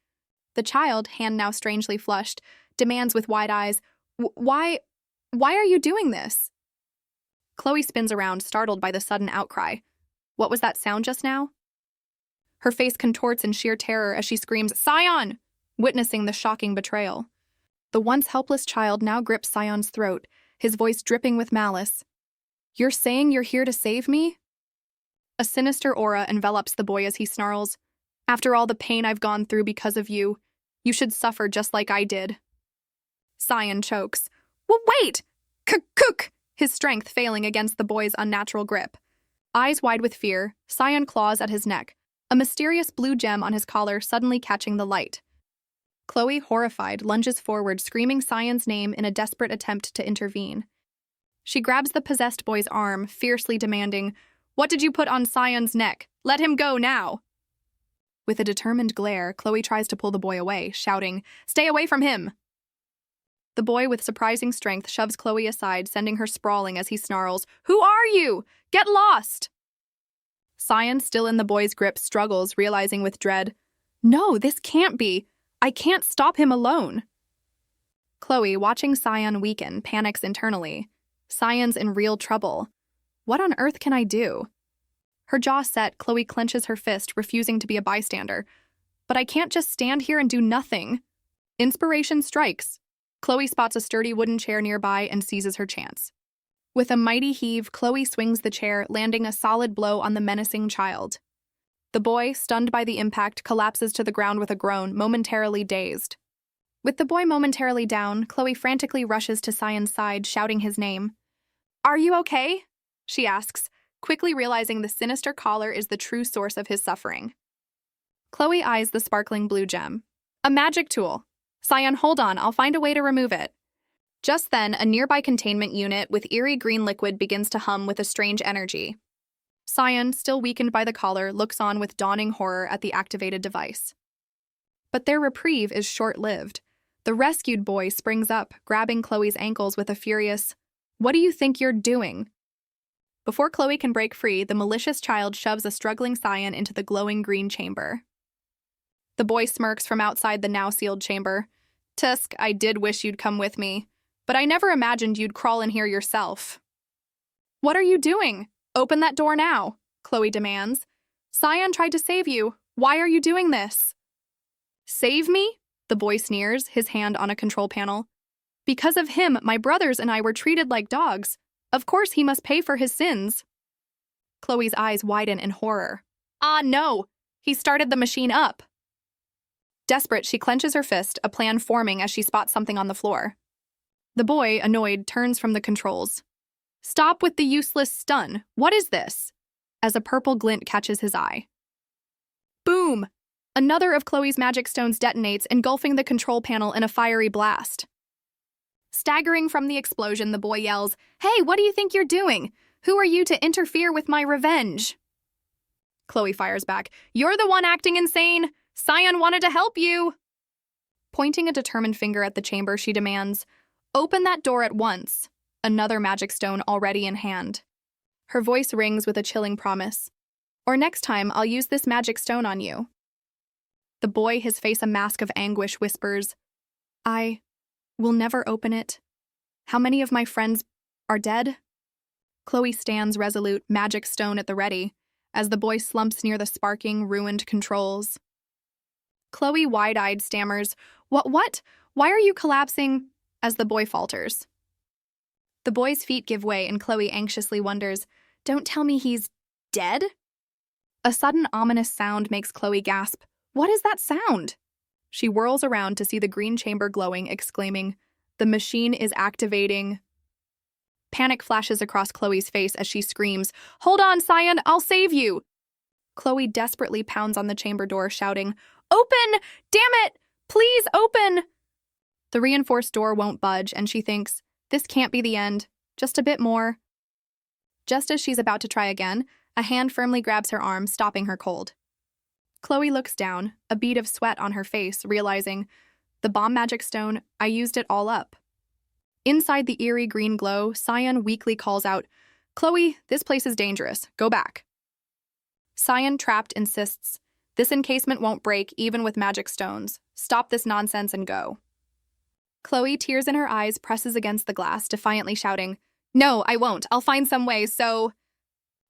The child, hand now strangely flushed, demands with wide eyes, Why are you doing this?" Chloe spins around, startled by the sudden outcry. What was that sound just now? Her face contorts in sheer terror as she screams, "Sion!" witnessing the shocking betrayal. The once helpless child now grips Sion's throat, his voice dripping with malice. "You're saying you're here to save me?" A sinister aura envelops the boy as he snarls, "After all the pain I've gone through because of you, you should suffer just like I did." Sion chokes. "Well, wait! Cook!" His strength failing against the boy's unnatural grip. Eyes wide with fear, Sion claws at his neck, a mysterious blue gem on his collar suddenly catching the light. Chloe, horrified, lunges forward, screaming Cyan's name in a desperate attempt to intervene. She grabs the possessed boy's arm, fiercely demanding, "What did you put on Cyan's neck? Let him go now!" With a determined glare, Chloe tries to pull the boy away, shouting, "Stay away from him!" The boy, with surprising strength, shoves Chloe aside, sending her sprawling as he snarls, "Who are you? Get lost!" Cyan, still in the boy's grip, struggles, realizing with dread, "No, this can't be. I can't stop him alone." Chloe, watching Cyan weaken, panics internally. Cyan's in real trouble. What on earth can I do? Her jaw set, Chloe clenches her fist, refusing to be a bystander. But I can't just stand here and do nothing. Inspiration strikes. Chloe spots a sturdy wooden chair nearby and seizes her chance. With a mighty heave, Chloe swings the chair, landing a solid blow on the menacing child. The boy, stunned by the impact, collapses to the ground with a groan, momentarily dazed. With the boy momentarily down, Chloe frantically rushes to Cyan's side, shouting his name. "Are you okay?" she asks, quickly realizing the sinister collar is the true source of his suffering. Chloe eyes the sparkling blue gem. "A magic tool. Cyan, hold on, I'll find a way to remove it." Just then, a nearby containment unit with eerie green liquid begins to hum with a strange energy. Cyan, still weakened by the collar, looks on with dawning horror at the activated device. But their reprieve is short-lived. The rescued boy springs up, grabbing Chloe's ankles with a furious, "What do you think you're doing?" Before Chloe can break free, the malicious child shoves a struggling Cyan into the glowing green chamber. The boy smirks from outside the now-sealed chamber. "Tusk, I did wish you'd come with me, but I never imagined you'd crawl in here yourself." "What are you doing? Open that door now," Chloe demands. "Cyan tried to save you. Why are you doing this?" "Save me?" The boy sneers, his hand on a control panel. "Because of him, my brothers and I were treated like dogs. Of course he must pay for his sins." Chloe's eyes widen in horror. "Ah, no! He started the machine up." Desperate, she clenches her fist, a plan forming as she spots something on the floor. The boy, annoyed, turns from the controls. "Stop with the useless stun. What is this?" As a purple glint catches his eye. Boom! Another of Chloe's magic stones detonates, engulfing the control panel in a fiery blast. Staggering from the explosion, the boy yells, "Hey, what do you think you're doing? Who are you to interfere with my revenge?" Chloe fires back, "You're the one acting insane! Cyan wanted to help you!" Pointing a determined finger at the chamber, she demands, "Open that door at once," another magic stone already in hand. Her voice rings with a chilling promise. "Or next time, I'll use this magic stone on you." The boy, his face a mask of anguish, whispers, "I will never open it. How many of my friends are dead?" Chloe stands resolute, magic stone at the ready, as the boy slumps near the sparking, ruined controls. Chloe, wide-eyed, stammers, What? Why are you collapsing?" as the boy falters. The boy's feet give way, and Chloe anxiously wonders, "Don't tell me he's dead?" A sudden ominous sound makes Chloe gasp. What is that sound? She whirls around to see the green chamber glowing, exclaiming, "The machine is activating." Panic flashes across Chloe's face as she screams, "Hold on, Cyan, I'll save you!" Chloe desperately pounds on the chamber door, shouting, "Open! Damn it! Please open!" The reinforced door won't budge, and she thinks, this can't be the end. Just a bit more. Just as she's about to try again, a hand firmly grabs her arm, stopping her cold. Chloe looks down, a bead of sweat on her face, realizing, the bomb magic stone, I used it all up. Inside the eerie green glow, Cyan weakly calls out, "Chloe, this place is dangerous. Go back." Cyan, trapped, insists, "This encasement won't break, even with magic stones. Stop this nonsense and go." Chloe, tears in her eyes, presses against the glass, defiantly shouting, "No, I won't. I'll find some way, so—"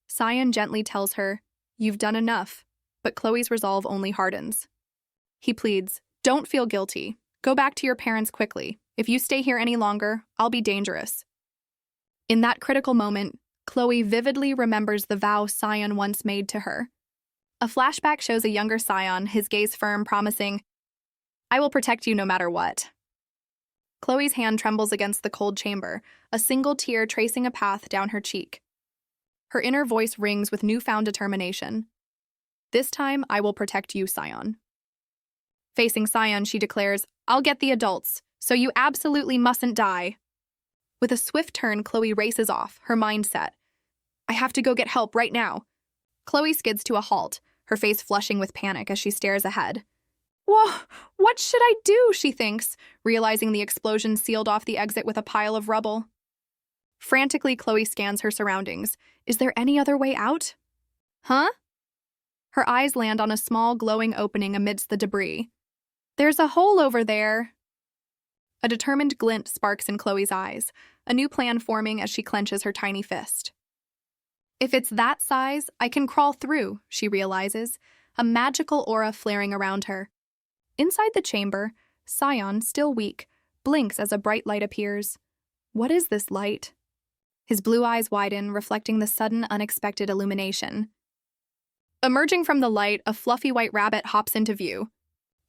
Cyan gently tells her, "You've done enough," but Chloe's resolve only hardens. He pleads, "Don't feel guilty. Go back to your parents quickly. If you stay here any longer, I'll be dangerous." In that critical moment, Chloe vividly remembers the vow Cyan once made to her. A flashback shows a younger Cyan, his gaze firm, promising, "I will protect you no matter what." Chloe's hand trembles against the cold chamber, a single tear tracing a path down her cheek. Her inner voice rings with newfound determination. "This time, I will protect you, Cyan." Facing Sion, she declares, "I'll get the adults, so you absolutely mustn't die." With a swift turn, Chloe races off, her mind set. "I have to go get help right now." Chloe skids to a halt, her face flushing with panic as she stares ahead. "Whoa, what should I do?" she thinks, realizing the explosion sealed off the exit with a pile of rubble. Frantically, Chloe scans her surroundings. Is there any other way out? Huh? Her eyes land on a small, glowing opening amidst the debris. "There's a hole over there." A determined glint sparks in Chloe's eyes, a new plan forming as she clenches her tiny fist. "If it's that size, I can crawl through," she realizes, a magical aura flaring around her. Inside the chamber, Sion, still weak, blinks as a bright light appears. What is this light? His blue eyes widen, reflecting the sudden, unexpected illumination. Emerging from the light, a fluffy white rabbit hops into view.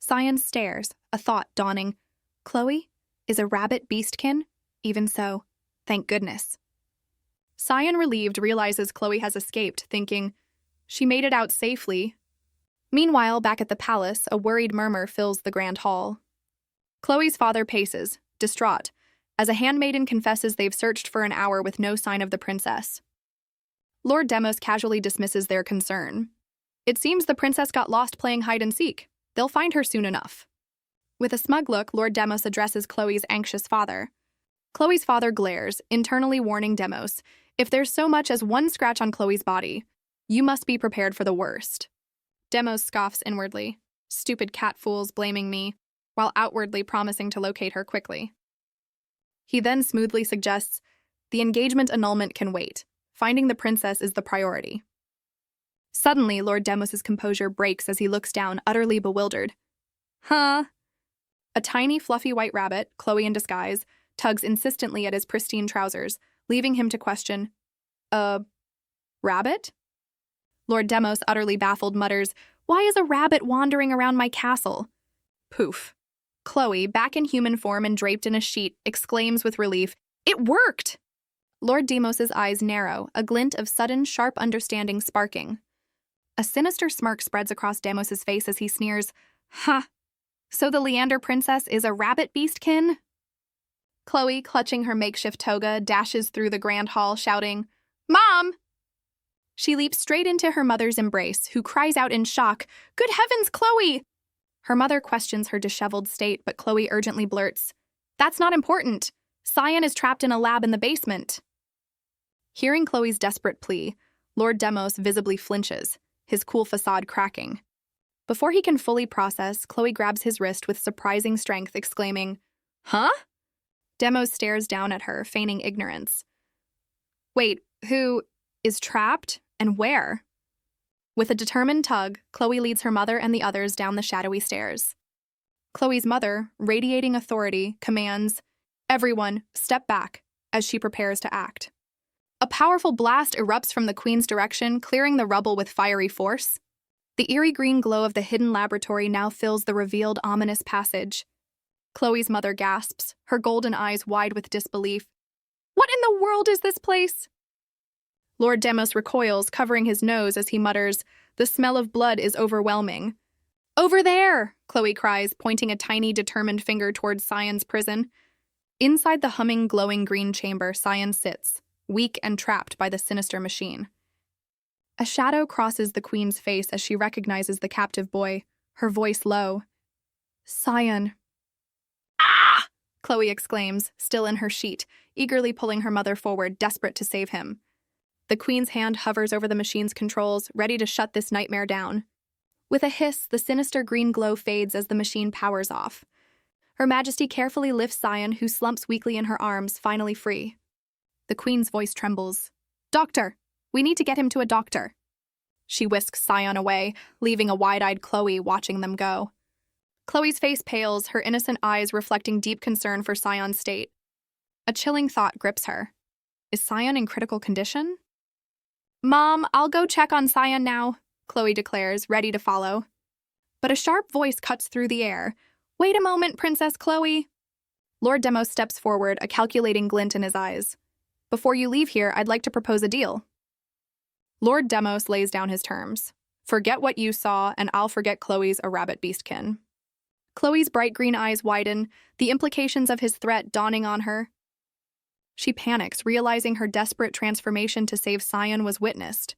Sion stares, a thought dawning. Chloe? Is a rabbit beastkin? Even so, thank goodness. Sion, relieved, realizes Chloe has escaped, thinking, she made it out safely. Meanwhile, back at the palace, a worried murmur fills the grand hall. Chloe's father paces, distraught, as a handmaiden confesses they've searched for an hour with no sign of the princess. Lord Demos casually dismisses their concern. It seems the princess got lost playing hide-and-seek. They'll find her soon enough. With a smug look, Lord Demos addresses Chloe's anxious father. Chloe's father glares, internally warning Demos, if there's so much as one scratch on Chloe's body, you must be prepared for the worst. Demos scoffs inwardly, stupid cat fools blaming me, while outwardly promising to locate her quickly. He then smoothly suggests, the engagement annulment can wait. Finding the princess is the priority. Suddenly, Lord Demos's composure breaks as he looks down, utterly bewildered. Huh? A tiny, fluffy white rabbit, Chloe in disguise, tugs insistently at his pristine trousers, leaving him to question, rabbit? Lord Demos, utterly baffled, mutters, "Why is a rabbit wandering around my castle?" Poof. Chloe, back in human form and draped in a sheet, exclaims with relief, "It worked!" Lord Demos's eyes narrow, a glint of sudden, sharp understanding sparking. A sinister smirk spreads across Demos's face as he sneers, "Ha! So the Leander princess is a rabbit beastkin?" Chloe, clutching her makeshift toga, dashes through the grand hall, shouting, "Mom!" She leaps straight into her mother's embrace, who cries out in shock, "Good heavens, Chloe!" Her mother questions her disheveled state, but Chloe urgently blurts, "That's not important. Sion is trapped in a lab in the basement." Hearing Chloe's desperate plea, Lord Demos visibly flinches, his cool facade cracking. Before he can fully process, Chloe grabs his wrist with surprising strength, exclaiming, "Huh?" Demos stares down at her, feigning ignorance. "Wait, who is trapped, and where?" With a determined tug, Chloe leads her mother and the others down the shadowy stairs. Chloe's mother, radiating authority, commands, "Everyone, step back," as she prepares to act. A powerful blast erupts from the Queen's direction, clearing the rubble with fiery force. The eerie green glow of the hidden laboratory now fills the revealed ominous passage. Chloe's mother gasps, her golden eyes wide with disbelief. "What in the world is this place?" Lord Demos recoils, covering his nose as he mutters, "The smell of blood is overwhelming." "Over there!" Chloe cries, pointing a tiny, determined finger towards Sion's prison. Inside the humming, glowing green chamber, Sion sits, weak and trapped by the sinister machine. A shadow crosses the Queen's face as she recognizes the captive boy, her voice low. "Sion." "Ah!" Chloe exclaims, still in her sheet, eagerly pulling her mother forward, desperate to save him. The Queen's hand hovers over the machine's controls, ready to shut this nightmare down. With a hiss, the sinister green glow fades as the machine powers off. Her Majesty carefully lifts Sion, who slumps weakly in her arms, finally free. The Queen's voice trembles. "Doctor! We need to get him to a doctor." She whisks Sion away, leaving a wide-eyed Chloe watching them go. Chloe's face pales, her innocent eyes reflecting deep concern for Sion's state. A chilling thought grips her. Is Sion in critical condition? "Mom, I'll go check on Sion now," Chloe declares, ready to follow. But a sharp voice cuts through the air. "Wait a moment, Princess Chloe." Lord Demos steps forward, a calculating glint in his eyes. "Before you leave here, I'd like to propose a deal." Lord Demos lays down his terms. "Forget what you saw, and I'll forget Chloe's a rabbit beastkin." Chloe's bright green eyes widen, the implications of his threat dawning on her. She panics, realizing her desperate transformation to save Sion was witnessed.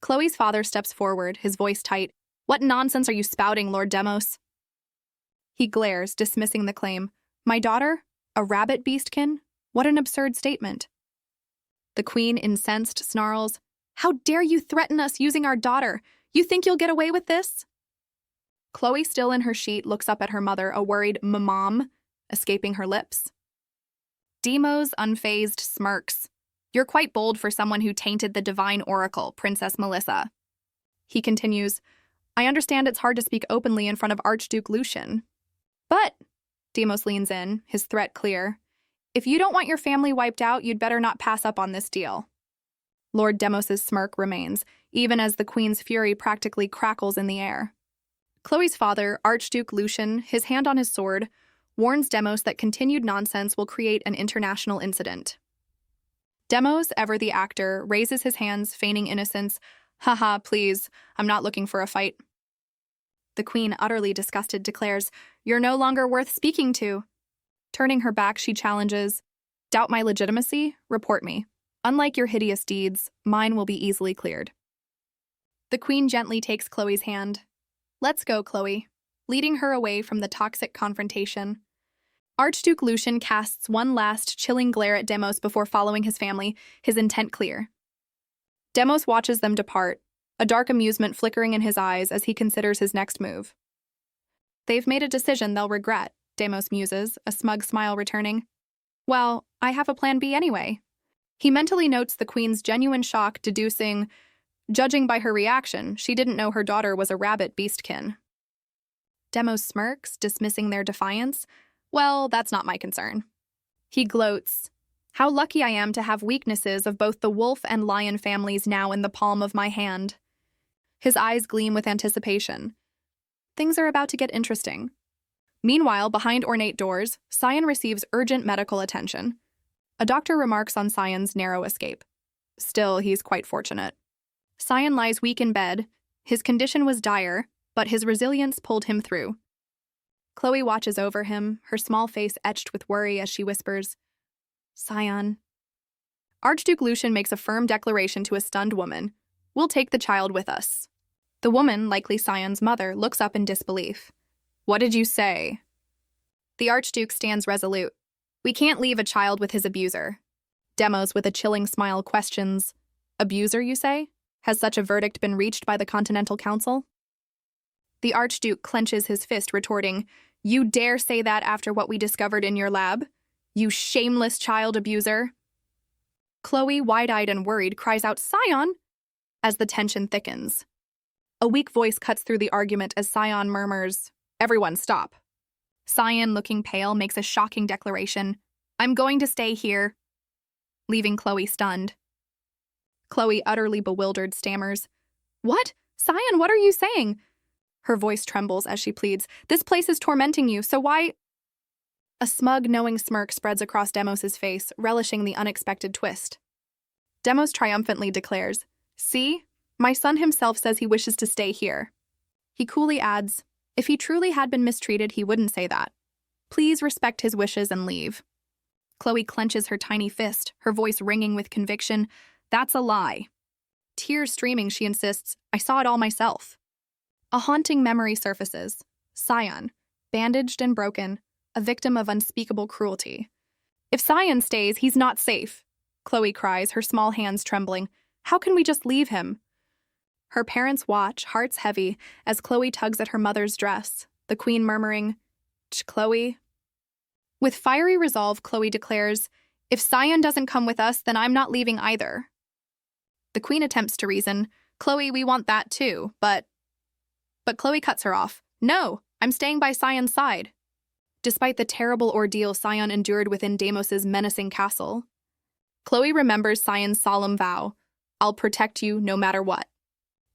Chloe's father steps forward, his voice tight. "What nonsense are you spouting, Lord Demos?" He glares, dismissing the claim. "My daughter? A rabbit beastkin? What an absurd statement." The queen, incensed, snarls, "How dare you threaten us using our daughter? You think you'll get away with this?" Chloe, still in her sheet, looks up at her mother, a worried "Mom," escaping her lips. Demos, unfazed, smirks. "You're quite bold for someone who tainted the divine oracle, Princess Melissa." He continues, "I understand it's hard to speak openly in front of Archduke Lucian. But," Demos leans in, his threat clear, "if you don't want your family wiped out, you'd better not pass up on this deal." Lord Demos's smirk remains, even as the queen's fury practically crackles in the air. Chloe's father, Archduke Lucian, his hand on his sword, warns Demos that continued nonsense will create an international incident. Demos, ever the actor, raises his hands, feigning innocence. "Haha, please, I'm not looking for a fight." The queen, utterly disgusted, declares, "You're no longer worth speaking to." Turning her back, she challenges, "Doubt my legitimacy? Report me. Unlike your hideous deeds, mine will be easily cleared." The queen gently takes Chloe's hand. "Let's go, Chloe," leading her away from the toxic confrontation. Archduke Lucian casts one last chilling glare at Demos before following his family, his intent clear. Demos watches them depart, a dark amusement flickering in his eyes as he considers his next move. "They've made a decision they'll regret," Demos muses, a smug smile returning. "Well, I have a plan B anyway." He mentally notes the queen's genuine shock, deducing, judging by her reaction, she didn't know her daughter was a rabbit beastkin. Demos smirks, dismissing their defiance. "Well, that's not my concern." He gloats. "How lucky I am to have weaknesses of both the wolf and lion families now in the palm of my hand." His eyes gleam with anticipation. Things are about to get interesting. Meanwhile, behind ornate doors, Sion receives urgent medical attention. A doctor remarks on Sion's narrow escape. Still, he's quite fortunate. Sion lies weak in bed. His condition was dire, but his resilience pulled him through. Chloe watches over him, her small face etched with worry as she whispers, "Sion." Archduke Lucian makes a firm declaration to a stunned woman. "We'll take the child with us." The woman, likely Sion's mother, looks up in disbelief. "What did you say?" The Archduke stands resolute. "We can't leave a child with his abuser." Demos, with a chilling smile, questions, "Abuser, you say? Has such a verdict been reached by the Continental Council?" The Archduke clenches his fist, retorting, "You dare say that after what we discovered in your lab? You shameless child abuser!" Chloe, wide-eyed and worried, cries out, "Sion!" as the tension thickens. A weak voice cuts through the argument as Sion murmurs, "Everyone stop." Sion, looking pale, makes a shocking declaration, "I'm going to stay here," leaving Chloe stunned. Chloe, utterly bewildered, stammers, "What? Sion, what are you saying?" Her voice trembles as she pleads, "This place is tormenting you, so why—" A smug, knowing smirk spreads across Demos's face, relishing the unexpected twist. Demos triumphantly declares, "See? My son himself says he wishes to stay here." He coolly adds, "If he truly had been mistreated, he wouldn't say that. Please respect his wishes and leave." Chloe clenches her tiny fist, her voice ringing with conviction. "That's a lie." Tears streaming, she insists, "I saw it all myself." A haunting memory surfaces. Sion, bandaged and broken, a victim of unspeakable cruelty. "If Sion stays, he's not safe," Chloe cries, her small hands trembling. "How can we just leave him?" Her parents watch, hearts heavy, as Chloe tugs at her mother's dress, the queen murmuring, Chloe." With fiery resolve, Chloe declares, "If Sion doesn't come with us, then I'm not leaving either." The queen attempts to reason, "Chloe, we want that too, but Chloe cuts her off. "No, I'm staying by Sion's side." Despite the terrible ordeal Sion endured within Demos's menacing castle, Chloe remembers Sion's solemn vow, "I'll protect you no matter what."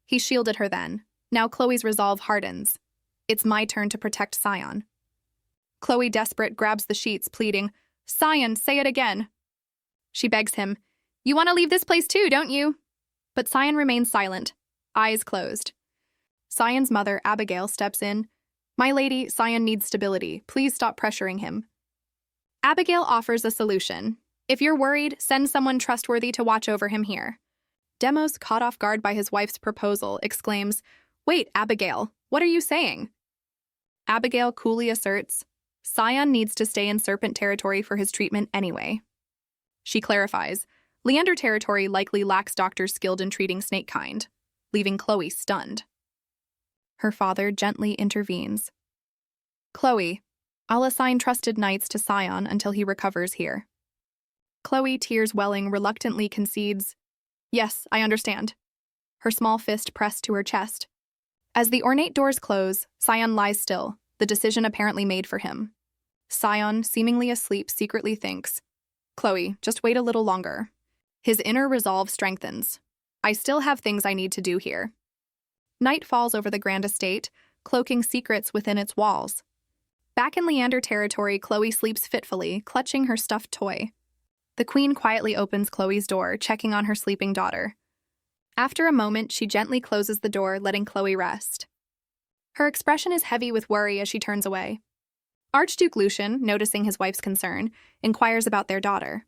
He shielded her then. Now Chloe's resolve hardens. "It's my turn to protect Sion." Chloe, desperate, grabs the sheets, pleading, "Sion, say it again." She begs him, "You want to leave this place too, don't you?" But Sion remains silent, eyes closed. Sion's mother, Abigail, steps in. My lady, Sion needs stability. Please stop pressuring him. Abigail offers a solution. If you're worried, send someone trustworthy to watch over him here. Demos, caught off guard by his wife's proposal, exclaims, "Wait, Abigail, what are you saying?" Abigail coolly asserts, Sion needs to stay in serpent territory for his treatment anyway. She clarifies, Leander territory likely lacks doctors skilled in treating snake kind, leaving Chloe stunned. Her father gently intervenes. Chloe, I'll assign trusted knights to Sion until he recovers here. Chloe, tears welling, reluctantly concedes, Yes, I understand. Her small fist pressed to her chest. As the ornate doors close, Sion lies still, the decision apparently made for him. Sion, seemingly asleep, secretly thinks, Chloe, just wait a little longer. His inner resolve strengthens. I still have things I need to do here. Night falls over the grand estate, cloaking secrets within its walls. Back in Leander territory, Chloe sleeps fitfully, clutching her stuffed toy. The queen quietly opens Chloe's door, checking on her sleeping daughter. After a moment, she gently closes the door, letting Chloe rest. Her expression is heavy with worry as she turns away. Archduke Lucian, noticing his wife's concern, inquires about their daughter.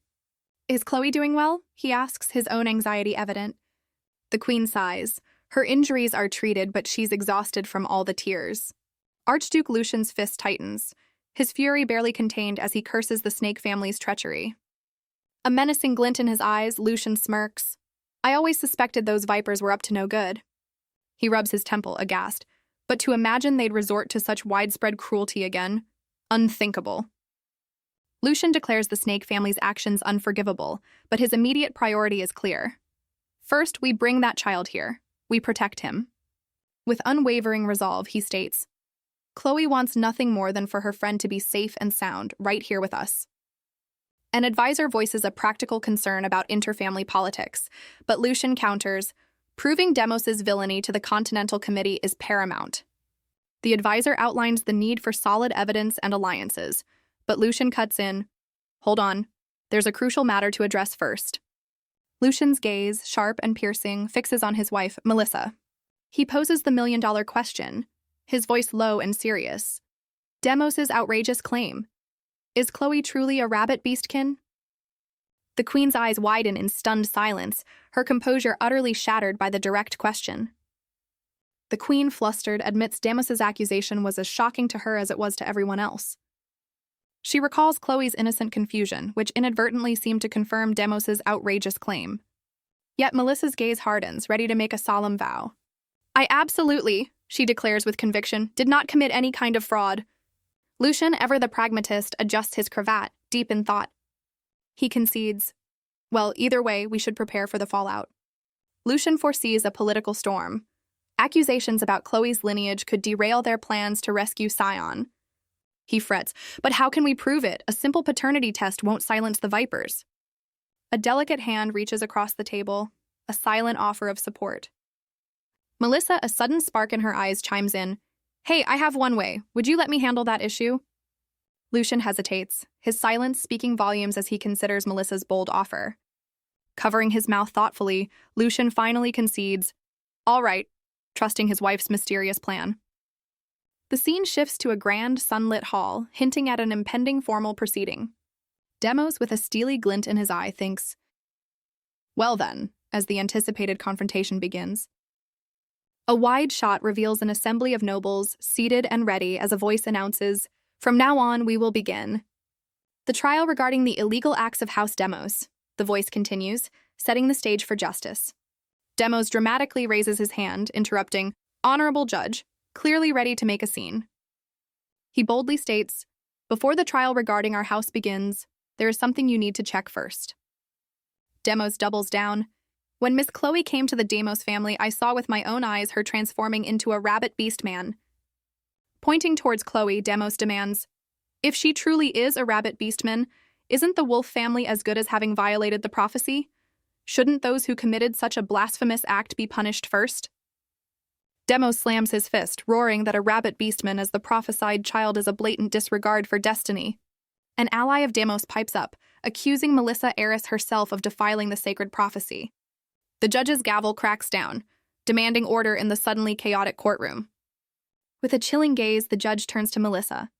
Is Chloe doing well? He asks, his own anxiety evident. The queen sighs. Her injuries are treated, but she's exhausted from all the tears. Archduke Lucian's fist tightens, his fury barely contained as he curses the snake family's treachery. A menacing glint in his eyes, Lucian smirks. I always suspected those vipers were up to no good. He rubs his temple, aghast. But to imagine they'd resort to such widespread cruelty again? Unthinkable. Lucian declares the snake family's actions unforgivable, but his immediate priority is clear. First, we bring that child here. We protect him. With unwavering resolve, he states, Chloe wants nothing more than for her friend to be safe and sound, right here with us. An advisor voices a practical concern about interfamily politics, but Lucian counters, proving Demos's villainy to the Continental Committee is paramount. The advisor outlines the need for solid evidence and alliances, but Lucian cuts in, Hold on, there's a crucial matter to address first. Lucian's gaze, sharp and piercing, fixes on his wife, Melissa. He poses the million-dollar question, his voice low and serious. Demos's outrageous claim. Is Chloe truly a rabbit beastkin? The queen's eyes widen in stunned silence, her composure utterly shattered by the direct question. The queen, flustered, admits Demos's accusation was as shocking to her as it was to everyone else. She recalls Chloe's innocent confusion, which inadvertently seemed to confirm Demos's outrageous claim. Yet Melissa's gaze hardens, ready to make a solemn vow. I absolutely, she declares with conviction, did not commit any kind of fraud. Lucian, ever the pragmatist, adjusts his cravat, deep in thought. He concedes, well, either way, we should prepare for the fallout. Lucian foresees a political storm. Accusations about Chloe's lineage could derail their plans to rescue Sion. He frets, but how can we prove it? A simple paternity test won't silence the vipers. A delicate hand reaches across the table, a silent offer of support. Melissa, a sudden spark in her eyes, chimes in, Hey, I have one way. Would you let me handle that issue? Lucian hesitates, his silence speaking volumes as he considers Melissa's bold offer. Covering his mouth thoughtfully, Lucian finally concedes, All right, trusting his wife's mysterious plan. The scene shifts to a grand, sunlit hall, hinting at an impending formal proceeding. Demos, with a steely glint in his eye, thinks, Well then, as the anticipated confrontation begins. A wide shot reveals an assembly of nobles, seated and ready as a voice announces, From now on, we will begin. The trial regarding the illegal acts of House Demos, the voice continues, setting the stage for justice. Demos dramatically raises his hand, interrupting, Honorable Judge, clearly ready to make a scene. He boldly states, Before the trial regarding our house begins, there is something you need to check first. Demos doubles down. When Miss Chloe came to the Demos family, I saw with my own eyes her transforming into a rabbit beast man. Pointing towards Chloe, Demos demands, If she truly is a rabbit beastman, isn't the wolf family as good as having violated the prophecy? Shouldn't those who committed such a blasphemous act be punished first? Demos slams his fist, roaring that a rabbit beastman as the prophesied child is a blatant disregard for destiny. An ally of Demos pipes up, accusing Melissa Eris herself of defiling the sacred prophecy. The judge's gavel cracks down, demanding order in the suddenly chaotic courtroom. With a chilling gaze, the judge turns to Melissa.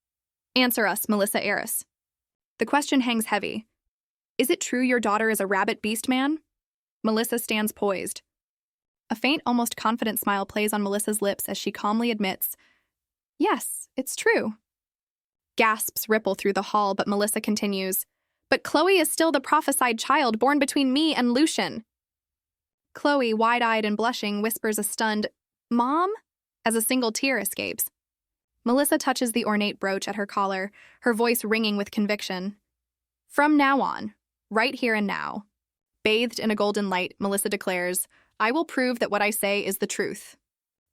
Answer us, Melissa Eris. The question hangs heavy. Is it true your daughter is a rabbit beast man? Melissa stands poised. A faint, almost confident smile plays on Melissa's lips as she calmly admits, yes, it's true. Gasps ripple through the hall, but Melissa continues, but Chloe is still the prophesied child born between me and Lucian. Chloe, wide-eyed and blushing, whispers a stunned, Mom? As a single tear escapes. Melissa touches the ornate brooch at her collar, her voice ringing with conviction. From now on, right here and now, bathed in a golden light, Melissa declares, I will prove that what I say is the truth.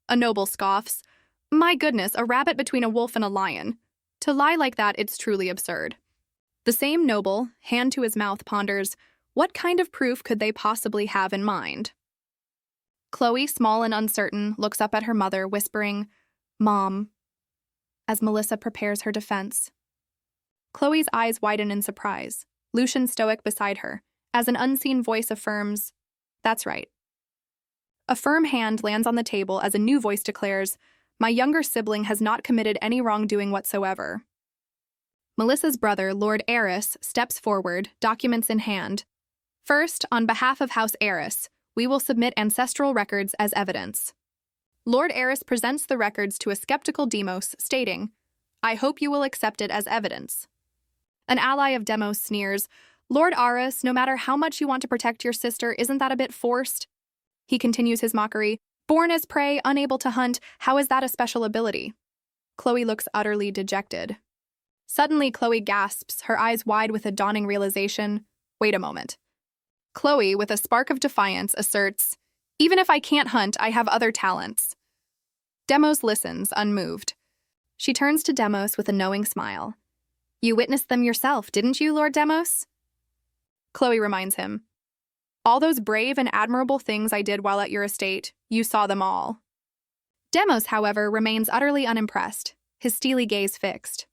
A noble scoffs, my goodness, a rabbit between a wolf and a lion. To lie like that, it's truly absurd. The same noble, hand to his mouth, ponders, what kind of proof could they possibly have in mind? Chloe, small and uncertain, looks up at her mother, whispering, Mom, as Melissa prepares her defense. Chloe's eyes widen in surprise, Lucian stoic beside her, as an unseen voice affirms, that's right. A firm hand lands on the table as a new voice declares, my younger sibling has not committed any wrongdoing whatsoever. Melissa's brother, Lord Eris, steps forward, documents in hand. First, on behalf of House Eris, we will submit ancestral records as evidence. Lord Eris presents the records to a skeptical Demos, stating, I hope you will accept it as evidence. An ally of Demos sneers, Lord Eris, no matter how much you want to protect your sister, isn't that a bit forced? He continues his mockery, born as prey, unable to hunt, how is that a special ability? Chloe looks utterly dejected. Suddenly, Chloe gasps, her eyes wide with a dawning realization, wait a moment. Chloe, with a spark of defiance, asserts, even if I can't hunt, I have other talents. Demos listens, unmoved. She turns to Demos with a knowing smile. You witnessed them yourself, didn't you, Lord Demos? Chloe reminds him. All those brave and admirable things I did while at your estate, you saw them all. Demos, however, remains utterly unimpressed, his steely gaze fixed.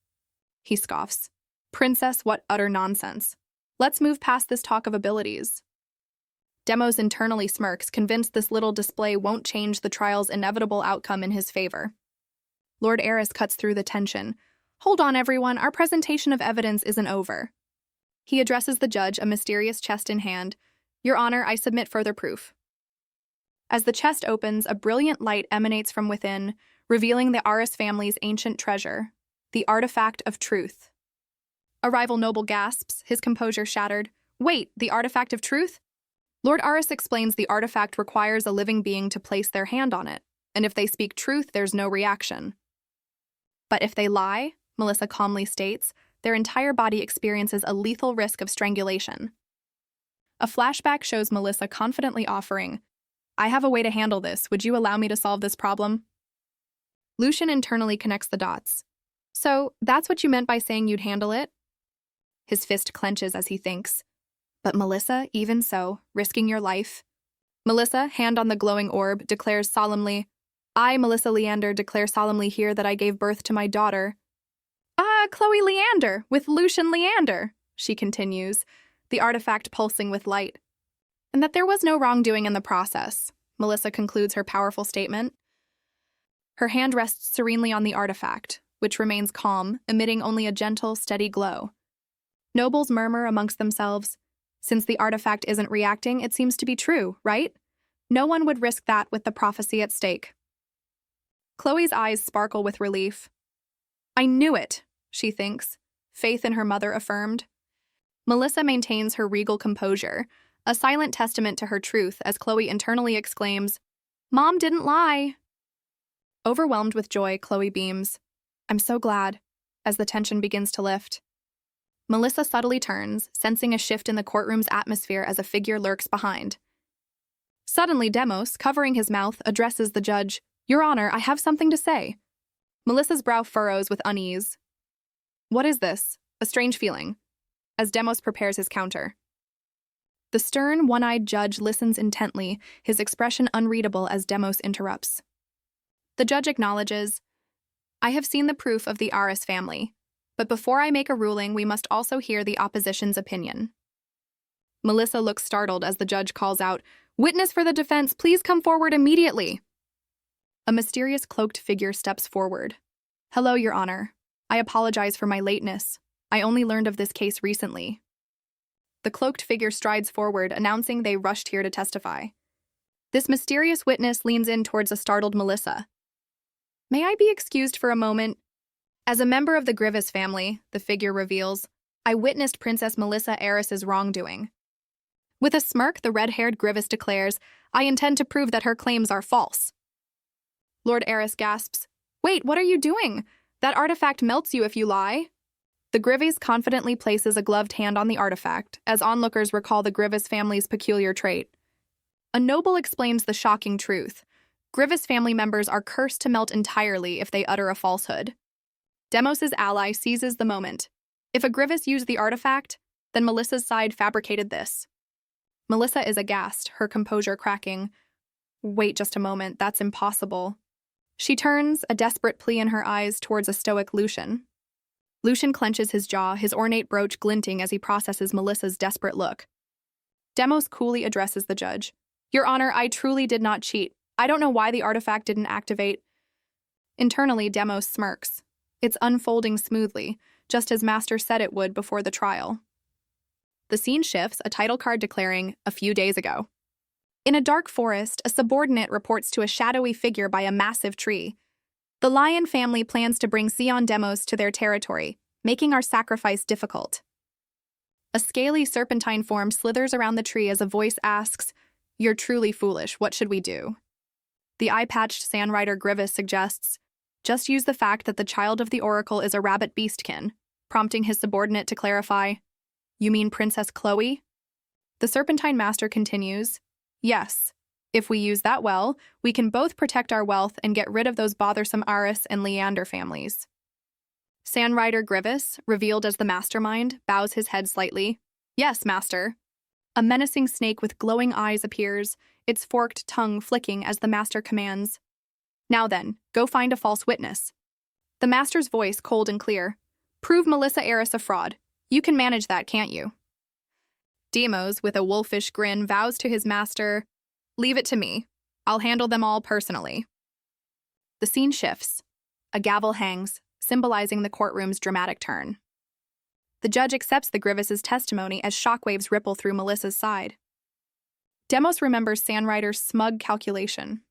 He scoffs. Princess, what utter nonsense. Let's move past this talk of abilities. Demos internally smirks, convinced this little display won't change the trial's inevitable outcome in his favor. Lord Eris cuts through the tension. Hold on, everyone, our presentation of evidence isn't over. He addresses the judge, a mysterious chest in hand. Your Honor, I submit further proof. As the chest opens, a brilliant light emanates from within, revealing the Eris family's ancient treasure, the artifact of truth. A rival noble gasps, his composure shattered. Wait, the artifact of truth? Lord Eris explains the artifact requires a living being to place their hand on it, and if they speak truth, there's no reaction. But if they lie, Melissa calmly states, their entire body experiences a lethal risk of strangulation. A flashback shows Melissa confidently offering, I have a way to handle this, would you allow me to solve this problem? Lucian internally connects the dots. So, that's what you meant by saying you'd handle it? His fist clenches as he thinks. But Melissa, even so, risking your life. Melissa, hand on the glowing orb, declares solemnly, I, Melissa Leander, declare solemnly here that I gave birth to my daughter. Chloe Leander, with Lucian Leander, she continues, the artifact pulsing with light. And that there was no wrongdoing in the process, Melissa concludes her powerful statement. Her hand rests serenely on the artifact, which remains calm, emitting only a gentle, steady glow. Nobles murmur amongst themselves, since the artifact isn't reacting, it seems to be true, right? No one would risk that with the prophecy at stake. Chloe's eyes sparkle with relief. I knew it, she thinks, faith in her mother affirmed. Melissa maintains her regal composure, a silent testament to her truth as Chloe internally exclaims, Mom didn't lie. Overwhelmed with joy, Chloe beams. I'm so glad, as the tension begins to lift. Melissa subtly turns, sensing a shift in the courtroom's atmosphere as a figure lurks behind. Suddenly, Demos, covering his mouth, addresses the judge. Your Honor, I have something to say. Melissa's brow furrows with unease. What is this? A strange feeling, as Demos prepares his counter. The stern, one-eyed judge listens intently, his expression unreadable as Demos interrupts. The judge acknowledges, I have seen the proof of the Eris family, but before I make a ruling, we must also hear the opposition's opinion. Melissa looks startled as the judge calls out, Witness for the defense, please come forward immediately. A mysterious cloaked figure steps forward. "Hello, Your Honor. I apologize for my lateness. I only learned of this case recently." The cloaked figure strides forward, announcing they rushed here to testify. This mysterious witness leans in towards a startled Melissa. "May I be excused for a moment? As a member of the Grievous family," the figure reveals, "I witnessed Princess Melissa Eris's wrongdoing." With a smirk, the red-haired Grievous declares, "I intend to prove that her claims are false." Lord Eris gasps, "Wait, what are you doing? That artifact melts you if you lie." The Grievous confidently places a gloved hand on the artifact, as onlookers recall the Grievous family's peculiar trait. A noble explains the shocking truth. Grievous family members are cursed to melt entirely if they utter a falsehood. Demos's ally seizes the moment. If a Grievous used the artifact, then Melissa's side fabricated this. Melissa is aghast, her composure cracking. "Wait just a moment, that's impossible." She turns, a desperate plea in her eyes, towards a stoic Lucian. Lucian clenches his jaw, his ornate brooch glinting as he processes Melissa's desperate look. Demos coolly addresses the judge. "Your Honor, I truly did not cheat. I don't know why the artifact didn't activate." Internally, Demos smirks. It's unfolding smoothly, just as Master said it would before the trial. The scene shifts, a title card declaring, "A few days ago." In a dark forest, a subordinate reports to a shadowy figure by a massive tree. The lion family plans to bring Sion Demos to their territory, making our sacrifice difficult. A scaly serpentine form slithers around the tree as a voice asks, "You're truly foolish, what should we do?" The eye-patched Sandrider Grievous suggests, "Just use the fact that the child of the Oracle is a rabbit beastkin," prompting his subordinate to clarify, "You mean Princess Chloe?" The Serpentine Master continues, "Yes. If we use that well, we can both protect our wealth and get rid of those bothersome Aris and Leander families." Sandrider Grievous, revealed as the mastermind, bows his head slightly. "Yes, Master." A menacing snake with glowing eyes appears, its forked tongue flicking as the Master commands, "Now then, go find a false witness." The Master's voice, cold and clear, "Prove Melissa Eris a fraud. You can manage that, can't you?" Demos, with a wolfish grin, vows to his master, "Leave it to me. I'll handle them all personally." The scene shifts. A gavel hangs, symbolizing the courtroom's dramatic turn. The judge accepts the Grievous' testimony as shockwaves ripple through Melissa's side. Demos remembers Sandrider's smug calculation.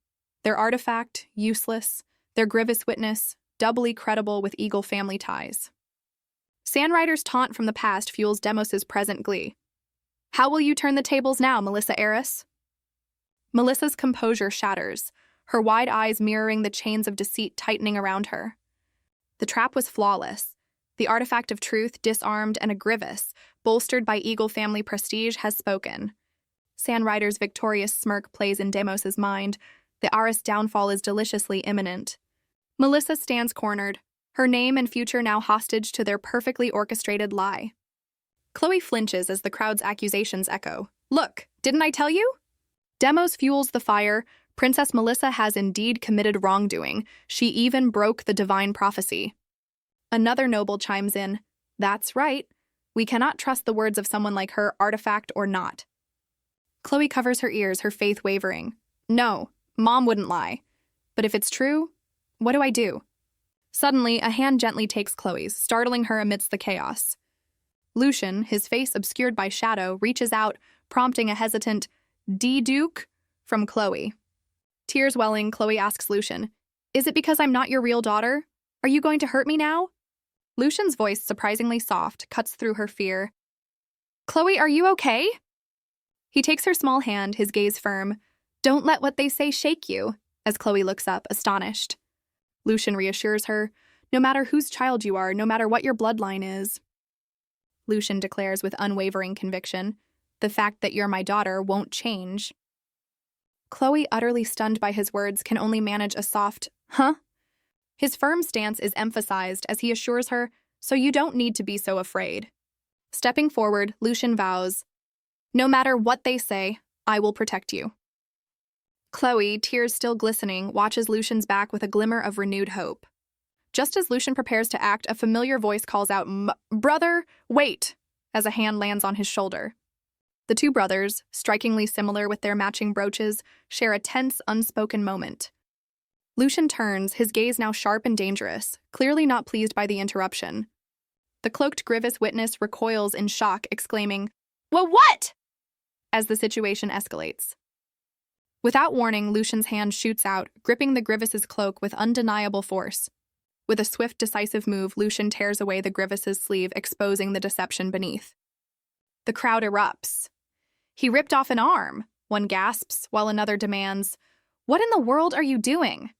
Their artifact, useless. Their Grievous witness, doubly credible with Eagle family ties. Sandrider's taunt from the past fuels Demos' present glee. "How will you turn the tables now, Melissa Eris?" Melissa's composure shatters, her wide eyes mirroring the chains of deceit tightening around her. The trap was flawless. The artifact of truth disarmed, and a Grievous, bolstered by Eagle family prestige, has spoken. Sandrider's victorious smirk plays in Demos' mind. The Aris downfall is deliciously imminent. Melissa stands cornered, her name and future now hostage to their perfectly orchestrated lie. Chloe flinches as the crowd's accusations echo. "Look, didn't I tell you?" Demos fuels the fire. Princess Melissa has indeed committed wrongdoing. She even broke the divine prophecy. Another noble chimes in. "That's right. We cannot trust the words of someone like her, artifact or not." Chloe covers her ears, her faith wavering. "No, Mom wouldn't lie. But if it's true, what do I do?" Suddenly, a hand gently takes Chloe's, startling her amidst the chaos. Lucian, his face obscured by shadow, reaches out, prompting a hesitant, "D-Duke?" from Chloe. Tears welling, Chloe asks Lucian, "Is it because I'm not your real daughter? Are you going to hurt me now?" Lucian's voice, surprisingly soft, cuts through her fear. "Chloe, are you okay?" He takes her small hand, his gaze firm. "Don't let what they say shake you," as Chloe looks up, astonished. Lucian reassures her, "No matter whose child you are, no matter what your bloodline is." Lucian declares with unwavering conviction, "The fact that you're my daughter won't change." Chloe, utterly stunned by his words, can only manage a soft, "Huh?" His firm stance is emphasized as he assures her, "So you don't need to be so afraid." Stepping forward, Lucian vows, "No matter what they say, I will protect you." Chloe, tears still glistening, watches Lucian's back with a glimmer of renewed hope. Just as Lucian prepares to act, a familiar voice calls out, "Brother, wait!" as a hand lands on his shoulder. The two brothers, strikingly similar with their matching brooches, share a tense, unspoken moment. Lucian turns, his gaze now sharp and dangerous, clearly not pleased by the interruption. The cloaked Grievous witness recoils in shock, exclaiming, "Well, what?" as the situation escalates. Without warning, Lucian's hand shoots out, gripping the Grievous's cloak with undeniable force. With a swift, decisive move, Lucian tears away the Grievous's sleeve, exposing the deception beneath. The crowd erupts. "He ripped off an arm," one gasps, while another demands, "What in the world are you doing?"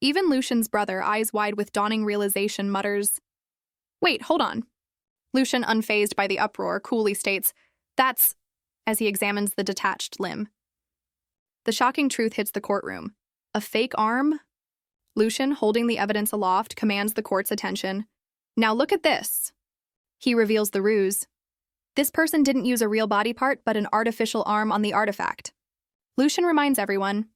Even Lucian's brother, eyes wide with dawning realization, mutters, "Wait, hold on." Lucian, unfazed by the uproar, coolly states, "That's," as he examines the detached limb. The shocking truth hits the courtroom. A fake arm? Lucian, holding the evidence aloft, commands the court's attention. "Now look at this." He reveals the ruse. This person didn't use a real body part, but an artificial arm on the artifact. Lucian reminds everyone,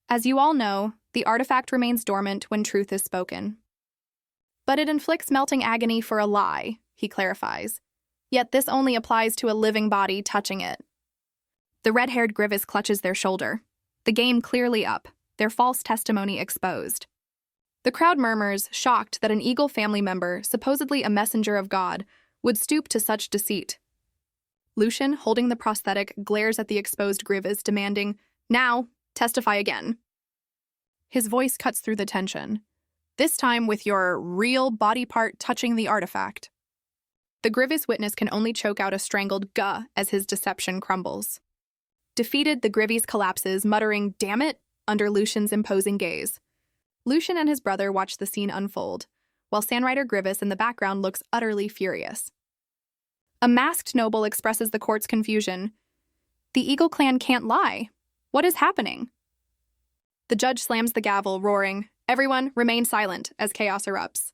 as you all know, the artifact remains dormant when truth is spoken. But it inflicts melting agony for a lie, he clarifies. Yet this only applies to a living body touching it. The red-haired Grievous clutches their shoulder. The game clearly up, their false testimony exposed. The crowd murmurs, shocked that an Eagle family member, supposedly a messenger of God, would stoop to such deceit. Lucian, holding the prosthetic, glares at the exposed Grievous, demanding, "Now, testify again." His voice cuts through the tension, this time with your real body part touching the artifact. The Grievous witness can only choke out a strangled "guh" as his deception crumbles. Defeated, the Grievous collapses, muttering, "Damn it," under Lucian's imposing gaze. Lucian and his brother watch the scene unfold, while Sandrider Grievous in the background looks utterly furious. A masked noble expresses the court's confusion. "The Eagle clan can't lie. What is happening?" The judge slams the gavel, roaring, "Everyone, remain silent," as chaos erupts.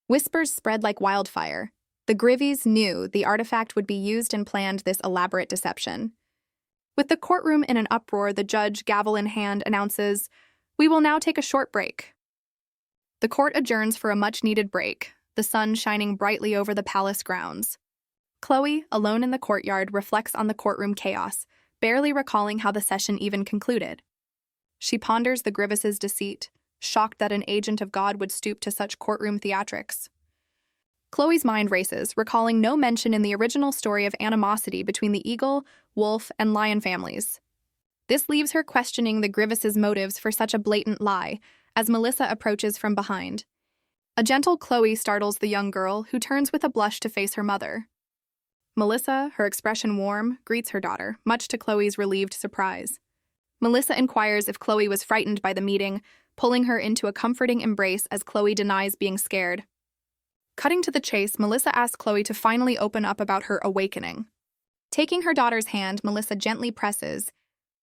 Whispers spread like wildfire. The Grievous knew the artifact would be used and planned this elaborate deception. With the courtroom in an uproar, the judge, gavel in hand, announces, "We will now take a short break." The court adjourns for a much-needed break, the sun shining brightly over the palace grounds. Chloe, alone in the courtyard, reflects on the courtroom chaos, barely recalling how the session even concluded. She ponders the Grievous's deceit, shocked that an agent of God would stoop to such courtroom theatrics. Chloe's mind races, recalling no mention in the original story of animosity between the Eagle, Wolf, and Lion families. This leaves her questioning the Grievous's motives for such a blatant lie, as Melissa approaches from behind. A gentle Chloe startles the young girl, who turns with a blush to face her mother. Melissa, her expression warm, greets her daughter, much to Chloe's relieved surprise. Melissa inquires if Chloe was frightened by the meeting, pulling her into a comforting embrace as Chloe denies being scared. Cutting to the chase, Melissa asks Chloe to finally open up about her awakening. Taking her daughter's hand, Melissa gently presses,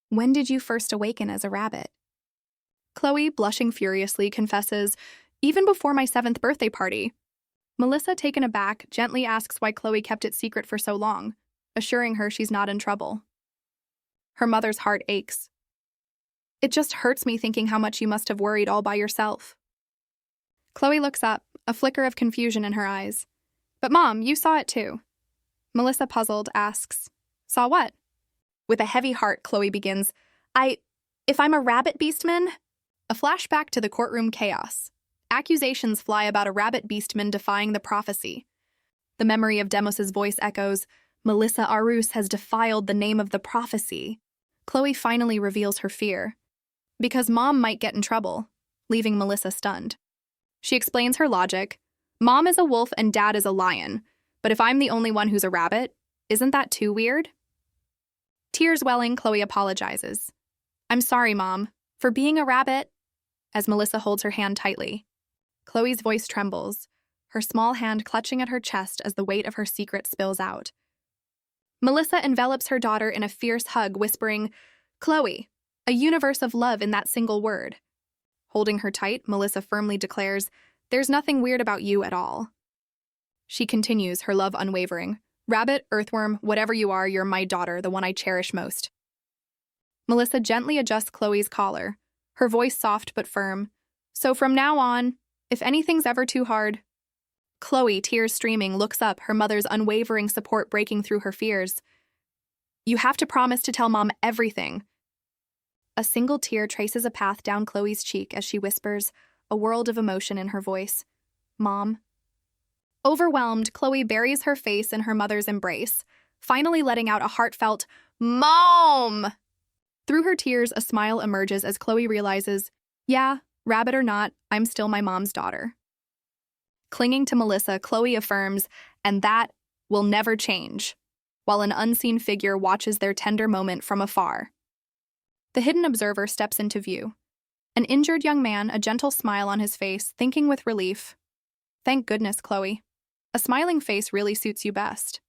"When did you first awaken as a rabbit?" Chloe, blushing furiously, confesses, "Even before my 7th birthday party." Melissa, taken aback, gently asks why Chloe kept it secret for so long, assuring her she's not in trouble. Her mother's heart aches. "It just hurts me thinking how much you must have worried all by yourself." Chloe looks up, a flicker of confusion in her eyes. "But Mom, you saw it too." Melissa, puzzled, asks, "Saw what?" With a heavy heart, Chloe begins, If I'm a rabbit beastman?" A flashback to the courtroom chaos. Accusations fly about a rabbit beastman defying the prophecy. The memory of Demos's voice echoes, "Melissa Arus has defiled the name of the prophecy." Chloe finally reveals her fear. Because Mom might get in trouble, leaving Melissa stunned. She explains her logic. Mom is a wolf and Dad is a lion, but if I'm the only one who's a rabbit, isn't that too weird? Tears welling, Chloe apologizes. "I'm sorry, Mom, for being a rabbit," as Melissa holds her hand tightly. Chloe's voice trembles, her small hand clutching at her chest as the weight of her secret spills out. Melissa envelops her daughter in a fierce hug, whispering, "Chloe, a universe of love in that single word." Holding her tight, Melissa firmly declares, "There's nothing weird about you at all." She continues, her love unwavering. "Rabbit, earthworm, whatever you are, you're my daughter, the one I cherish most." Melissa gently adjusts Chloe's collar, her voice soft but firm. "So from now on, if anything's ever too hard..." Chloe, tears streaming, looks up, her mother's unwavering support breaking through her fears. "You have to promise to tell Mom everything." A single tear traces a path down Chloe's cheek as she whispers, a world of emotion in her voice. Mom. Overwhelmed, Chloe buries her face in her mother's embrace, finally letting out a heartfelt, Mom! Through her tears, a smile emerges as Chloe realizes, yeah, rabbit or not, I'm still my mom's daughter. Clinging to Melissa, Chloe affirms, and that will never change, while an unseen figure watches their tender moment from afar. The hidden observer steps into view. An injured young man, a gentle smile on his face, thinking with relief, thank goodness, Chloe. A smiling face really suits you best.